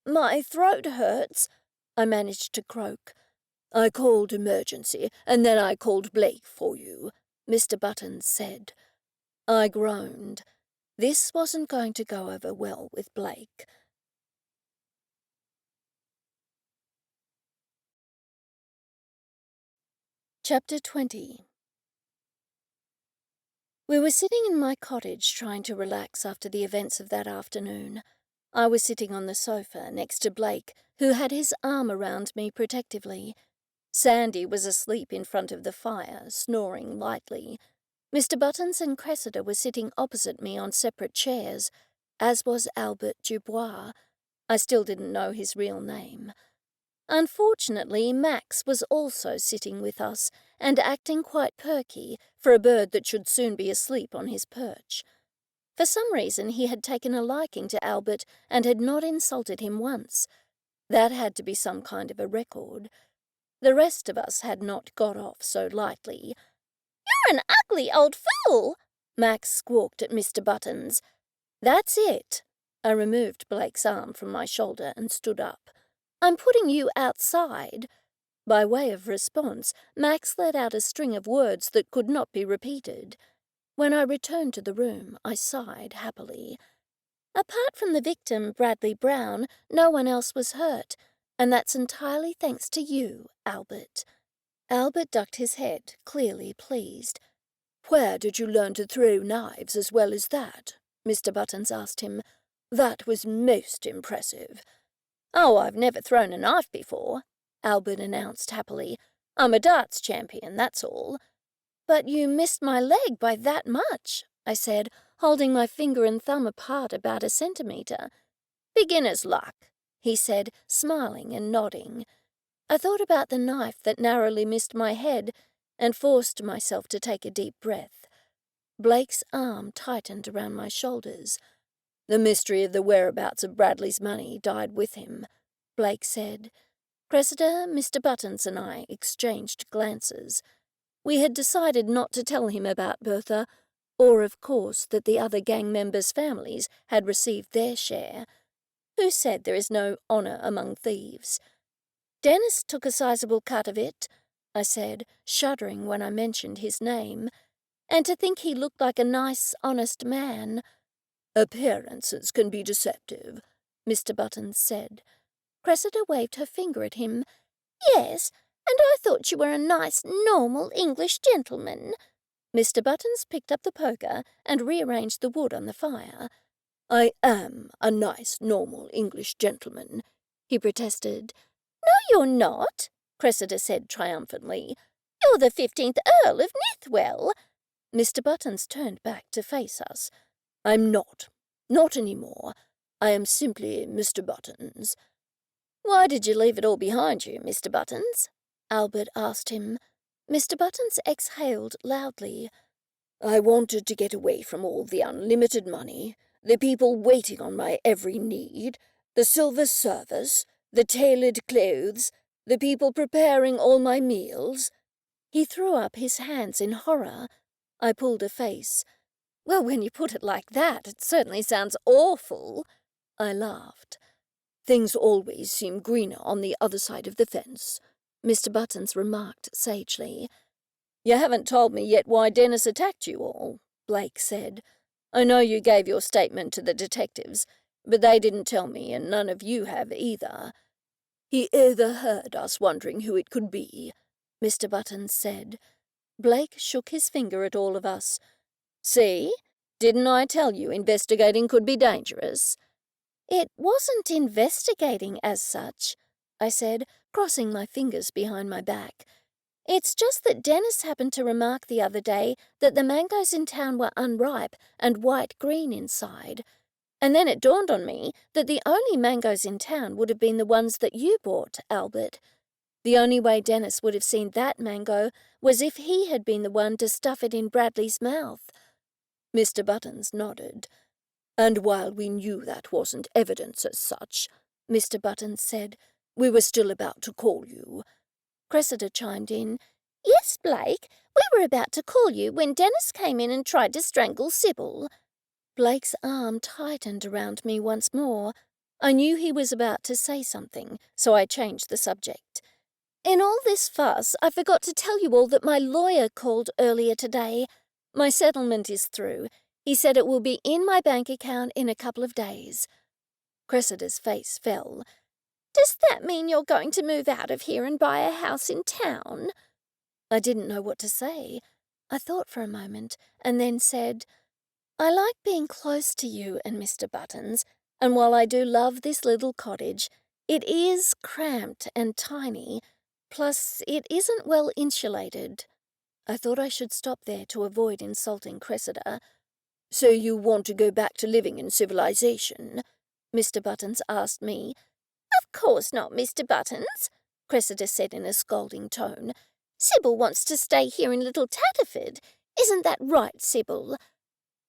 "My throat hurts," I managed to croak. "I called emergency, and then I called Blake for you," Mr. Buttons said. I groaned. This wasn't going to go over well with Blake. Chapter 20. We were sitting in my cottage trying to relax after the events of that afternoon. I was sitting on the sofa next to Blake, who had his arm around me protectively. Sandy was asleep in front of the fire, snoring lightly. Mr. Buttons and Cressida were sitting opposite me on separate chairs, as was Albert Dubois. I still didn't know his real name. Unfortunately, Max was also sitting with us and acting quite perky for a bird that should soon be asleep on his perch. For some reason, he had taken a liking to Albert and had not insulted him once. That had to be some kind of a record. The rest of us had not got off so lightly. "You're an ugly old fool," Max squawked at Mr. Buttons. "That's it." I removed Blake's arm from my shoulder and stood up. "I'm putting you outside." By way of response, Max let out a string of words that could not be repeated. When I returned to the room, I sighed happily. Apart from the victim, Bradley Brown, no one else was hurt, and that's entirely thanks to you, Albert. Albert ducked his head, clearly pleased. "Where did you learn to throw knives as well as that?" Mr. Buttons asked him. "That was most impressive." "Oh, I've never thrown a knife before," Albert announced happily. "I'm a darts champion, that's all." "But you missed my leg by that much," I said, holding my finger and thumb apart about a centimetre. "Beginner's luck," he said, smiling and nodding. I thought about the knife that narrowly missed my head and forced myself to take a deep breath. Blake's arm tightened around my shoulders. "The mystery of the whereabouts of Bradley's money died with him," Blake said. Cressida, Mr. Buttons and I exchanged glances. We had decided not to tell him about Bertha, or, of course, that the other gang members' families had received their share. Who said there is no honour among thieves? "Dennis took a sizable cut of it," I said, shuddering when I mentioned his name. "And to think he looked like a nice, honest man." "Appearances can be deceptive," Mr. Buttons said. Cressida waved her finger at him. "Yes, and I thought you were a nice, normal English gentleman." Mr. Buttons picked up the poker and rearranged the wood on the fire. "I am a nice, normal English gentleman," he protested. "No, you're not," Cressida said triumphantly. "You're the 15th Earl of Nithwell." Mr. Buttons turned back to face us. "I'm not. Not any more. I am simply Mr. Buttons." "Why did you leave it all behind you, Mr. Buttons?" Albert asked him. Mr. Buttons exhaled loudly. "I wanted to get away from all the unlimited money, the people waiting on my every need, the silver service, the tailored clothes, the people preparing all my meals." He threw up his hands in horror. I pulled a face. "Well, when you put it like that, it certainly sounds awful." I laughed. "Things always seem greener on the other side of the fence," Mr. Buttons remarked sagely. "You haven't told me yet why Dennis attacked you all," Blake said. "I know you gave your statement to the detectives, but they didn't tell me, and none of you have either." "He overheard us wondering who it could be," Mr. Buttons said. Blake shook his finger at all of us. "See? Didn't I tell you investigating could be dangerous?" "It wasn't investigating as such," I said, crossing my fingers behind my back. "It's just that Dennis happened to remark the other day that the mangoes in town were unripe and white-green inside. And then it dawned on me that the only mangoes in town would have been the ones that you bought, Albert. The only way Dennis would have seen that mango was if he had been the one to stuff it in Bradley's mouth." Mr. Buttons nodded. "And while we knew that wasn't evidence as such," Mr. Buttons said, "we were still about to call you." Cressida chimed in. "Yes, Blake, we were about to call you when Dennis came in and tried to strangle Sybil." Blake's arm tightened around me once more. I knew he was about to say something, so I changed the subject. "In all this fuss, I forgot to tell you all that my lawyer called earlier today. My settlement is through. He said it will be in my bank account in a couple of days." Cressida's face fell. "Does that mean you're going to move out of here and buy a house in town?" I didn't know what to say. I thought for a moment and then said, "I like being close to you and Mr. Buttons, and while I do love this little cottage, it is cramped and tiny, plus it isn't well insulated." I thought I should stop there to avoid insulting Cressida. "So you want to go back to living in civilization?" Mr. Buttons asked me. "Of course not, Mr. Buttons," Cressida said in a scolding tone. "Sybil wants to stay here in Little Tatterford. Isn't that right, Sybil?"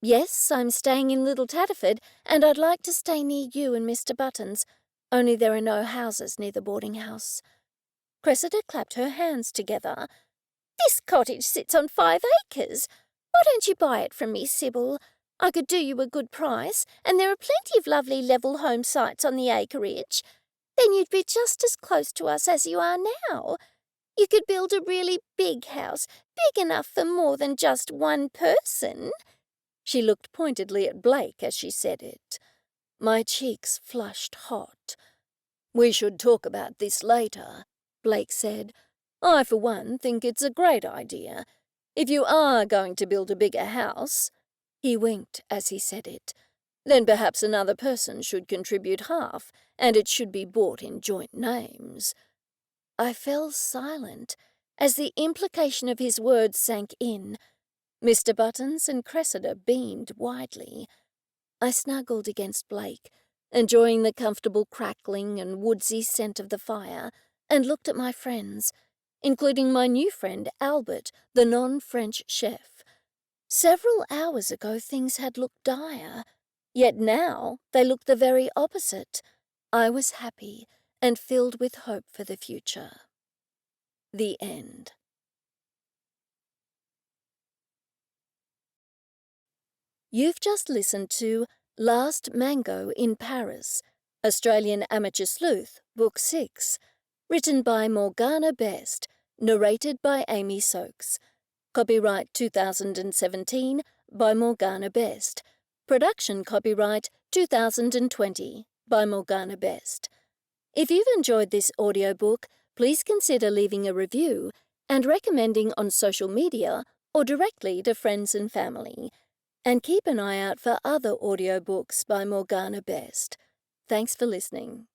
"Yes, I'm staying in Little Tatterford, and I'd like to stay near you and Mr. Buttons, only there are no houses near the boarding house." Cressida clapped her hands together. "This cottage sits on 5 acres. Why don't you buy it from me, Sybil? I could do you a good price, and there are plenty of lovely level home sites on the acreage. Then you'd be just as close to us as you are now. You could build a really big house, big enough for more than just one person." She looked pointedly at Blake as she said it. My cheeks flushed hot. "We should talk about this later," Blake said. "I, for one, think it's a great idea. If you are going to build a bigger house," he winked as he said it, "then perhaps another person should contribute half, and it should be bought in joint names." I fell silent as the implication of his words sank in. Mr. Buttons and Cressida beamed widely. I snuggled against Blake, enjoying the comfortable crackling and woodsy scent of the fire, and looked at my friends, including my new friend Albert, the non-French chef. Several hours ago things had looked dire, yet now they looked the very opposite. I was happy and filled with hope for the future. The end. You've just listened to Last Mango in Paris, Australian Amateur Sleuth, Book 6, written by Morgana Best, narrated by Amy Soakes. Copyright 2017 by Morgana Best. Production copyright 2020 by Morgana Best. If you've enjoyed this audiobook, please consider leaving a review and recommending on social media or directly to friends and family. And keep an eye out for other audiobooks by Morgana Best. Thanks for listening.